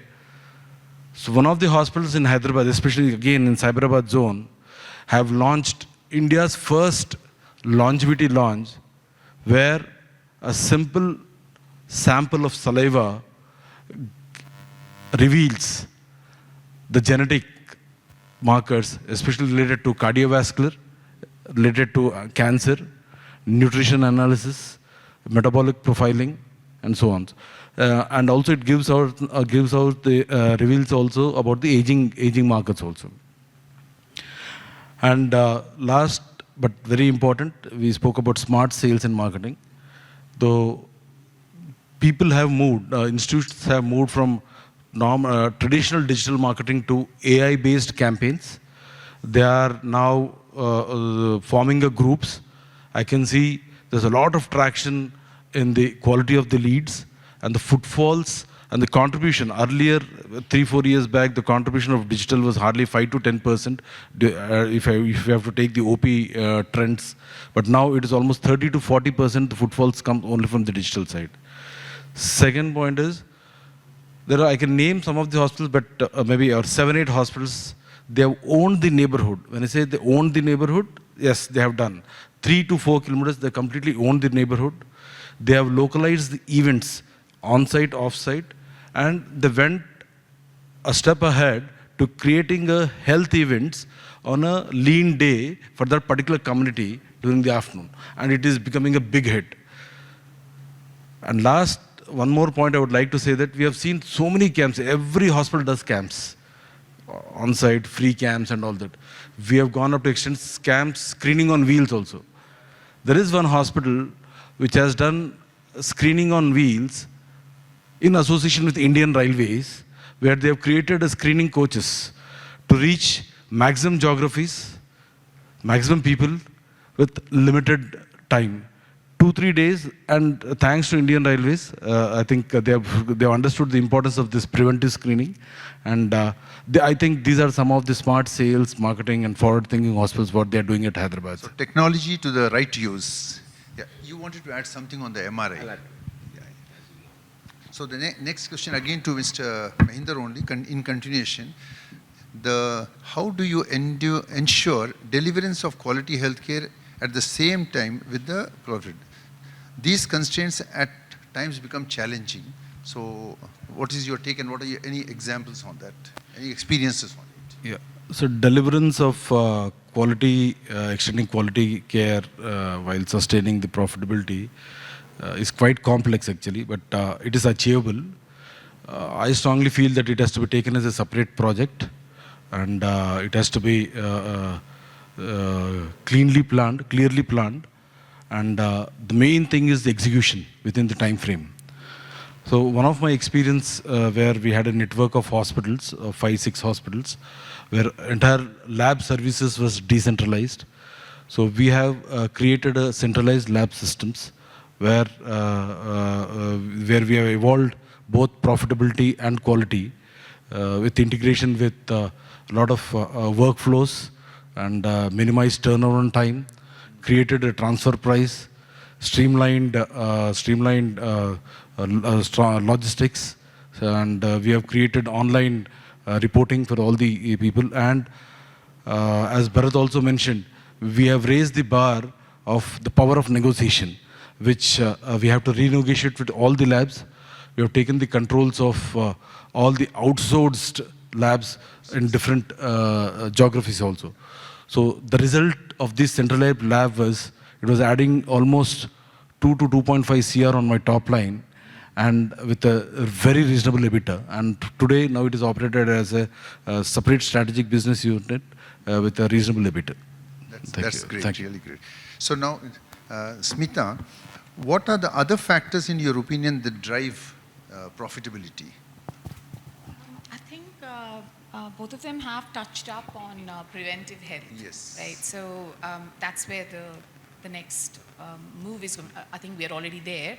So one of the hospitals in Hyderabad, especially again in Cyberabad zone, have launched India's first longevity launch, where a simple sample of saliva reveals the genetic markers, especially related to cardiovascular, related to cancer, nutrition analysis, metabolic profiling, and so on. And also it reveals also about the aging markers also. And last but very important, we spoke about smart sales and marketing. Though people have moved, institutions have moved from traditional digital marketing to AI-based campaigns. They are now forming groups. I can see there's a lot of traction in the quality of the leads and the footfalls and the contribution. Earlier, 3-4 years back, the contribution of digital was hardly 5 to 10%, if you have to take the OP trends. But now it is almost 30 to 40%, the footfalls come only from the digital side. Second point is, I can name some of the hospitals, but maybe 7-8 hospitals, they have owned the neighborhood. When I say they owned the neighborhood, yes, they have done. 3 to 4 kilometers, they completely owned the neighborhood. They have localized the events on-site, off-site, and they went a step ahead to creating a health events on a lean day for that particular community during the afternoon. And it is becoming a big hit. And last, one more point I would like to say that we have seen so many camps. Every hospital does camps, on-site, free camps and all that. We have gone up to extent camps, screening on wheels also. There is one hospital which has done screening on wheels in association with Indian Railways, where they have created a screening coaches to reach maximum geographies, maximum people with limited time. 2-3 days, and thanks to Indian Railways, I think they have understood the importance of this preventive screening, and I think these are some of the smart sales, marketing, and forward-thinking hospitals what they are doing at Hyderabad. So technology to the right use. Yeah, you wanted to add something on the MRI. Yeah. So the next question again to Mr. Mahinder only, in continuation. How do you ensure deliverance of quality healthcare at the same time with the profit? These constraints at times become challenging. So what is your take and what are any examples on that? Any experiences on it? Yeah. So deliverance of quality, extending quality care while sustaining the profitability is quite complex actually, but it is achievable. I strongly feel that it has to be taken as a separate project, and it has to be clearly planned, and the main thing is the execution within the time frame. So one of my experience where we had a network of hospitals, 5-6 hospitals, where entire lab services was decentralized. So we have created a centralized lab systems where we have evolved both profitability and quality with integration with a lot of workflows and minimized turnaround time, created a transfer price, streamlined logistics, and we have created online reporting for all the people. And as Bharat also mentioned, we have raised the bar of the power of negotiation, which we have to renegotiate with all the labs. We have taken the controls of all the outsourced labs in different geographies also. So the result of this centralized lab was, it was adding almost 2 to 2.5 CR on my top line, and with a very reasonable EBITDA. And today, now it is operated as a separate strategic business unit with a reasonable EBITDA. That's great, really great. So now, Smita, what are the other factors in your opinion that drive profitability? I think both of them have touched up on preventive health. Yes. Right. So that's where the next move is going. I think we are already there.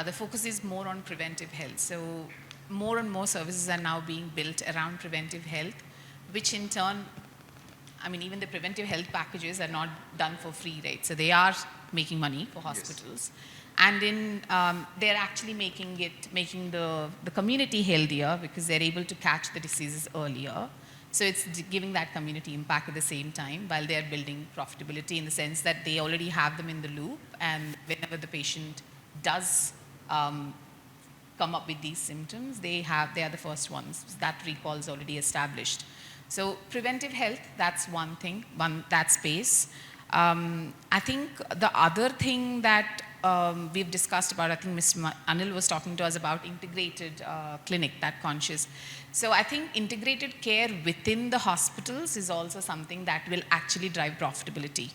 The focus is more on preventive health. So more and more services are now being built around preventive health, which in turn, I mean, even the preventive health packages are not done for free, right? So they are making money for hospitals. Yes. And in, they're actually making the community healthier because they're able to catch the diseases earlier. So it's giving that community impact at the same time while they're building profitability in the sense that they already have them in the loop, and whenever the patient does come up with these symptoms, they are the first ones. That recall is already established. So preventive health, that's one thing, that space. I think the other thing that we've discussed about, I think Mr. Anil was talking to us about integrated clinic, that conscious. So I think integrated care within the hospitals is also something that will actually drive profitability.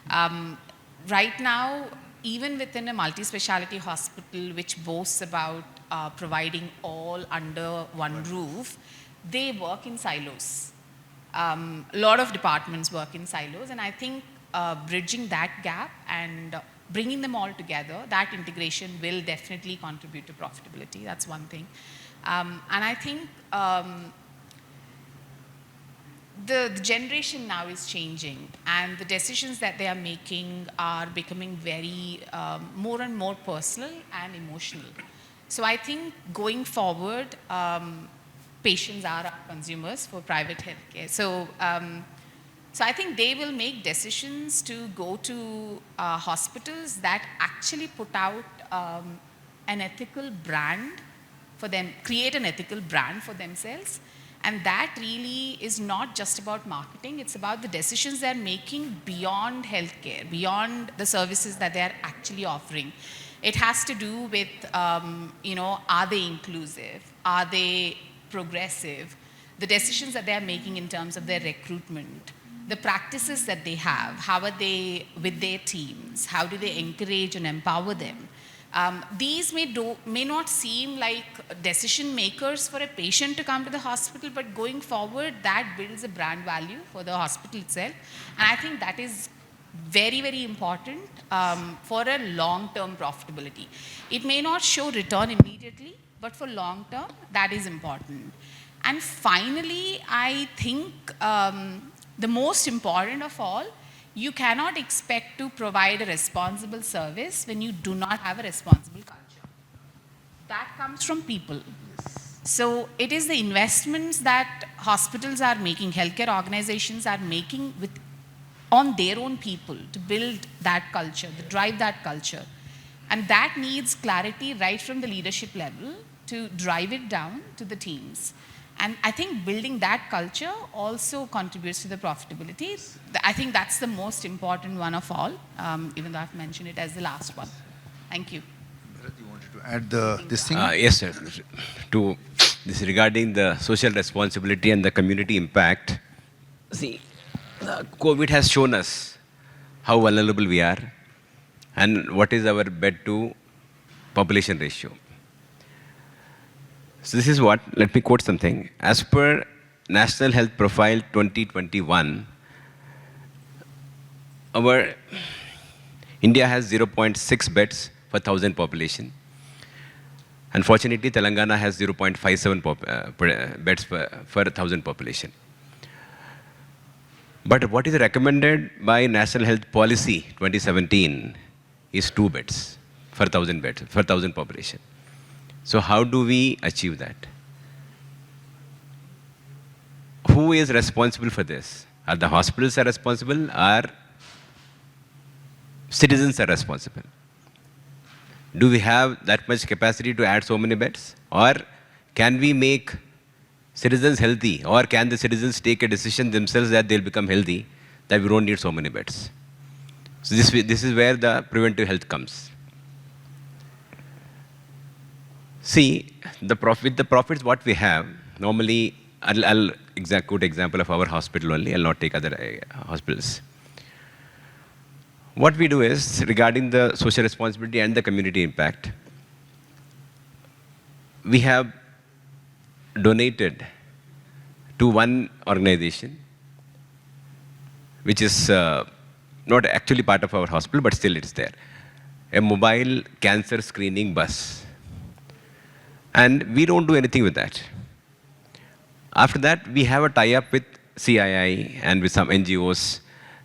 Right now, even within a multi-speciality hospital which boasts about providing all under one roof, they work in silos. A lot of departments work in silos, and I think bridging that gap and bringing them all together, that integration will definitely contribute to profitability. That's one thing. And I think the generation now is changing, and the decisions that they are making are becoming very more and more personal and emotional. So I think going forward, patients are our consumers for private healthcare. So so I think they will make decisions to go to hospitals that actually put out an ethical brand for them, create an ethical brand for themselves, And that really is not just about marketing, it's about the decisions they're making beyond healthcare, beyond the services that they're actually offering. It has to do with, are they inclusive? Are they progressive? The decisions that they're making in terms of their recruitment, the practices that they have, how are they with their teams? How do they encourage and empower them? These may not seem like decision makers for a patient to come to the hospital, but going forward, that builds a brand value for the hospital itself. And I think that is very, very important for a long-term profitability. It may not show return immediately, but for long-term, that is important. And finally, I think the most important of all, you cannot expect to provide a responsible service when you do not have a responsible culture. That comes from people. So it is the investments that hospitals are making, healthcare organizations are making on their own people to build that culture, to drive that culture. And that needs clarity right from the leadership level to drive it down to the teams. And I think building that culture also contributes to the profitability. I think that's the most important one of all, even though I've mentioned it as the last one. Thank you. You wanted to add this thing? Yes, sir. To this regarding the social responsibility and the community impact, see, COVID has shown us how vulnerable we are and what is our bed to population ratio. So this is what, let me quote something. As per National Health Profile 2021, our India has 0.6 beds per 1,000 population. Unfortunately, Telangana has 0.57 beds per 1,000 population. But what is recommended by National Health Policy 2017 is 2 beds for 1,000 beds, for 1,000 population. So how do we achieve that? Who is responsible for this? Are the hospitals are responsible, or citizens are responsible? Do we have that much capacity to add so many beds? Or can we make citizens healthy? Or can the citizens take a decision themselves that they'll become healthy, that we don't need so many beds? So this is where the preventive health comes. See, with the profits what we have, normally, I'll quote example of our hospital only, I'll not take other hospitals. What we do is, regarding the social responsibility and the community impact, we have donated to one organization, which is not actually part of our hospital, but still it's there, a mobile cancer screening bus. And we don't do anything with that. After that, we have a tie-up with CII and with some NGOs,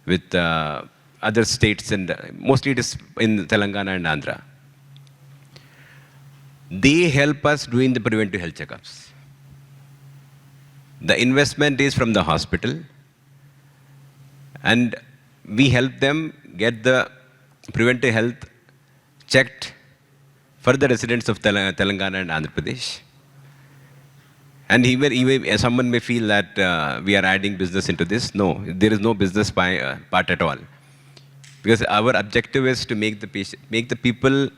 with other states, and mostly it is in Telangana and Andhra. They help us doing the preventive health checkups. The investment is from the hospital, and we help them get the preventive health checked for the residents of Telangana and Andhra Pradesh. And even someone may feel that we are adding business into this. No, there is no business part at all. Because our objective is to make the people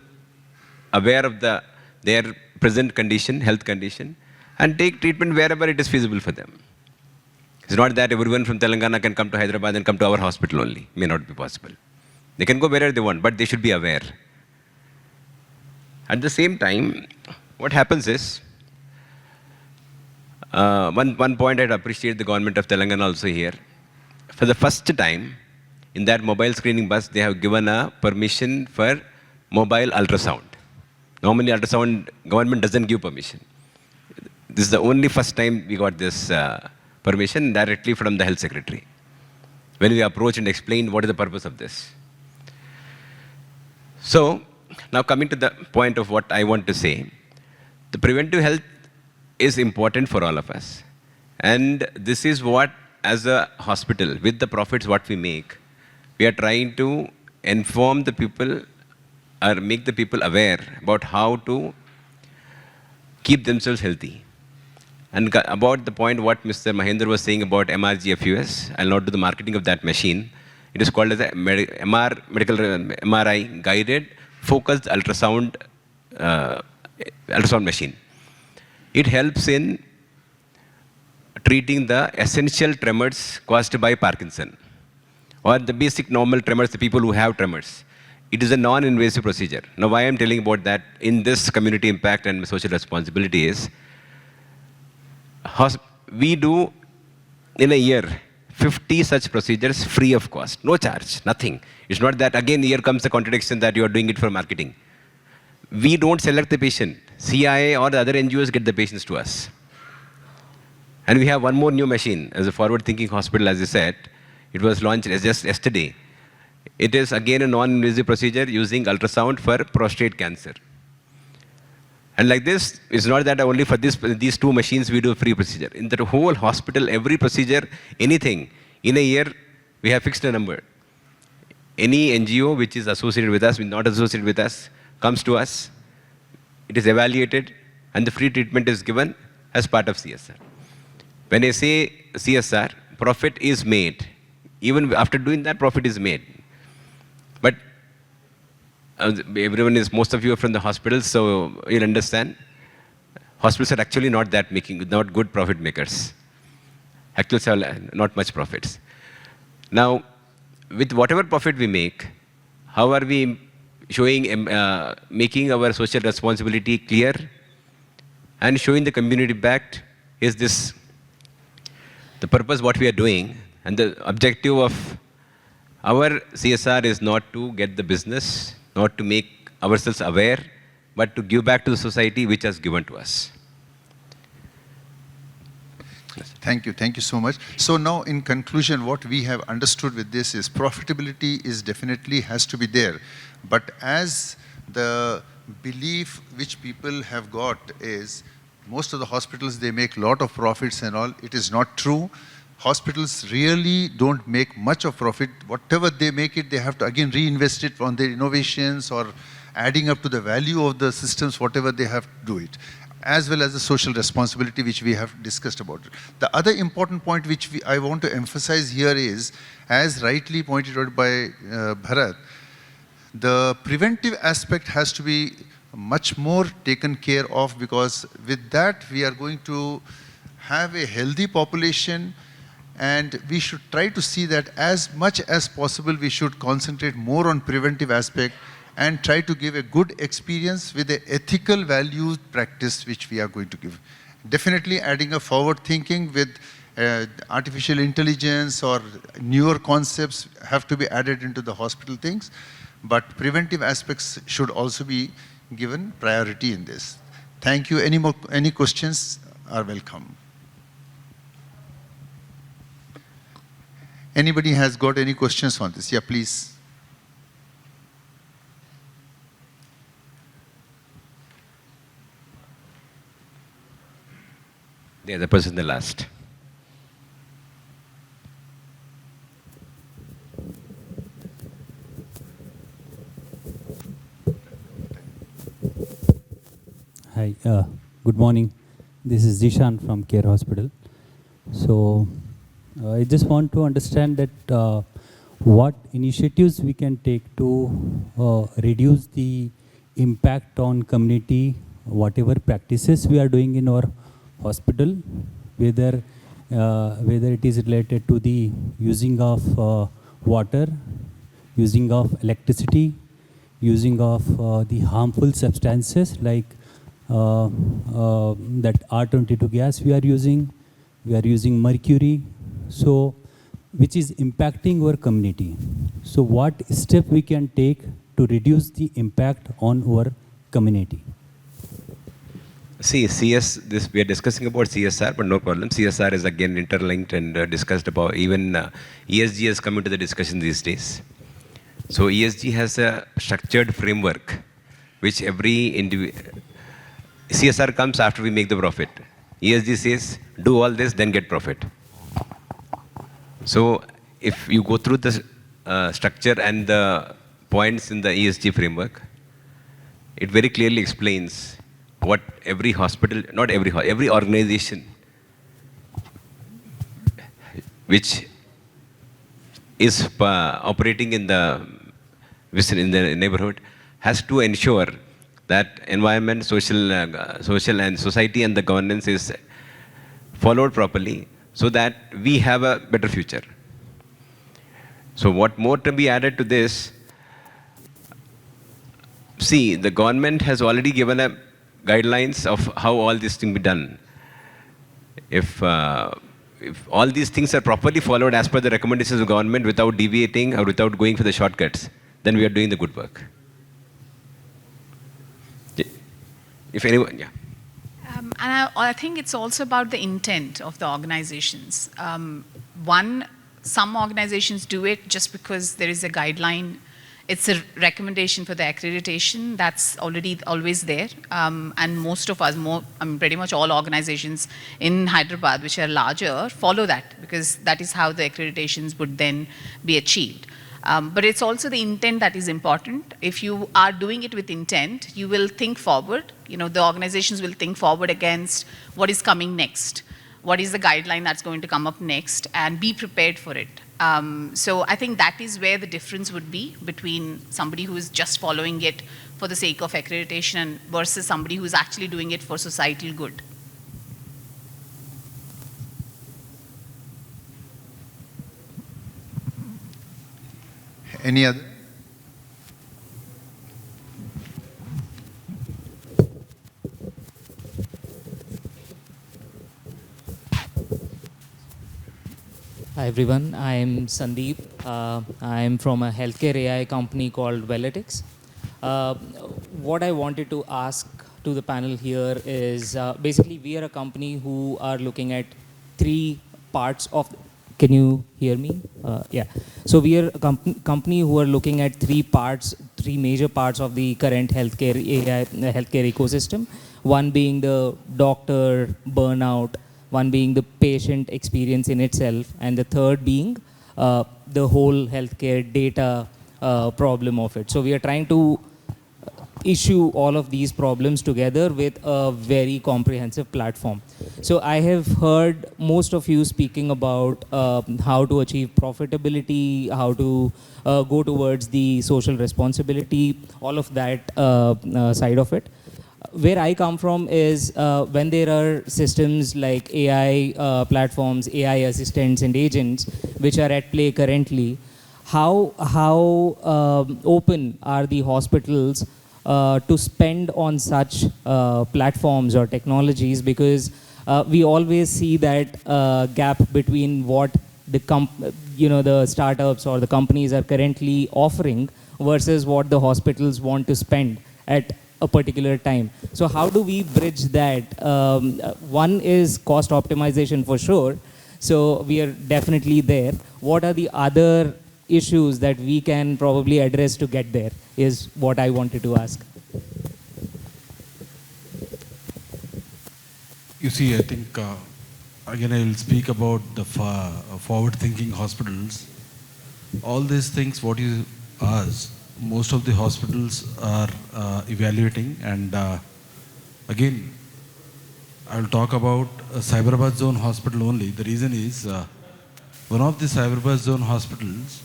aware of their present condition, health condition, and take treatment wherever it is feasible for them. It's not that everyone from Telangana can come to Hyderabad and come to our hospital only. May not be possible. They can go wherever they want, but they should be aware. At the same time, what happens is, one point I'd appreciate the government of Telangana also here. For the first time, in that mobile screening bus, they have given a permission for mobile ultrasound. Normally, ultrasound, government doesn't give permission. This is the only first time we got this permission directly from the health secretary, when we approached and explained what is the purpose of this. So, now coming to the point of what I want to say, the preventive health is important for all of us. And this is what, as a hospital, with the profits what we make, we are trying to inform the people or make the people aware about how to keep themselves healthy. And about the point what Mr. Mahendra was saying about MRGFUS, I'll not do the marketing of that machine. It is called as a MRI guided focused ultrasound machine. It helps in treating the essential tremors caused by Parkinson or the basic normal tremors, the people who have tremors. It is a non-invasive procedure. Now, why I'm telling about that in this community impact and social responsibility is, we do in a year 50 such procedures free of cost, no charge, nothing. It's not that again here comes the contradiction that you are doing it for marketing. We don't select the patient. CIA or the other NGOs get the patients to us. And we have one more new machine as a forward-thinking hospital, as I said. It was launched just yesterday. It is again a non-invasive procedure using ultrasound for prostate cancer. And like this, it's not that only for these two machines we do a free procedure. In the whole hospital, every procedure, anything, in a year, we have fixed a number. Any NGO which is associated with us, not associated with us, comes to us, it is evaluated, and the free treatment is given as part of CSR. When I say CSR, profit is made. Even after doing that, profit is made. But most of you are from the hospitals, so you'll understand. Hospitals are actually not good profit makers. Actually, have not much profits. Now, with whatever profit we make, how are we showing, making our social responsibility clear and showing the community back? Is this the purpose what we are doing? And the objective of our CSR is not to get the business, not to make ourselves aware, but to give back to the society which has given to us. Thank you so much. So now in conclusion, what we have understood with this is profitability is definitely has to be there. But as the belief which people have got is, most of the hospitals, they make a lot of profits and all. It is not true. Hospitals really don't make much of profit. Whatever they make it, they have to again reinvest it on their innovations or adding up to the value of the systems, whatever they have to do it, as well as the social responsibility which we have discussed about it. The other important point which I want to emphasize here is, as rightly pointed out by Bharat, the preventive aspect has to be much more taken care of, because with that we are going to have a healthy population, and we should try to see that as much as possible we should concentrate more on preventive aspect and try to give a good experience with the ethical values practice which we are going to give. Definitely adding a forward thinking with artificial intelligence or newer concepts have to be added into the hospital things, but preventive aspects should also be given priority in this. Thank you. Any questions are welcome. Anybody has got any questions on this? Yeah, please. Yeah, the person in the last. Hi, good morning. This is Zishan from Care Hospital. So, I just want to understand that what initiatives we can take to reduce the impact on community, whatever practices we are doing in our hospital, whether it is related to the using of water, using of electricity, using of the harmful substances like that R22 gas we are using mercury, so which is impacting our community. So what step we can take to reduce the impact on our community? See, we are discussing about CSR, but no problem. CSR is again interlinked and discussed about, even ESG has come into the discussion these days. So ESG has a structured framework, which CSR comes after we make the profit. ESG says, do all this, then get profit. So if you go through the structure and the points in the ESG framework, it very clearly explains what every hospital, not every organization which is operating in the neighborhood has to ensure that environment, social and society and the governance is followed properly so that we have a better future. So what more to be added to this? See, the government has already given a guidelines of how all these things be done. If all these things are properly followed as per the recommendations of government without deviating or without going for the shortcuts, then we are doing the good work. If anyone, yeah. And I think it's also about the intent of the organizations. Some organizations do it just because there is a guideline. It's a recommendation for the accreditation that's already always there. And most of us, pretty much all organizations in Hyderabad, which are larger, follow that because that is how the accreditations would then be achieved. But it's also the intent that is important. If you are doing it with intent, you will think forward. The organizations will think forward against what is coming next. What is the guideline that's going to come up next and be prepared for it. So I think that is where the difference would be between somebody who is just following it for the sake of accreditation versus somebody who is actually doing it for societal good. Any other? Hi everyone, I am Sandeep. I am from a healthcare AI company called Veletics. What I wanted to ask to the panel here is basically we are a company who are looking at three parts of. Can you hear me? Yeah. So we are a company who are looking at three major parts of the current healthcare AI, healthcare ecosystem. One being the doctor burnout, one being the patient experience in itself, and the third being the whole healthcare data problem of it. So we are trying to issue all of these problems together with a very comprehensive platform. So I have heard most of you speaking about how to achieve profitability, how to go towards the social responsibility, all of that side of it. Where I come from is when there are systems like AI platforms, AI assistants and agents, which are at play currently, how open are the hospitals to spend on such platforms or technologies? Because we always see that gap between what the startups or the companies are currently offering versus what the hospitals want to spend at a particular time. So how do we bridge that? One is cost optimization for sure. So we are definitely there. What are the other issues that we can probably address to get there is what I wanted to ask. You see, I think, again, I will speak about the forward-thinking hospitals. All these things, what you asked, most of the hospitals are evaluating. And again, I will talk about a Cyberabad zone hospital only. The reason is, one of the Cyberabad zone hospitals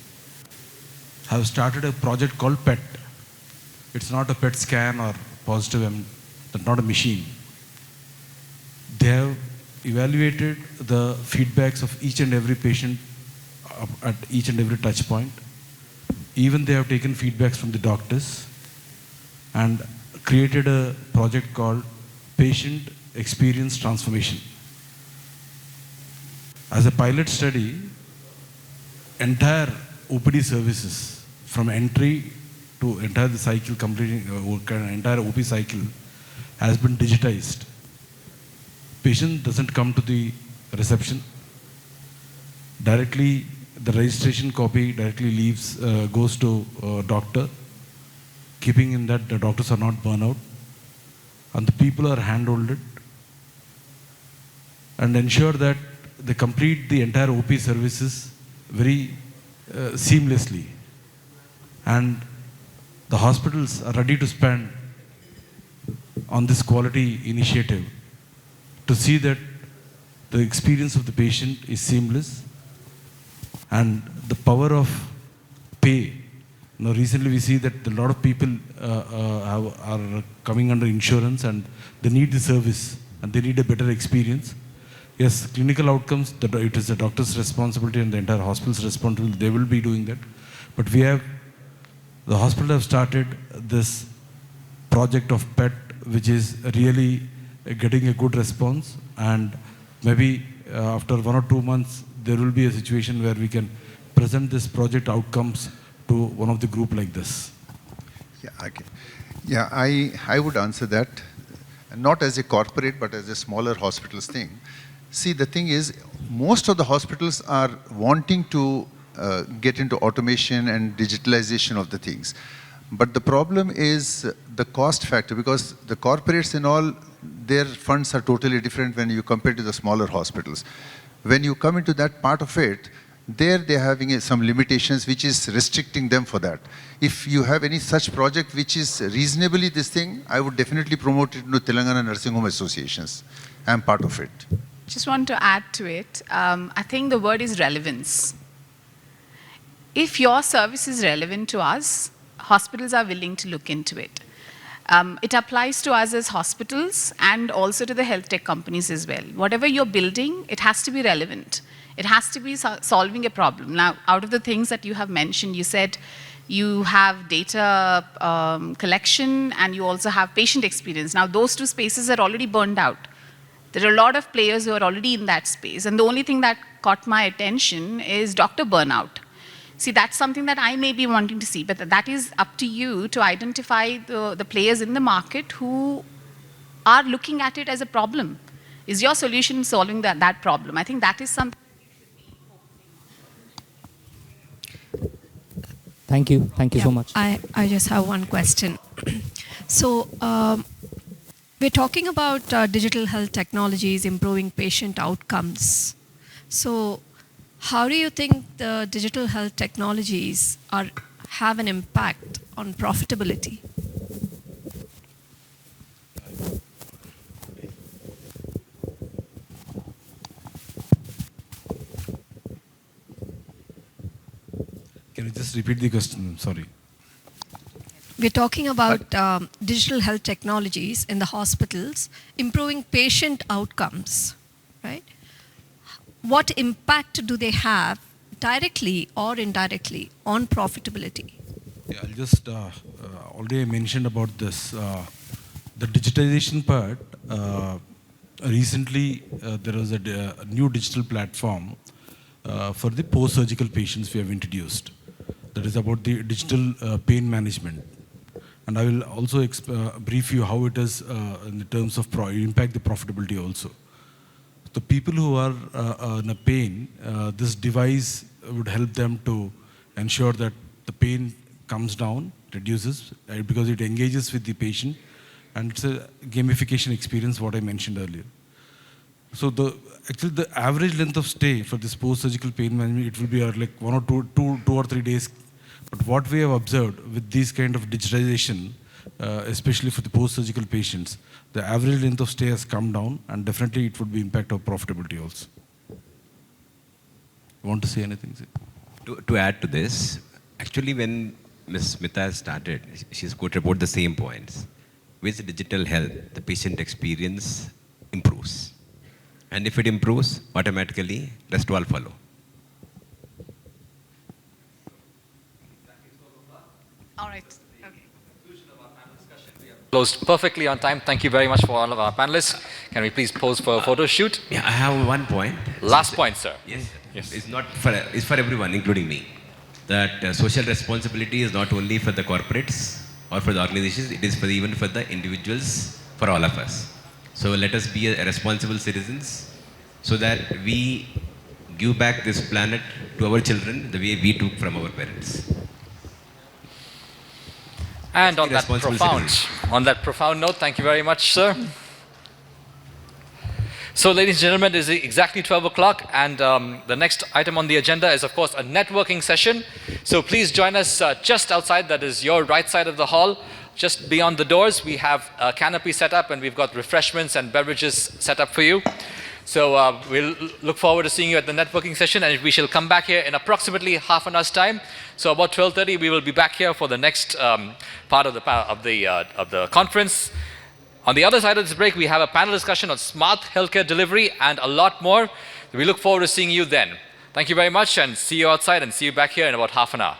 have started a project called PET. It's not a PET scan or positive, that's not a machine. They have evaluated the feedbacks of each and every patient at each and every touch point. Even they have taken feedbacks from the doctors and created a project called Patient Experience Transformation. As a pilot study, entire OPD services from entry to entire the cycle, completing entire OP cycle has been digitized. Patient doesn't come to the reception. Directly, the registration copy directly leaves, goes to doctor, keeping in that the doctors are not burnout, and the people are handholded, and ensure that they complete the entire OP services very seamlessly. And the hospitals are ready to spend on this quality initiative to see that the experience of the patient is seamless And the power of pay. Now, recently we see that a lot of people are coming under insurance and they need the service and they need a better experience. Yes, clinical outcomes, it is the doctor's responsibility and the entire hospital's responsibility. They will be doing that. But the hospital have started this project of PET, which is really getting a good response. And maybe after 1 or 2 months, there will be a situation where we can present this project outcomes to one of the group like this. Yeah, okay. Yeah, I would answer that, not as a corporate, but as a smaller hospitals thing. See, the thing is, most of the hospitals are wanting to get into automation and digitalization of the things. But the problem is the cost factor, because the corporates and all, their funds are totally different when you compare to the smaller hospitals. When you come into that part of it, there they're having some limitations which is restricting them for that. If you have any such project which is reasonably this thing, I would definitely promote it to Telangana Nursing Home Associations. I'm part of it. Just want to add to it. I think the word is relevance. If your service is relevant to us, hospitals are willing to look into it. It applies to us as hospitals and also to the health tech companies as well. Whatever you're building, it has to be relevant. It has to be solving a problem. Now, out of the things that you have mentioned, you said you have data collection and you also have patient experience. Now, those two spaces are already burned out. There are a lot of players who are already in that space. And the only thing that caught my attention is doctor burnout. See, that's something that I may be wanting to see, but that is up to you to identify the players in the market who are looking at it as a problem. Is your solution solving that problem? I think that is something. Thank you. Thank you so much. I just have one question. So, we're talking about digital health technologies improving patient outcomes. So, how do you think the digital health technologies have an impact on profitability? Can you just repeat the question? Sorry. We're talking about digital health technologies in the hospitals improving patient outcomes, right? What impact do they have directly or indirectly on profitability? Yeah, I'll just, already I mentioned about this. The digitization part, recently there was a new digital platform for the post-surgical patients we have introduced. That is about the digital pain management. And I will also brief you how it is in the terms of impact the profitability also. The people who are in a pain, this device would help them to ensure that the pain comes down, reduces, because it engages with the patient, and it's a gamification experience, what I mentioned earlier. So actually the average length of stay for this post-surgical pain management, it will be like 1 or 2 or 3 days. But what we have observed with these kind of digitization, especially for the post-surgical patients, the average length of stay has come down, and definitely it would be impact of profitability also. You want to say anything? To add to this, actually when Ms. Smita started, she's quoted about the same points. With digital health, the patient experience improves. And if it improves, automatically, rest will follow. All right. Closed perfectly on time. Thank you very much for all of our panelists. Can we please pose for a photo shoot? Yeah, I have one point. Last point, sir. Yes. It's for everyone, including me. That social responsibility is not only for the corporates or for the organizations, it is even for the individuals, for all of us. So let us be a responsible citizens so that we give back this planet to our children the way we took from our parents. And on that profound note, thank you very much, sir. So, ladies and gentlemen, it is exactly 12 o'clock, and the next item on the agenda is, of course, a networking session. So please join us just outside, that is your right side of the hall. Just beyond the doors, we have a canopy set up, and we've got refreshments and beverages set up for you. So we'll look forward to seeing you at the networking session, and we shall come back here in approximately half an hour's time. So about 12:30, we will be back here for the next part of the conference. On the other side of this break, we have a panel discussion on smart healthcare delivery and a lot more. We look forward to seeing you then. Thank you very much, and see you outside, and see you back here in about half an hour.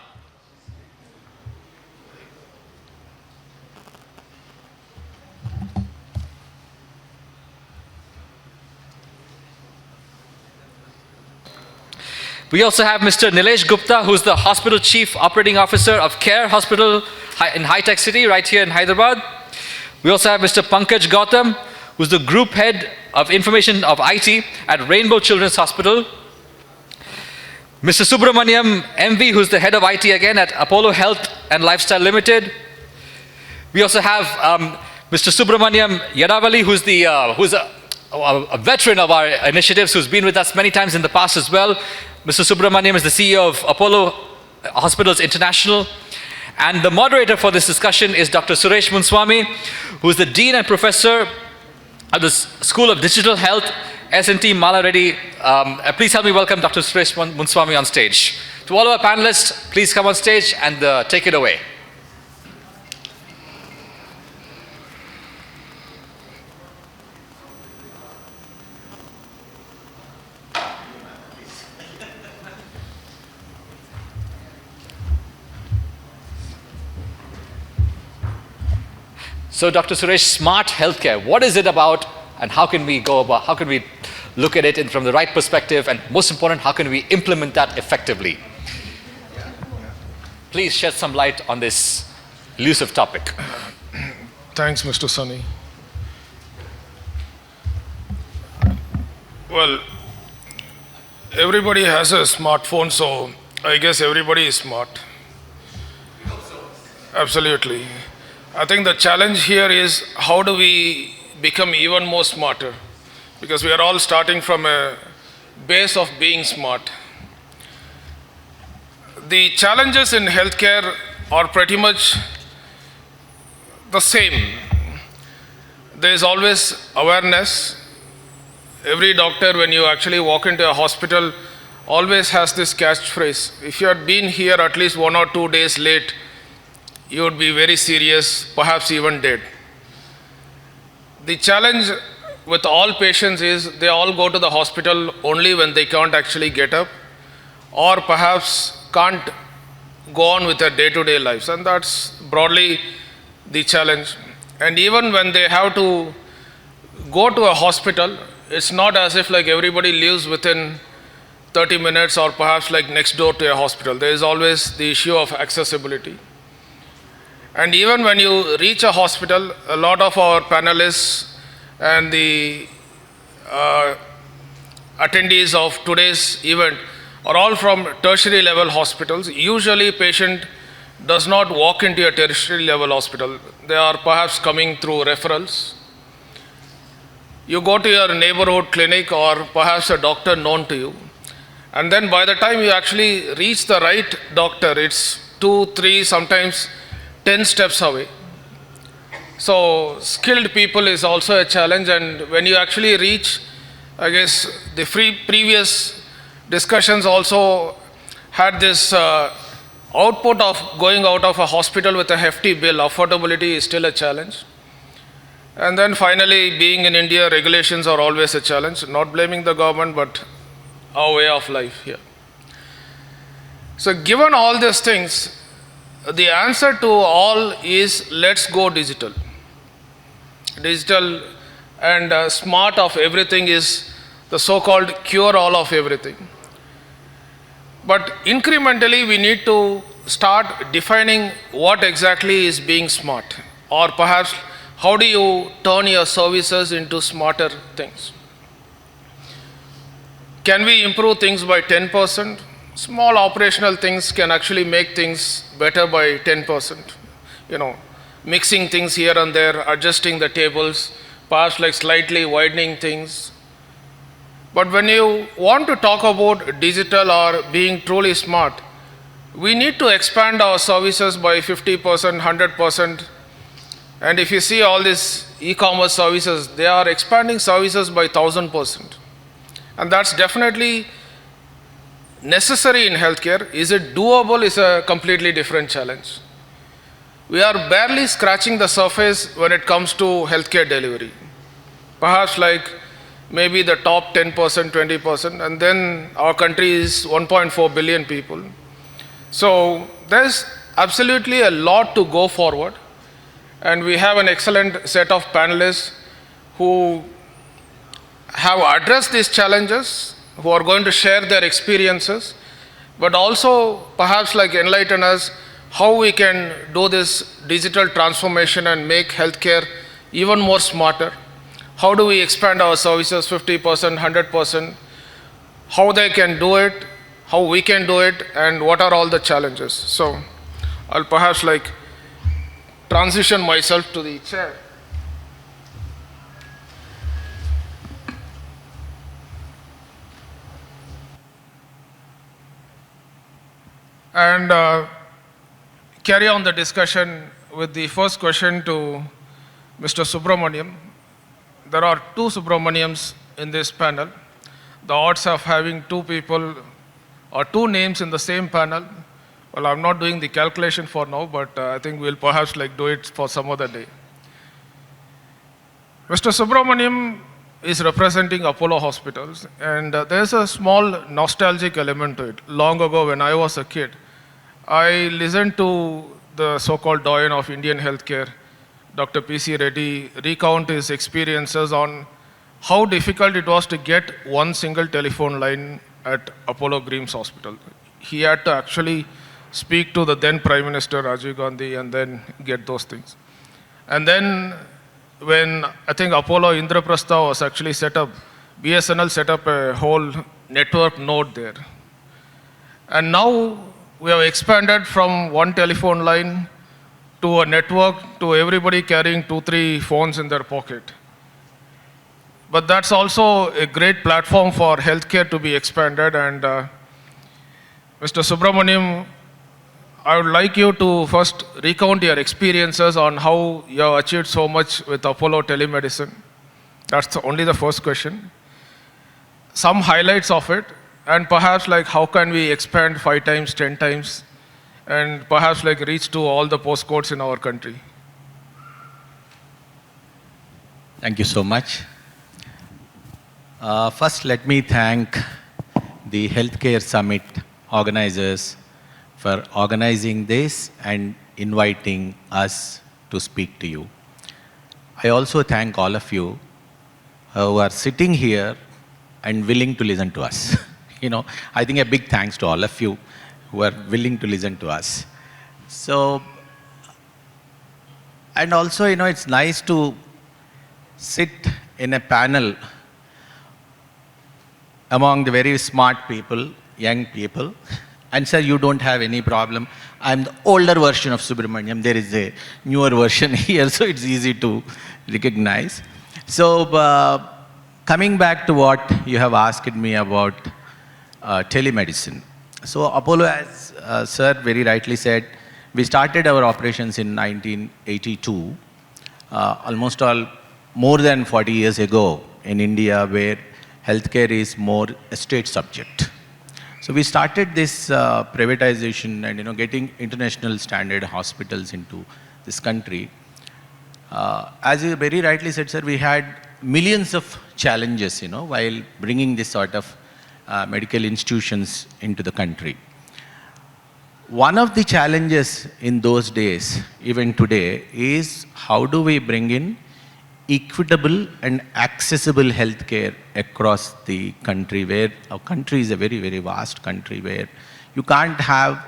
We also have Mr. Nilesh Gupta, who's the Hospital Chief Operating Officer of CARE Hospital in High Tech City, right here in Hyderabad. We also have Mr. Pankaj Gautam, who's the Group Head of Information of IT at Rainbow Children's Hospital. Mr. Subramaniam MV, who's the Head of IT again at Apollo Health and Lifestyle Limited. We also have Mr. Subramaniam Yadavali, who's a veteran of our initiatives, who's been with us many times in the past as well. Mr. Subramaniam is the CEO of Apollo Hospitals International. And the moderator for this discussion is Dr. Suresh Munswamy, who is the Dean and Professor at the School of Digital Health, S&T Malareddy. Please help me welcome Dr. Suresh Munswamy on stage. To all of our panelists, please come on stage and take it away. So Dr. Suresh, smart healthcare, what is it about, and how can we look at it from the right perspective, and most important, how can we implement that effectively? Please shed some light on this elusive topic. Thanks, Mr. Sunny. Well, everybody has a smartphone, so I guess everybody is smart. Absolutely. I think the challenge here is how do we become even more smarter? Because we are all starting from a base of being smart. The challenges in healthcare are pretty much the same. There is always awareness. Every doctor, when you actually walk into a hospital, always has this catchphrase. If you had been here at least 1 or 2 days late, you would be very serious, perhaps even dead. The challenge with all patients is they all go to the hospital only when they can't actually get up, or perhaps can't go on with their day-to-day lives, and that's broadly the challenge. And even when they have to go to a hospital, it's not as if like everybody lives within 30 minutes or perhaps like next door to a hospital. There is always the issue of accessibility. And even when you reach a hospital, a lot of our panelists and the attendees of today's event are all from tertiary level hospitals. Usually patient does not walk into a tertiary level hospital. They are perhaps coming through referrals. You go to your neighborhood clinic or perhaps a doctor known to you. And then by the time you actually reach the right doctor, it's 2, 3, sometimes 10 steps away. So skilled people is also a challenge, and when you actually reach, I guess the previous discussions also had this output of going out of a hospital with a hefty bill. Affordability is still a challenge. And then finally, being in India, regulations are always a challenge. Not blaming the government, but our way of life here. So given all these things, the answer to all is let's go digital. Digital and smart of everything is the so-called cure-all of everything. But incrementally, we need to start defining what exactly is being smart, or perhaps how do you turn your services into smarter things. Can we improve things by 10%? Small operational things can actually make things better by 10%. You know, mixing things here and there, adjusting the tables, perhaps like slightly widening things. But when you want to talk about digital or being truly smart, we need to expand our services by 50%, 100%. And if you see all these e-commerce services, they are expanding services by 1000%. And that's definitely necessary in healthcare. Is it doable is a completely different challenge. We are barely scratching the surface when it comes to healthcare delivery. Perhaps like maybe the top 10%, 20%, and then our country is 1.4 billion people. So there's absolutely a lot to go forward, and we have an excellent set of panelists who have addressed these challenges, who are going to share their experiences, but also perhaps like enlighten us how we can do this digital transformation and make healthcare even more smarter. How do we expand our services 50%, 100%? How they can do it, how we can do it, and what are all the challenges? So I'll perhaps like transition myself to the chair. And carry on the discussion with the first question to Mr. Subramaniam. There are two Subramaniams in this panel. The odds of having two people or two names in the same panel, well, I'm not doing the calculation for now, but I think we'll perhaps like do it for some other day. Mr. Subramaniam is representing Apollo Hospitals, and there's a small nostalgic element to it. Long ago, when I was a kid, I listened to the so-called doyen of Indian healthcare, Dr. P.C. Reddy, recount his experiences on how difficult it was to get one single telephone line at Apollo Grim's Hospital. He had to actually speak to the then Prime Minister Rajiv Gandhi and then get those things. And then when I think Apollo Indraprastha was actually set up, BSNL set up a whole network node there. And now we have expanded from one telephone line to a network to everybody carrying 2-3 phones in their pocket. But that's also a great platform for healthcare to be expanded. And Mr. Subramaniam, I would like you to first recount your experiences on how you have achieved so much with Apollo telemedicine. That's only the first question. Some highlights of it, and perhaps like how can we expand 5 times, 10 times, and perhaps like reach to all the postcodes in our country. Thank you so much. First, let me thank the Healthcare Summit organizers for organizing this and inviting us to speak to you. I also thank all of you who are sitting here and willing to listen to us. I think a big thanks to all of you who are willing to listen to us. So, and also, it's nice to sit in a panel among the very smart people, young people, and sir, you don't have any problem. I'm the older version of Subramaniam. There is a newer version here, so it's easy to recognize. So, coming back to what you have asked me about telemedicine. So, Apollo, as sir very rightly said, we started our operations in 1982, almost more than 40 years ago in India, where healthcare is more a state subject. So we started this privatization and getting international standard hospitals into this country. As you very rightly said, sir, we had millions of challenges, while bringing this sort of medical institutions into the country. One of the challenges in those days, even today, is how do we bring in equitable and accessible healthcare across the country, where our country is a very, very vast country where you can't have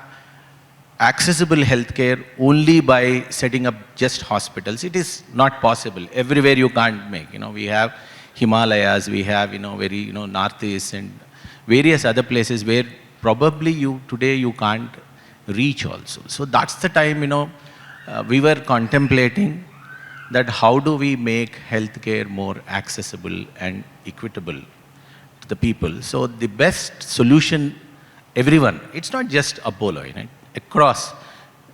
accessible healthcare only by setting up just hospitals. It is not possible. Everywhere you can't make. We have Himalayas, we have very northeast and various other places where probably today you can't reach also. So that's the time we were contemplating that how do we make healthcare more accessible and equitable to the people. So the best solution, everyone, it's not just Apollo, across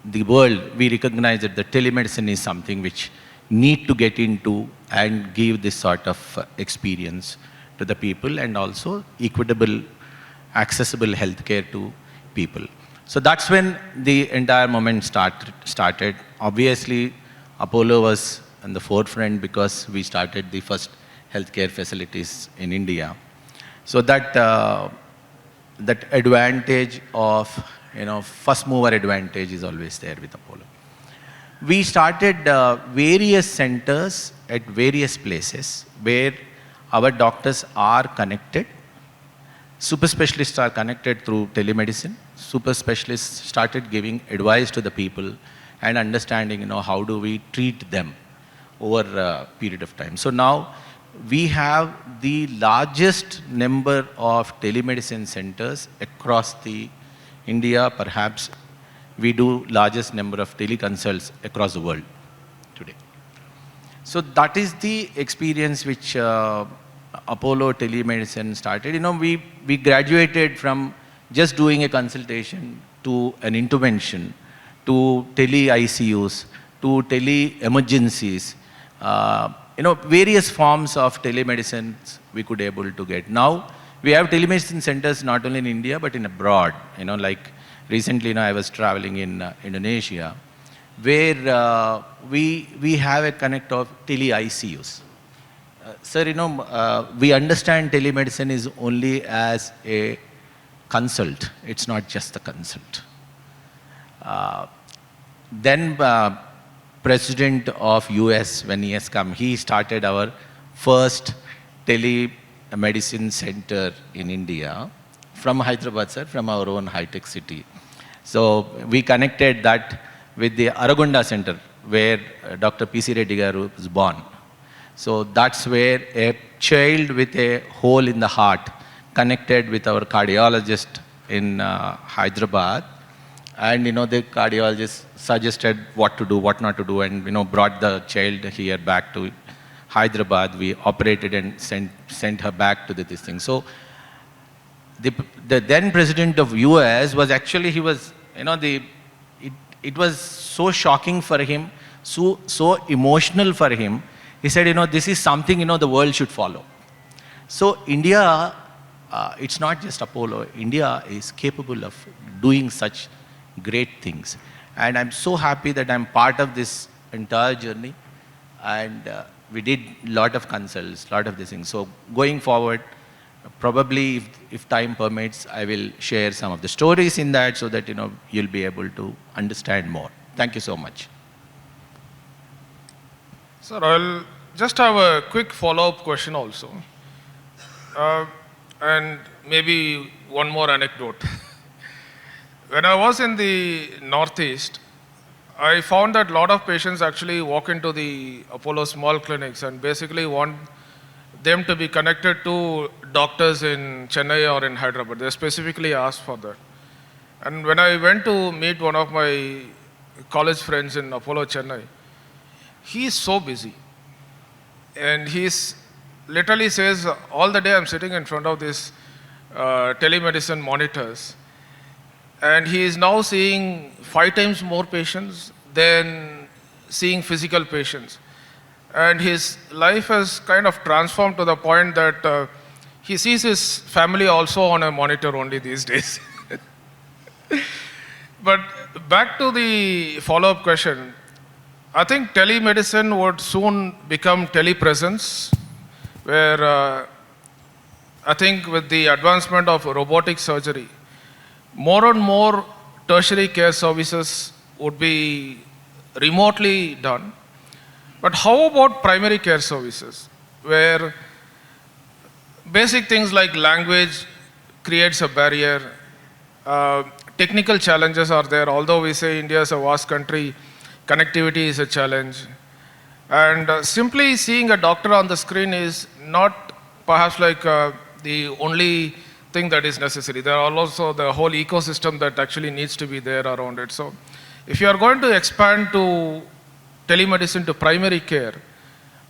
the world we recognize that the telemedicine is something which need to get into and give this sort of experience to the people and also equitable, accessible healthcare to people. So that's when the entire moment started. Obviously, Apollo was in the forefront because we started the first healthcare facilities in India. So that that advantage of, first mover advantage is always there with Apollo. We started various centers at various places where our doctors are connected. Super specialists are connected through telemedicine. Super specialists started giving advice to the people and understanding, how do we treat them over a period of time. So now we have the largest number of telemedicine centers across the India. Perhaps we do largest number of teleconsults across the world today. So that is the experience which Apollo telemedicine started. We graduated from just doing a consultation to an intervention, to tele-ICUs, to tele-emergencies, various forms of telemedicine we could able to get. Now, we have telemedicine centers not only in India, but in abroad. Like recently, I was traveling in Indonesia, where we have a connect of tele-ICUs. Sir, we understand telemedicine is only as a consult. It's not just a consult. Then President of US, when he has come, he started our first telemedicine center in India from Hyderabad, sir, from our own high-tech city. So we connected that with the Aragonda Center, where Dr. P.C. Reddy garu was born. So that's where a child with a hole in the heart connected with our cardiologist in Hyderabad. And, the cardiologist suggested what to do, what not to do, and, brought the child here back to Hyderabad. We operated and sent her back to this thing. So the then president of US was actually, he was, it was so shocking for him, so emotional for him. He said, this is something, the world should follow. So India, it's not just Apollo. India is capable of doing such great things. And I'm so happy that I'm part of this entire journey. And we did a lot of consults, a lot of these things. So going forward, probably if time permits, I will share some of the stories in that so that, you'll be able to understand more. Thank you so much. Sir, I'll just have a quick follow-up question also. And maybe one more anecdote. When I was in the Northeast, I found that a lot of patients actually walk into the Apollo small clinics and basically want them to be connected to doctors in Chennai or in Hyderabad. They specifically asked for that. And when I went to meet one of my college friends in Apollo Chennai, he's so busy. And he's literally says, all the day I'm sitting in front of these telemedicine monitors, and he is now seeing 5 times more patients than seeing physical patients. And his life has kind of transformed to the point that he sees his family also on a monitor only these days. But back to the follow-up question, I think telemedicine would soon become telepresence, where I think with the advancement of robotic surgery, more and more tertiary care services would be remotely done. But how about primary care services, where basic things like language creates a barrier, technical challenges are there, although we say India is a vast country, connectivity is a challenge. And simply seeing a doctor on the screen is not perhaps like the only thing that is necessary. There are also the whole ecosystem that actually needs to be there around it. So if you are going to expand to telemedicine to primary care,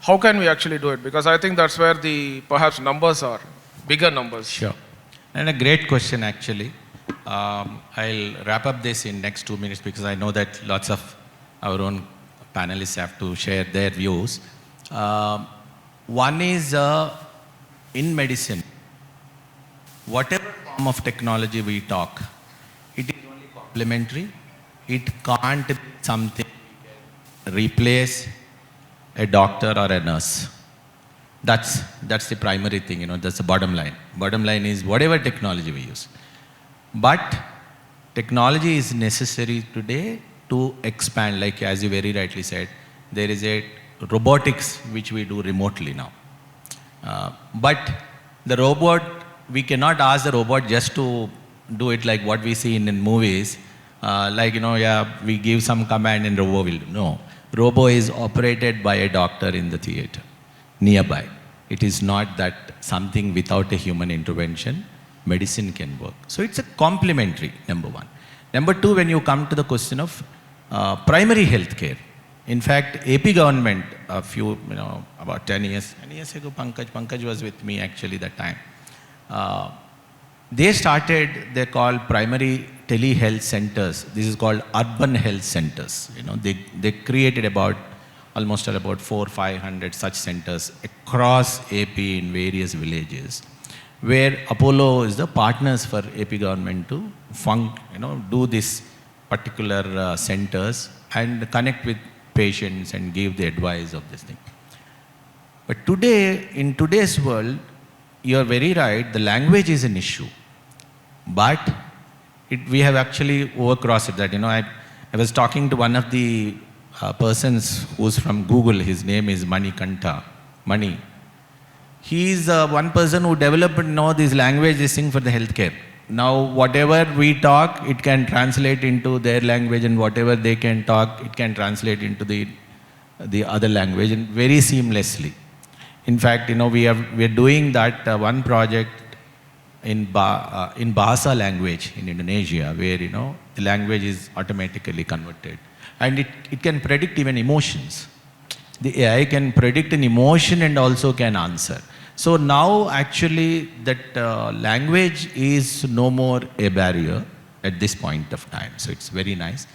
how can we actually do it? Because I think that's where the perhaps numbers are, bigger numbers. Sure. And a great question actually. I'll wrap up this in next 2 minutes because I know that lots of our own panelists have to share their views. One is in medicine, whatever form of technology we talk, it is only complementary. It can't be something replace a doctor or a nurse. That's the primary thing, that's the bottom line. Bottom line is whatever technology we use. But technology is necessary today to expand, like as you very rightly said, there is a robotics which we do remotely now. But the robot, we cannot ask the robot just to do it like what we see in movies, we give some command and robo will do. No, robo is operated by a doctor in the theater nearby. It is not that something without a human intervention, medicine can work. So it's a complementary, number one. Number two, when you come to the question of primary health care, in fact, AP government, about 10 years ago, Pankaj was with me actually that time. They started, they call primary telehealth centers. This is called urban health centers. They created almost about 400-500 such centers across AP in various villages, where Apollo is the partners for AP government to do this particular centers and connect with patients and give the advice of this thing. But today, in today's world, you are very right, the language is an issue. But we have actually overcrossed that. I was talking to one of the persons who's from Google. His name is Mani. He is one person who developed this language, this thing for the healthcare. Now, whatever we talk, it can translate into their language, and whatever they can talk, it can translate into the other language, and very seamlessly. In fact, we are doing that one project in Bahasa language in Indonesia, where the language is automatically converted, and it can predict even emotions. The AI can predict an emotion and also can answer. So now actually that language is no more a barrier at this point of time. So it's very nice.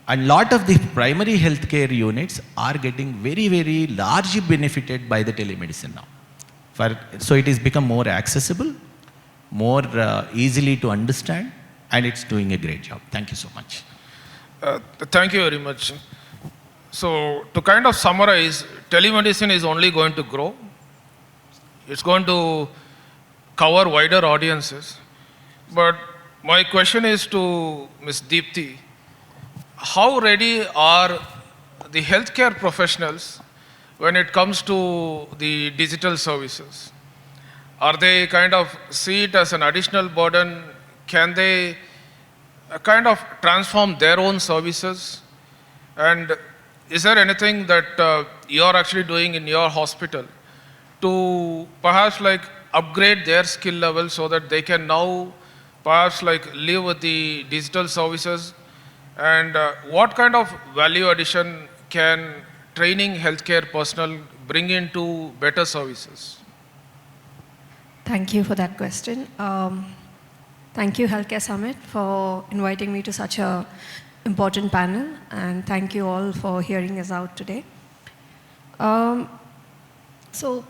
And lot of the primary healthcare units are getting very, very largely benefited by the telemedicine now. So it has become more accessible, more easily to understand, and it's doing a great job. Thank you so much. Thank you very much. So to kind of summarize, telemedicine is only going to grow. It's going to cover wider audiences. But my question is to Ms. Deepthi. How ready are the healthcare professionals when it comes to the digital services? Are they kind of see it as an additional burden? Can they kind of transform their own services? And is there anything that you're actually doing in your hospital to perhaps upgrade their skill level so that they can now perhaps live with the digital services? And what kind of value addition can training healthcare personnel bring into better services? Thank you for that question. Thank you, HealthCare Summit, for inviting me to such an important panel, and thank you all for hearing us out today. So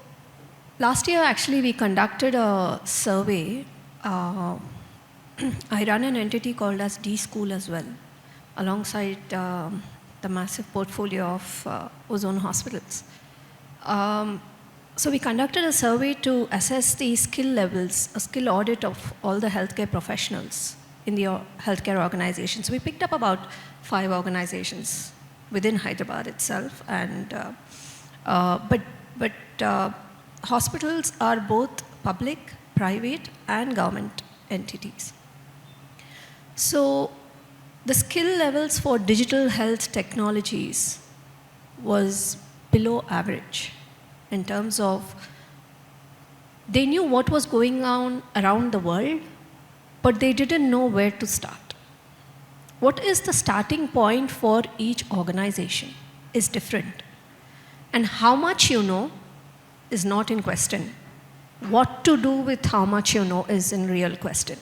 last year, actually, we conducted a survey. I run an entity called as D-School as well, alongside the massive portfolio of Ozone hospitals. So we conducted a survey to assess the skill levels, a skill audit of all the healthcare professionals in the healthcare organizations. We picked up about 5 organizations within Hyderabad itself, and but hospitals are both public, private, and government entities. So the skill levels for digital health technologies was below average in terms of they knew what was going on around the world, but they didn't know where to start. What is the starting point for each organization is different. And how much you know is not in question. What to do with how much you know is in real question.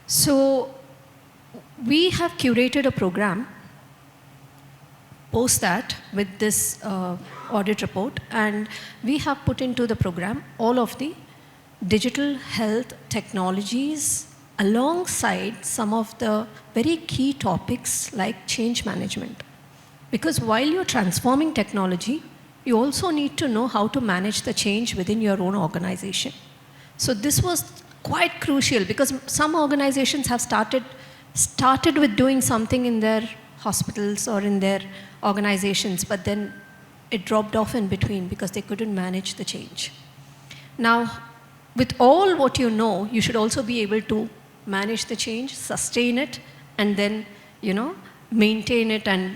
So we have curated a program post that with this audit report, and we have put into the program all of the digital health technologies alongside some of the very key topics like change management. Because while you're transforming technology, you also need to know how to manage the change within your own organization. So this was quite crucial because some organizations have started with doing something in their hospitals or in their organizations, but then it dropped off in between because they couldn't manage the change. Now, with all what you know, you should also be able to manage the change, sustain it, and then, maintain it and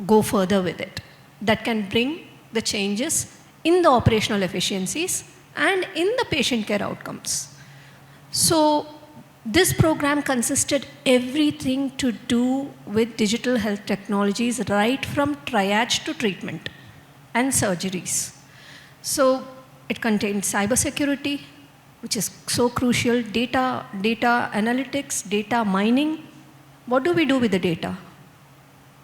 go further with it. That can bring the changes in the operational efficiencies and in the patient care outcomes. So this program consisted everything to do with digital health technologies, right from triage to treatment and surgeries. So it contained cybersecurity, which is so crucial, data analytics, data mining. What do we do with the data?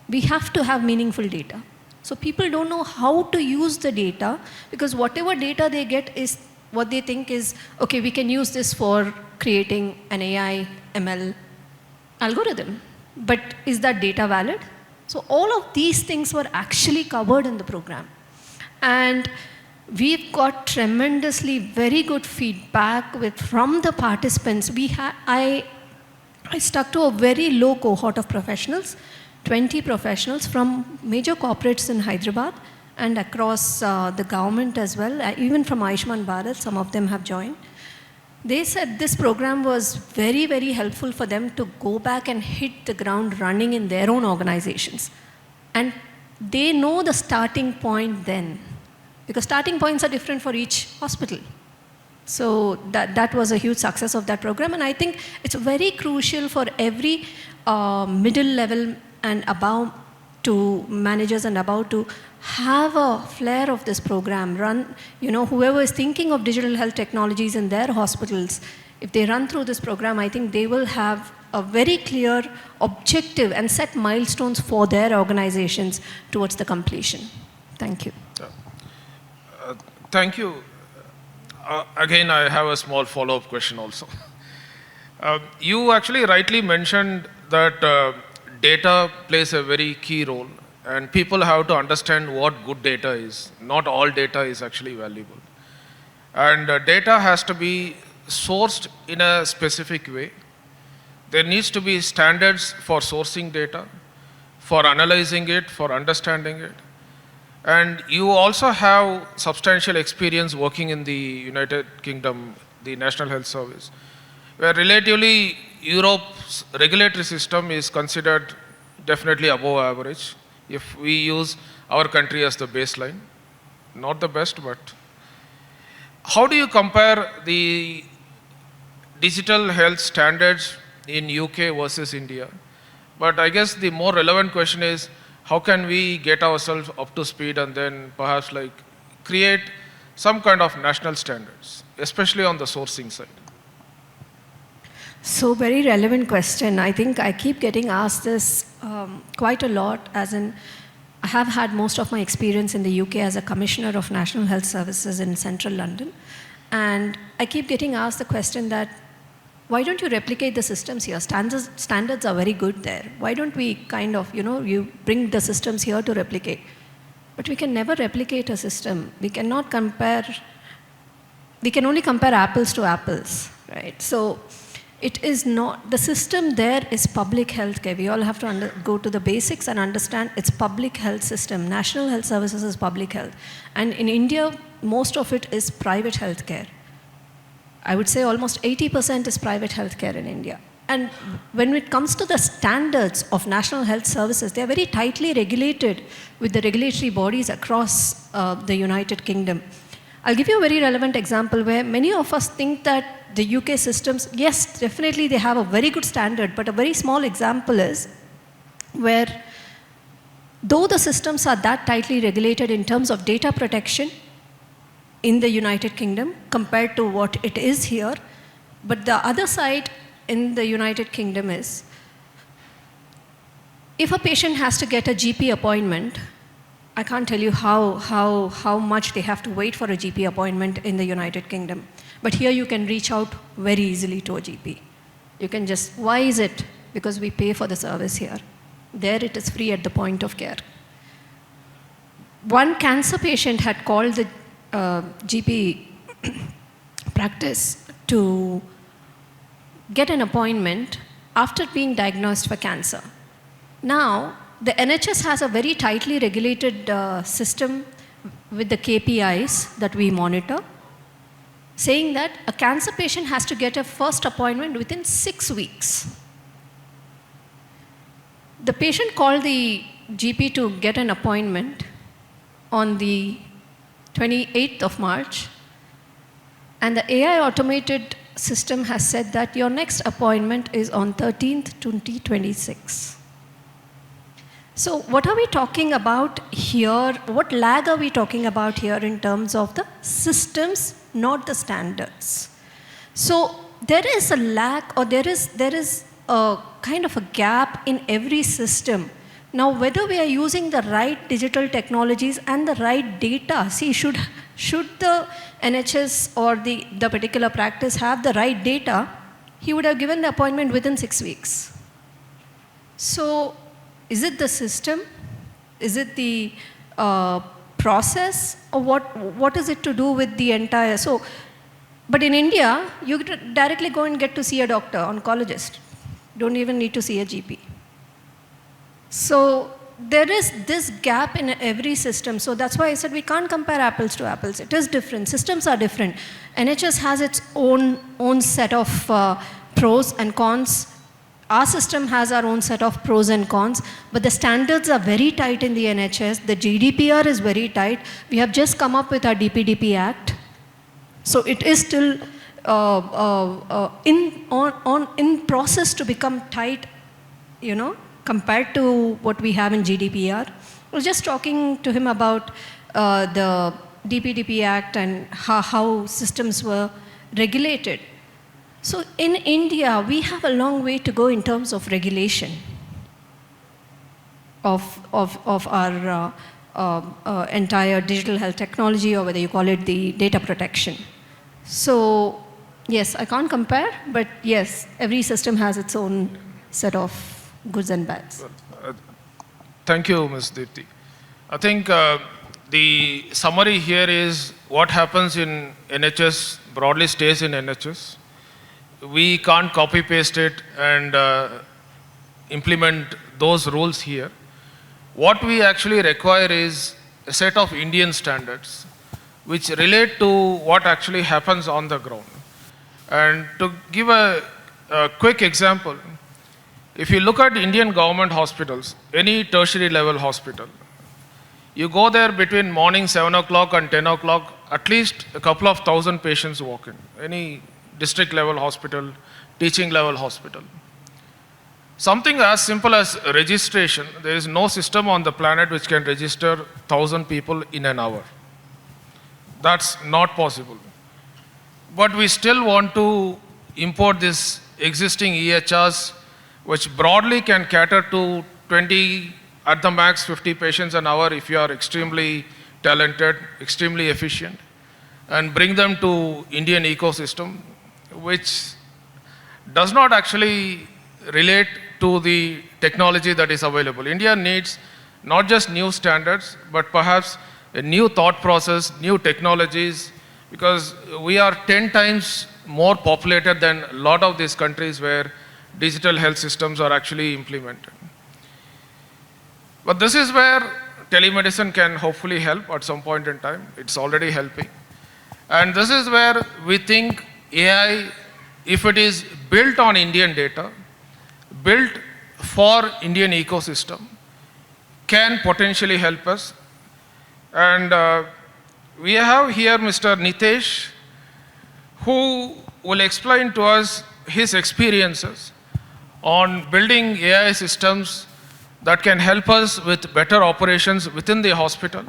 We have to have meaningful data. So people don't know how to use the data because whatever data they get is what they think is, okay, we can use this for creating an AI, ML algorithm. But is that data valid? So all of these things were actually covered in the program. And we've got tremendously very good feedback from the participants. I stuck to a very low cohort of professionals, 20 professionals from major corporates in Hyderabad and across the government as well, even from Ayushman Bharat, some of them have joined. They said this program was very, very helpful for them to go back and hit the ground running in their own organizations. And they know the starting point then, because starting points are different for each hospital. So that was a huge success of that program, and I think it's very crucial for every middle level and above to managers and above to have a flair of this program. Run, whoever is thinking of digital health technologies in their hospitals, if they run through this program, I think they will have a very clear objective and set milestones for their organizations towards the completion. Thank you. Thank you. Again, I have a small follow-up question also. You actually rightly mentioned that data plays a very key role, and people have to understand what good data is. Not all data is actually valuable. And data has to be sourced in a specific way. There needs to be standards for sourcing data, for analyzing it, for understanding it. And you also have substantial experience working in the United Kingdom, the National Health Service, where relatively Europe's regulatory system is considered definitely above average if we use our country as the baseline. Not the best, but how do you compare the digital health standards in UK versus India? But I guess the more relevant question is, how can we get ourselves up to speed and then perhaps create some kind of national standards, especially on the sourcing side? So very relevant question. I think I keep getting asked this quite a lot, as in I have had most of my experience in the UK as a Commissioner of National Health Services in central London. And I keep getting asked the question that, why don't you replicate the systems here? Standards are very good there. Why don't we you bring the systems here to replicate? But we can never replicate a system. We cannot compare, we can only compare apples to apples, right? So it is not, the system there is public health care. We all have to go to the basics and understand it's public health system. National Health Services is public health. And in India, most of it is private health care. I would say almost 80% is private healthcare in India. And when it comes to the standards of national health services, they are very tightly regulated with the regulatory bodies across the United Kingdom. I'll give you a very relevant example where many of us think that the UK systems, yes, definitely they have a very good standard, but a very small example is where though the systems are that tightly regulated in terms of data protection, in the United Kingdom compared to what it is here. But the other side in the United Kingdom is if a patient has to get a GP appointment, I can't tell you how much they have to wait for a GP appointment in the United Kingdom. But here you can reach out very easily to a GP. You can just, why is it? Because we pay for the service here. There it is free at the point of care. One cancer patient had called the GP practice to get an appointment after being diagnosed for cancer. Now, the NHS has a very tightly regulated system with the KPIs that we monitor, saying that a cancer patient has to get a first appointment within 6 weeks. The patient called the GP to get an appointment on the 28th of March, and the AI automated system has said that your next appointment is on 13th, 2026. So what are we talking about here? What lag are we talking about here in terms of the systems, not the standards? So there is a lag, or there is a kind of a gap in every system. Now, whether we are using the right digital technologies and the right data, see, should the NHS or the particular practice have the right data, he would have given the appointment within 6 weeks. So, is it the system? Is it the process? Or what is it to do with the entire? So, but in India, you directly go and get to see a doctor, oncologist. Don't even need to see a GP. So there is this gap in every system. So that's why I said we can't compare apples to apples. It is different. Systems are different. NHS has its own set of pros and cons. Our system has our own set of pros and cons, but the standards are very tight in the NHS. The GDPR is very tight. We have just come up with our DPDP Act. So it is still in process to become tight, you know, compared to what we have in GDPR. I was just talking to him about the DPDP Act and how systems were regulated. So in India, we have a long way to go in terms of regulation of our entire digital health technology, or whether you call it the data protection. So yes, I can't compare, but yes, every system has its own set of goods and bads. Thank you, Ms. Deepti. I think the summary here is what happens in NHS broadly stays in NHS. We can't copy paste it and implement those rules here. What we actually require is a set of Indian standards which relate to what actually happens on the ground. And to give a quick example, if you look at Indian government hospitals, any tertiary level hospital, you go there between morning 7 o'clock and 10 o'clock, at least a couple of thousand patients walk in. Any district level hospital, teaching level hospital. Something as simple as registration, there is no system on the planet which can register 1,000 people in an hour. That's not possible. But we still want to import this existing EHRs, which broadly can cater to 20, at the max 50 patients an hour if you are extremely talented, extremely efficient, and bring them to Indian ecosystem, which does not actually relate to the technology that is available. India needs not just new standards, but perhaps a new thought process, new technologies, because we are 10 times more populated than a lot of these countries where digital health systems are actually implemented. But this is where telemedicine can hopefully help at some point in time. It's already helping. And this is where we think AI, if it is built on Indian data, built for Indian ecosystem, can potentially help us. And we have here Mr. Nitesh, who will explain to us his experiences on building AI systems that can help us with better operations within the hospital.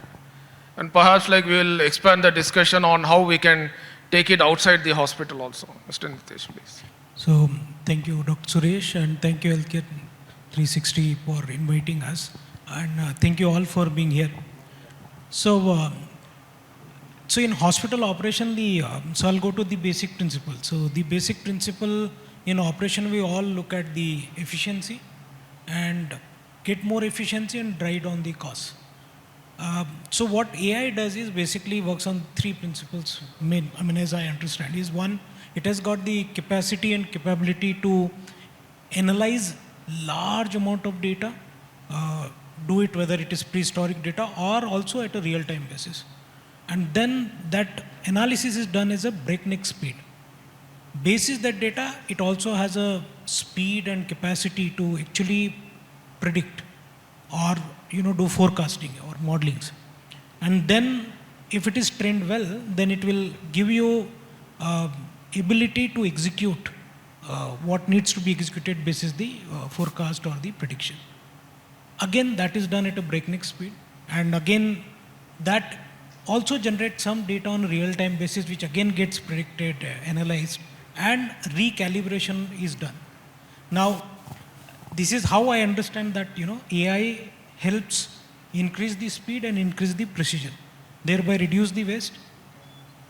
And perhaps we will expand the discussion on how we can take it outside the hospital also. Mr. Nitesh, please. So thank you, Dr. Suresh, and thank you, HealthCare 360 for inviting us, and thank you all for being here. So, so in hospital operation, so I'll go to the basic principle. So the basic principle in operation, we all look at the efficiency and get more efficiency and drive down the cost. So what AI does is basically works on three principles. As I understand, is one, it has got the capacity and capability to analyze large amount of data, do it whether it is prehistoric data or also at a real-time basis. And then that analysis is done as a breakneck speed. Basis that data, it also has a speed and capacity to actually predict or do forecasting or modelings. And then if it is trained well, then it will give you ability to execute what needs to be executed basis the forecast or the prediction. Again, that is done at a breakneck speed, and again that also generates some data on a real-time basis, which again gets predicted, analyzed, and recalibration is done. Now, this is how I understand that AI helps increase the speed and increase the precision, thereby reduce the waste,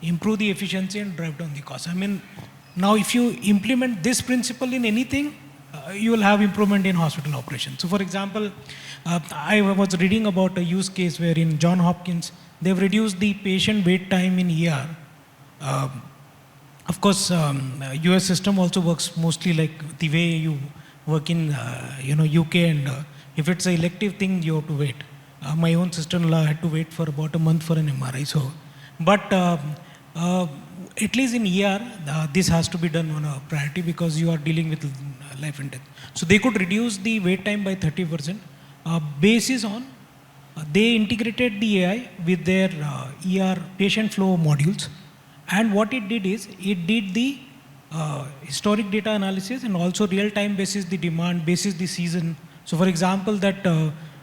improve the efficiency, and drive down the cost. Now if you implement this principle in anything, you will have improvement in hospital operations. So for example, I was reading about a use case where in Johns Hopkins, they've reduced the patient wait time in ER. Of course, US system also works mostly like the way you work in UK, and if it's an elective thing, you have to wait. My own sister-in-law had to wait for about a month for an MRI. So, but at least in ER, this has to be done on a priority because you are dealing with life and death. So they could reduce the wait time by 30%. Basis on, they integrated the AI with their ER patient flow modules. And what it did is, it did the historic data analysis and also real-time basis the demand, basis the season. So for example, that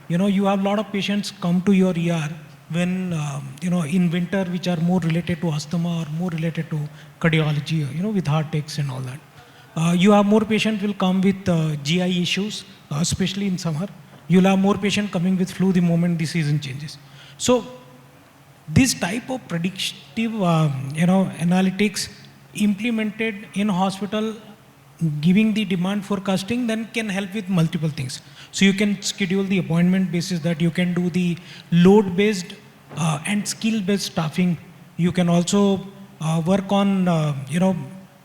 you have a lot of patients come to your ER when in winter, which are more related to asthma or more related to cardiology, with heart attacks and all that. You have more patients will come with GI issues, especially in summer. You'll have more patients coming with flu the moment the season changes. So this type of predictive analytics implemented in hospital, giving the demand forecasting, then can help with multiple things. So you can schedule the appointment basis, that you can do the load-based and skill-based staffing. You can also work on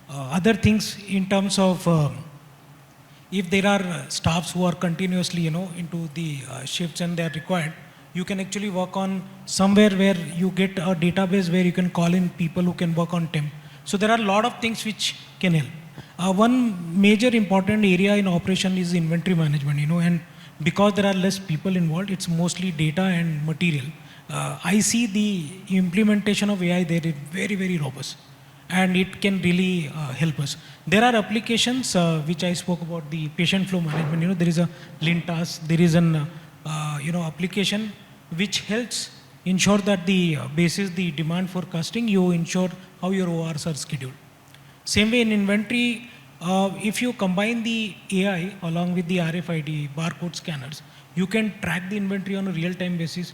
other things in terms of if there are staffs who are continuously into the shifts and they are required, you can actually work on somewhere where you get a database where you can call in people who can work on temp. So there are a lot of things which can help. One major important area in operation is inventory management, and because there are less people involved, it's mostly data and material. I see the implementation of AI there is very, very robust, and it can really help us. There are applications which I spoke about, the patient flow management. There is a Lintas, there is an application which helps ensure that the basis the demand forecasting, you ensure how your ORs are scheduled. Same way in inventory, if you combine the AI along with the RFID barcode scanners, you can track the inventory on a real-time basis.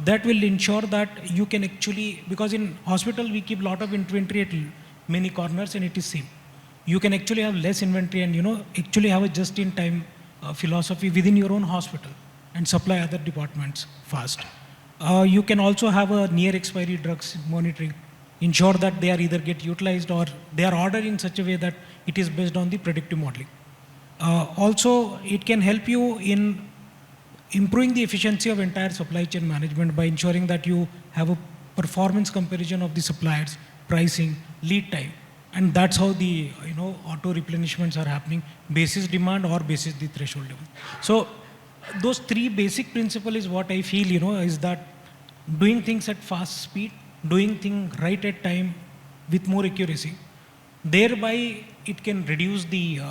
That will ensure that you can actually, because in hospital we keep a lot of inventory at many corners and it is same. You can actually have less inventory and actually have a just-in-time philosophy within your own hospital and supply other departments fast. You can also have a near expiry drugs monitoring, ensure that they are either get utilized or they are ordered in such a way that it is based on the predictive modeling. Also, it can help you in improving the efficiency of entire supply chain management by ensuring that you have a performance comparison of the suppliers, pricing, lead time, and that's how the auto replenishments are happening, basis demand or basis the threshold level. So those three basic principles is what I feel is that doing things at fast speed, doing things right at time with more accuracy, thereby it can reduce the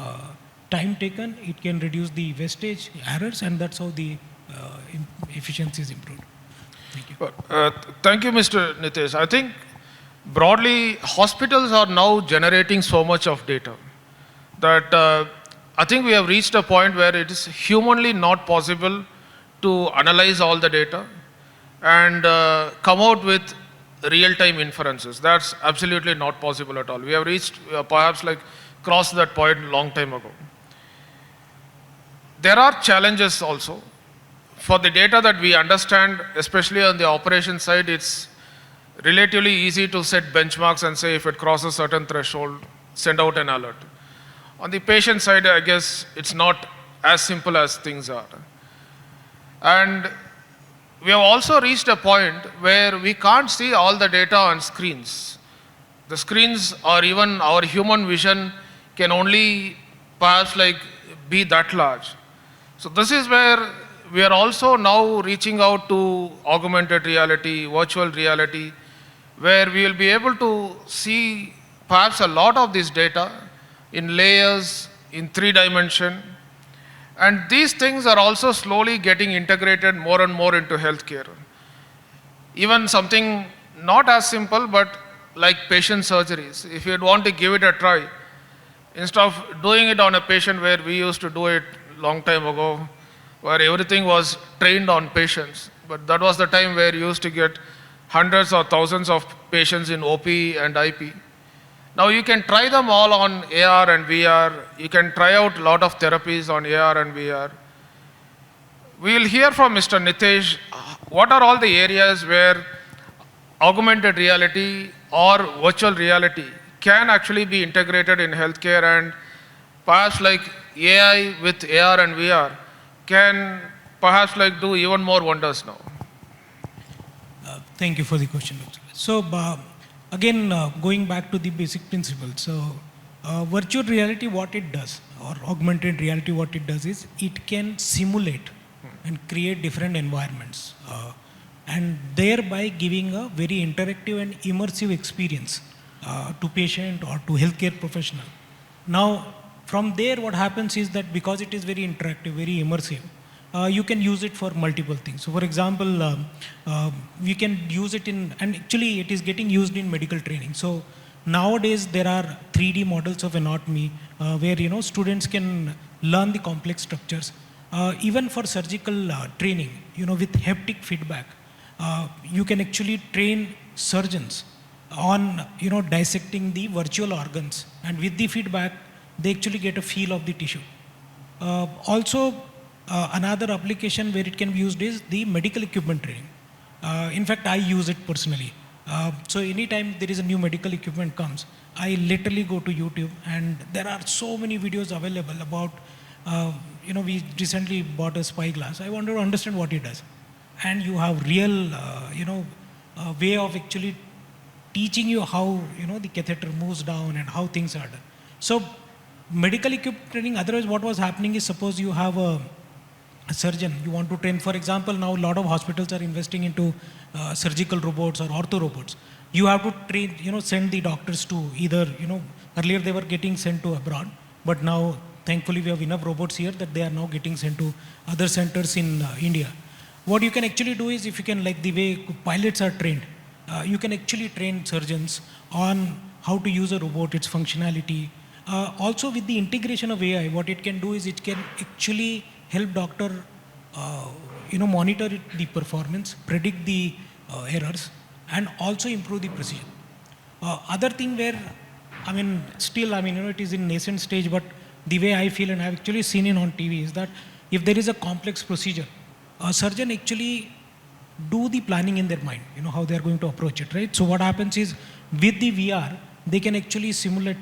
time taken, it can reduce the wastage, errors, and that's how the efficiency is improved. Thank you. Thank you, Mr. Nitesh. I think broadly, hospitals are now generating so much of data that I think we have reached a point where it is humanly not possible to analyze all the data and come out with real-time inferences. That's absolutely not possible at all. We have reached, perhaps like crossed that point a long time ago. There are challenges also. For the data that we understand, especially on the operation side, it's relatively easy to set benchmarks and say if it crosses certain threshold, send out an alert. On the patient side, I guess it's not as simple as things are. And we have also reached a point where we can't see all the data on screens. The screens or even our human vision can only perhaps like be that large. So this is where we are also now reaching out to augmented reality, virtual reality, where we will be able to see perhaps a lot of this data in layers, in 3D. And these things are also slowly getting integrated more and more into healthcare. Even something not as simple, but like patient surgeries. If you'd want to give it a try, instead of doing it on a patient where we used to do it long time ago, where everything was trained on patients, but that was the time where you used to get hundreds or thousands of patients in OP and IP. Now you can try them all on AR and VR. You can try out a lot of therapies on AR and VR. We will hear from Mr. Nitesh what are all the areas where augmented reality or virtual reality can actually be integrated in healthcare, and perhaps like AI with AR and VR can perhaps like do even more wonders now. Thank you for the question. So again, going back to the basic principle. So virtual reality, what it does, or augmented reality, what it does is it can simulate and create different environments, and thereby giving a very interactive and immersive experience to patient or to healthcare professional. Now, from there, what happens is that because it is very interactive, very immersive, you can use it for multiple things. So for example, we can use it in, and actually it is getting used in medical training. So nowadays there are 3D models of anatomy where students can learn the complex structures. Even for surgical training, with haptic feedback, you can actually train surgeons on dissecting the virtual organs, and with the feedback they actually get a feel of the tissue. Also, another application where it can be used is the medical equipment training. In fact, I use it personally. So anytime there is a new medical equipment comes, I literally go to YouTube, and there are so many videos available about, we recently bought a spyglass. I wanted to understand what it does. And you have real, way of actually teaching you how, the catheter moves down and how things are done. So medical equipment training, otherwise what was happening is, suppose you have a surgeon, you want to train, for example, now a lot of hospitals are investing into surgical robots or ortho robots. You have to train, send the doctors to either, earlier they were getting sent to abroad, but now thankfully we have enough robots here that they are now getting sent to other centers in India. What you can actually do is, if you can, like the way pilots are trained, you can actually train surgeons on how to use a robot, its functionality. Also with the integration of AI, what it can do is it can actually help doctor, monitor the performance, predict the errors, and also improve the precision. Other thing where, still, it is in nascent stage, but the way I feel, and I've actually seen it on TV, is that if there is a complex procedure, a surgeon actually do the planning in their mind, how they are going to approach it, right? So what happens is, with the VR, they can actually simulate,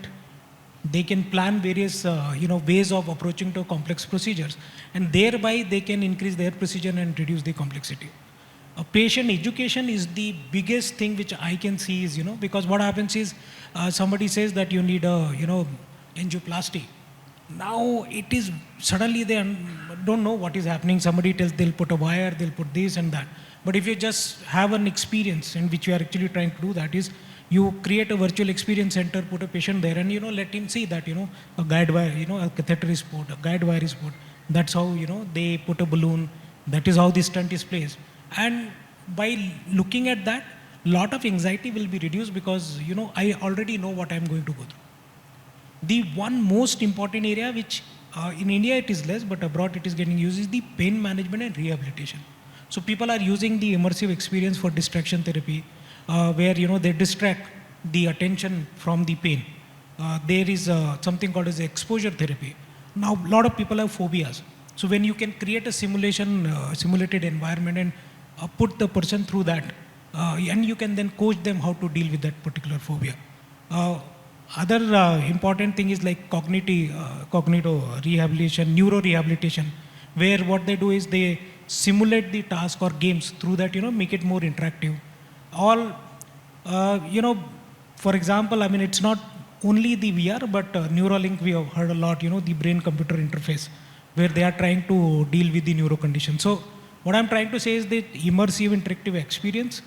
they can plan various, ways of approaching to complex procedures, and thereby they can increase their precision and reduce the complexity. Patient education is the biggest thing which I can see is, because what happens is, somebody says that you need a, angioplasty. Now it is, suddenly they don't know what is happening. Somebody tells they'll put a wire, they'll put this and that. But if you just have an experience, and which you are actually trying to do, that is, you create a virtual experience center, put a patient there, and let him see that, a guide wire, a catheter is put, a guide wire is put. That's how, they put a balloon. That is how the stunt is placed. And by looking at that, lot of anxiety will be reduced, because, I already know what I'm going to go through. The one most important area which in India it is less, but abroad it is getting used, is the pain management and rehabilitation. So people are using the immersive experience for distraction therapy, where they distract the attention from the pain. There is something called as exposure therapy. Now a lot of people have phobias. So when you can create a simulated environment and put the person through that, and you can then coach them how to deal with that particular phobia. Other important thing is like cognitive rehabilitation, neuro rehabilitation, where what they do is they simulate the task or games through that, make it more interactive. All, for example, I mean, it's not only the VR, but Neuralink, we have heard a lot, the brain-computer interface, where they are trying to deal with the neuro condition. So what I'm trying to say is that immersive interactive experience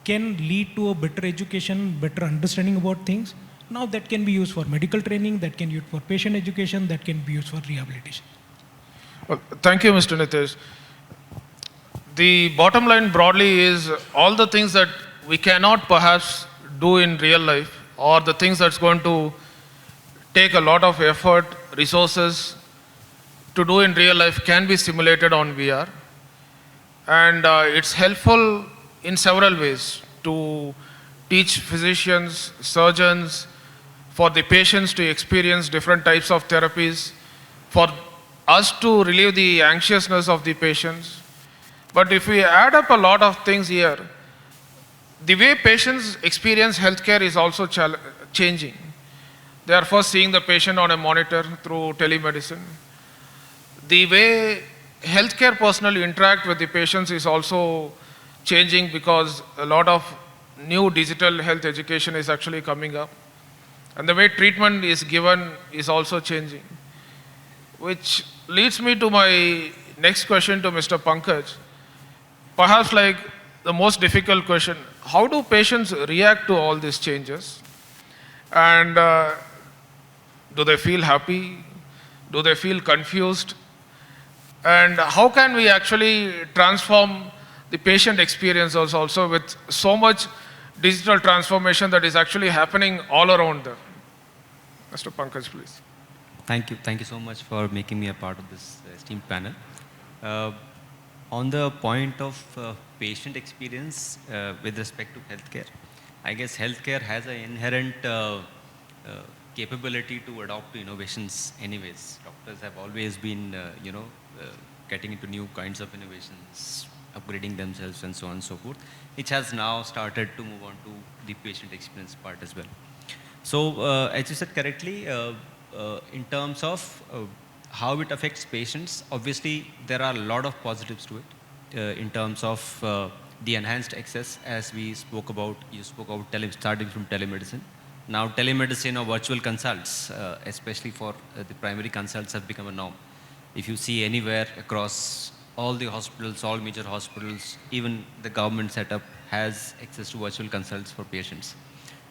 can lead to a better education, better understanding about things. Now that can be used for medical training, that can be used for patient education, that can be used for rehabilitation. Well, thank you, Mr. Nitesh. The bottom line broadly is all the things that we cannot perhaps do in real life, or the things that's going to take a lot of effort, resources to do in real life can be simulated on VR. And it's helpful in several ways to teach physicians, surgeons, for the patients to experience different types of therapies, for us to relieve the anxiousness of the patients. But if we add up a lot of things here, the way patients experience healthcare is also changing. They are first seeing the patient on a monitor through telemedicine. The way healthcare personnel interact with the patients is also changing because a lot of new digital health education is actually coming up. And the way treatment is given is also changing. Which leads me to my next question to Mr. Pankaj. Perhaps like the most difficult question, how do patients react to all these changes? And do they feel happy? Do they feel confused? And how can we actually transform the patient experience also with so much digital transformation that is actually happening all around them? Mr. Pankaj, please. Thank you. Thank you so much for making me a part of this esteemed panel. On the point of patient experience with respect to healthcare, I guess healthcare has an inherent capability to adopt to innovations anyways. Doctors have always been, getting into new kinds of innovations, upgrading themselves and so on and so forth, which has now started to move on to the patient experience part as well. So, as you said correctly, in terms of how it affects patients, obviously there are a lot of positives to it in terms of the enhanced access, as we spoke about. You spoke about starting from telemedicine. Now telemedicine or virtual consults, especially for the primary consults, have become a norm. If you see anywhere across all the hospitals, all major hospitals, even the government setup has access to virtual consults for patients.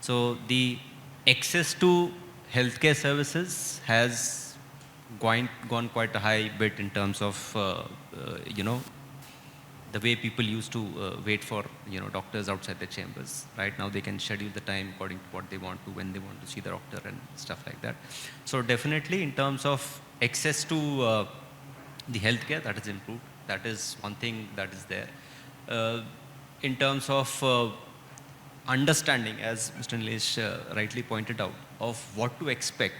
So the access to healthcare services has gone quite a high bit in terms of, the way people used to wait for, doctors outside the chambers. Right now they can schedule the time according to what they want to, when they want to see the doctor and stuff like that. So definitely in terms of access to the healthcare, that is improved. That is one thing that is there. In terms of understanding, as Mr. Nilesh rightly pointed out, of what to expect,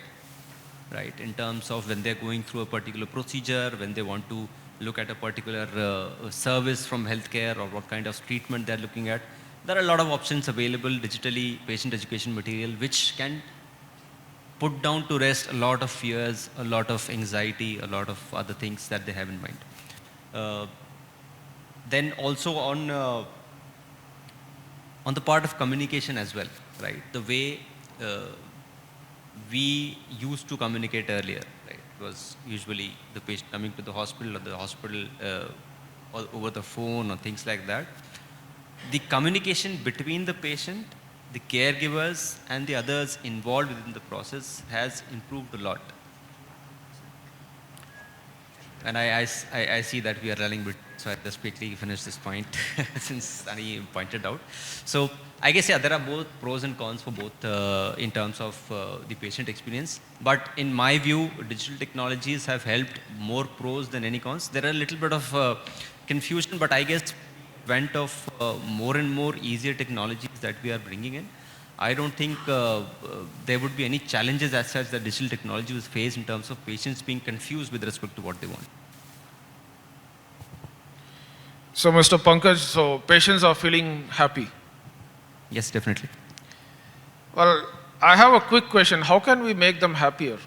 right, in terms of when they're going through a particular procedure, when they want to look at a particular service from healthcare, or what kind of treatment they're looking at. There are a lot of options available digitally, patient education material, which can put down to rest a lot of fears, a lot of anxiety, a lot of other things that they have in mind. Then also on the part of communication as well, right? The way we used to communicate earlier, right? It was usually the patient coming to the hospital, or the hospital over the phone or things like that. The communication between the patient, the caregivers and the others involved within the process has improved a lot. And I see that we are running bit, so I'll just quickly finish this point since Sunny pointed out. So I guess, yeah, there are both pros and cons for both in terms of the patient experience. But in my view, digital technologies have helped more pros than any cons. There are a little bit of confusion, but I guess went of more and more easier technologies that we are bringing in. I don't think there would be any challenges as such that digital technology will face in terms of patients being confused with respect to what they want. So, Mr. Pankaj, so patients are feeling happy? Yes, definitely. Well, I have a quick question. How can we make them happier?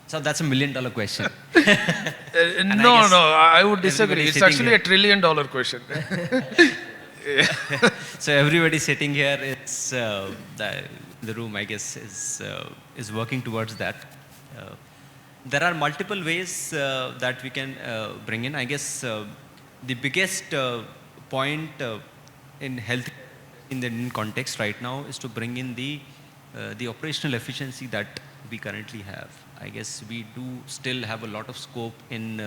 So that's $1 million question. No, I would disagree. It's actually $1 trillion question. So everybody sitting here, it's the room, I guess, is working towards that. There are multiple ways that we can bring in. I guess the biggest point in health in the Indian context right now is to bring in the operational efficiency that we currently have. I guess we do still have a lot of scope in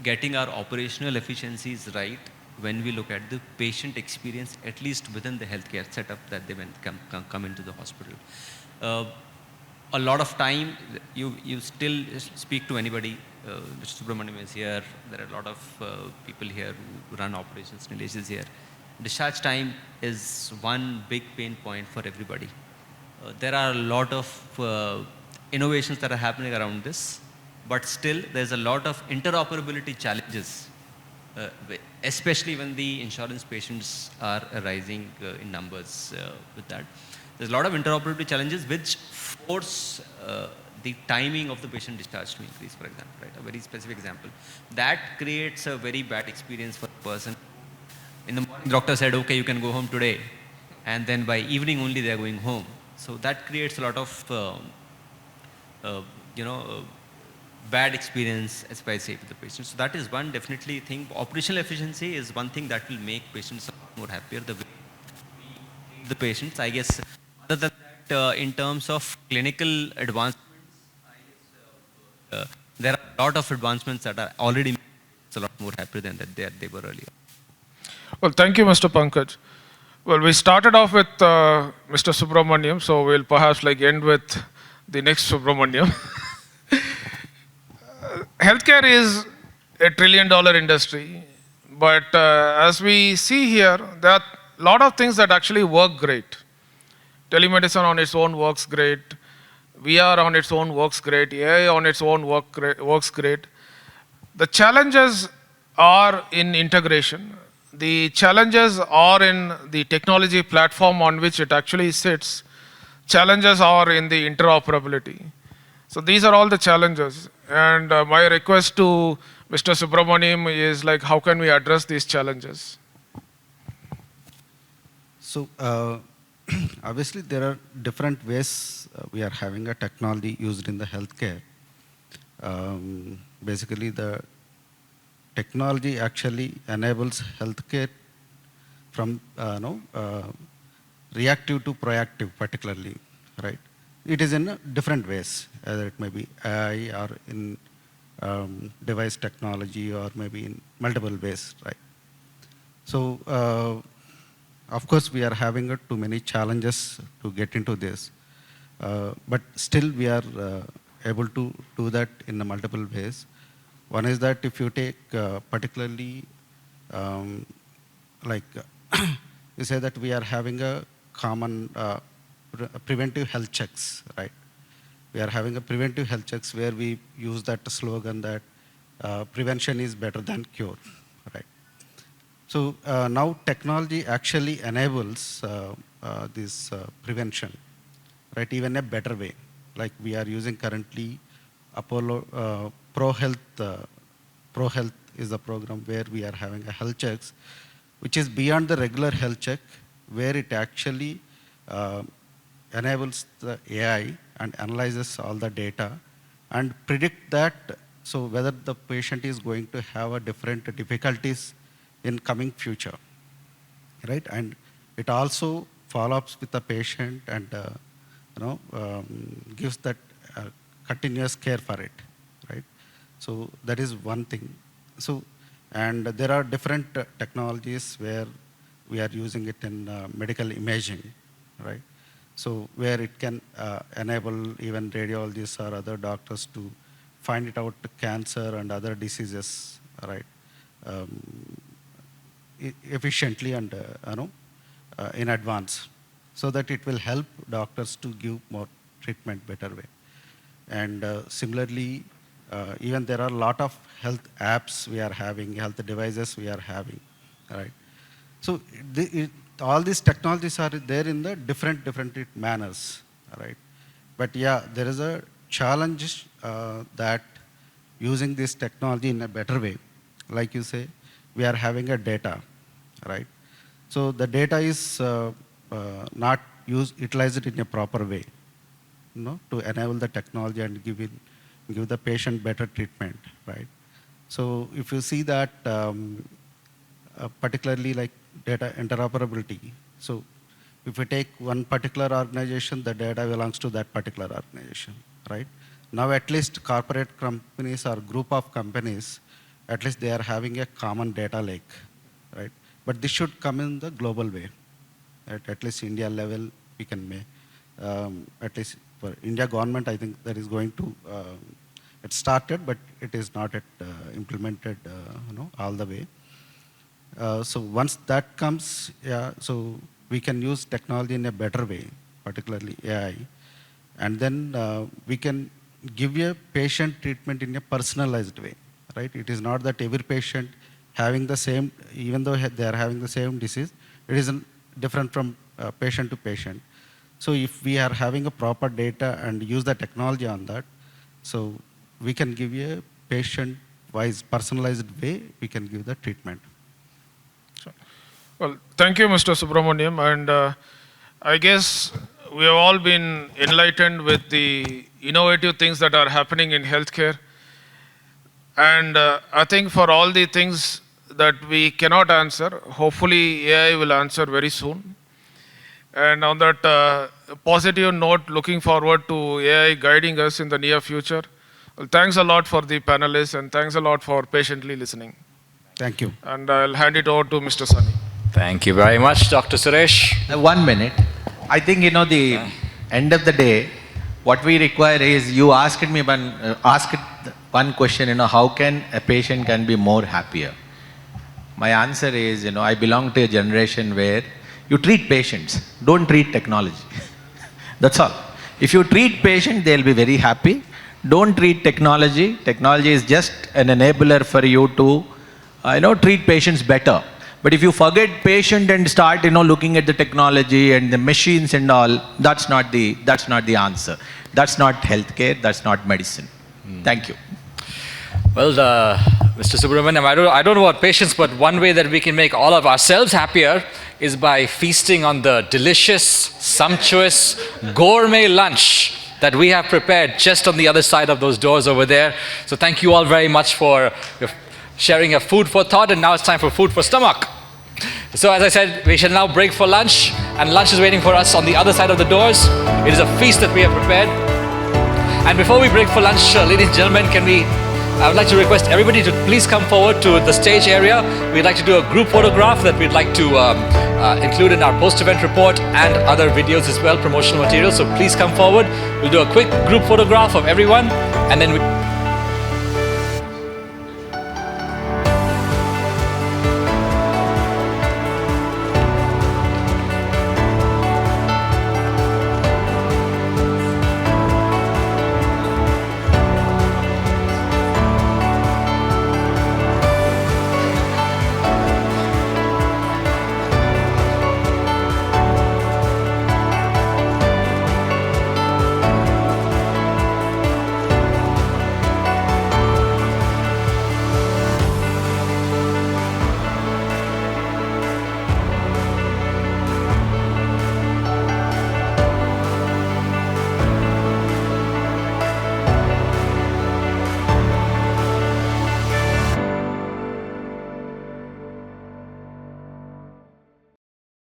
getting our operational efficiencies right when we look at the patient experience, at least within the healthcare setup that they come into the hospital. A lot of time, you still speak to anybody. Mr. Subramaniam is here. There are a lot of people here who run operations. Nilesh is here. Discharge time is one big pain point for everybody. There are a lot of innovations that are happening around this, but still there's a lot of interoperability challenges, especially when the insurance patients are rising in numbers with that. There's a lot of interoperability challenges which force the timing of the patient discharge to increase, for example, right? A very specific example. That creates a very bad experience for the person. In the morning, the doctor said, okay, you can go home today. And then by evening only they are going home. So that creates a lot of, bad experience, as I say, with the patient. So that is one definitely thing. Operational efficiency is one thing that will make patients more happier. The way we treat the patients, I guess, other than that, in terms of clinical advancements, there are a lot of advancements that are already made a lot more happier than that they were earlier. Well, thank you, Mr. Pankaj. Well, we started off with Mr. Subramaniam, so we'll perhaps end with the next Subramaniam. Healthcare is a $1 trillion industry, but as we see here, there are a lot of things that actually work great. Telemedicine on its own works great. VR on its own works great. AI on its own works great. The challenges are in integration. The challenges are in the technology platform on which it actually sits. Challenges are in the interoperability. So these are all the challenges. And my request to Mr. Subramaniam is how can we address these challenges? So obviously there are different ways we are having a technology used in the healthcare. Basically the technology actually enables healthcare from reactive to proactive particularly, right? It is in different ways, either it may be AI or in device technology or maybe in multiple ways, right? So of course we are having too many challenges to get into this, but still we are able to do that in multiple ways. One is that if you take particularly you say that we are having a common preventive health checks, right? We are having a preventive health checks where we use that slogan that prevention is better than cure, right? So now technology actually enables this prevention, right? Even a better way. Like we are using currently Apollo Pro Health. Pro Health is a program where we are having a health checks, which is beyond the regular health check, where it actually enables the AI and analyzes all the data and predict that, so whether the patient is going to have a different difficulties in coming future, right? And it also follow-ups with the patient and gives that continuous care for it, right? So that is one thing. So, and there are different technologies where we are using it in medical imaging, right? So where it can enable even radiologists or other doctors to find it out cancer and other diseases, right? Efficiently and in advance, so that it will help doctors to give more treatment better way. And similarly, even there are a lot of health apps we are having, health devices we are having, right? So all these technologies are there in the different manners, right? But yeah, there is a challenge that using this technology in a better way, like you say, we are having a data, right? So the data is not utilized in a proper way, to enable the technology and give the patient better treatment, right? So if you see that, particularly like data interoperability, so if we take one particular organization, the data belongs to that particular organization, right? Now at least corporate companies or group of companies, at least they are having a common data lake, right? But this should come in the global way. At least India level, we can make, at least for India government, I think that is going to, it started, but it is not yet implemented all the way. So once that comes, yeah, so we can use technology in a better way, particularly AI. And then we can give a patient treatment in a personalized way, right? It is not that every patient having the same, even though they are having the same disease, it is different from patient to patient. So if we are having a proper data and use the technology on that, so we can give you a patient-wise, personalized way, we can give the treatment. Well, thank you, Mr. Subramaniam. And I guess we have all been enlightened with the innovative things that are happening in healthcare. And I think for all the things that we cannot answer, hopefully AI will answer very soon. And on that positive note, looking forward to AI guiding us in the near future. Well, thanks a lot for the panelists, and thanks a lot for patiently listening. Thank you. And I'll hand it over to Mr. Sunny. Thank you very much, Dr. Suresh. 1 minute. I think, the end of the day, what we require is, you asked me one question, how can a patient can be more happier? My answer is, I belong to a generation where you treat patients, don't treat technology. That's all. If you treat patient, they'll be very happy. Don't treat technology. Technology is just an enabler for you to, treat patients better. But if you forget patient and start, looking at the technology and the machines and all, that's not the answer. That's not healthcare. That's not medicine. Thank you. Well, Mr. Subramaniam, I don't know about patients, but one way that we can make all of ourselves happier is by feasting on the delicious, sumptuous, gourmet lunch that we have prepared just on the other side of those doors over there. So thank you all very much for sharing your food for thought, and now it's time for food for stomach. So as I said, we shall now break for lunch, and lunch is waiting for us on the other side of the doors. It is a feast that we have prepared. And before we break for lunch, ladies and gentlemen, I would like to request everybody to please come forward to the stage area. We'd like to do a group photograph that we'd like to include in our post-event report and other videos as well, promotional materials. So please come forward. We'll do a quick group photograph of everyone, and then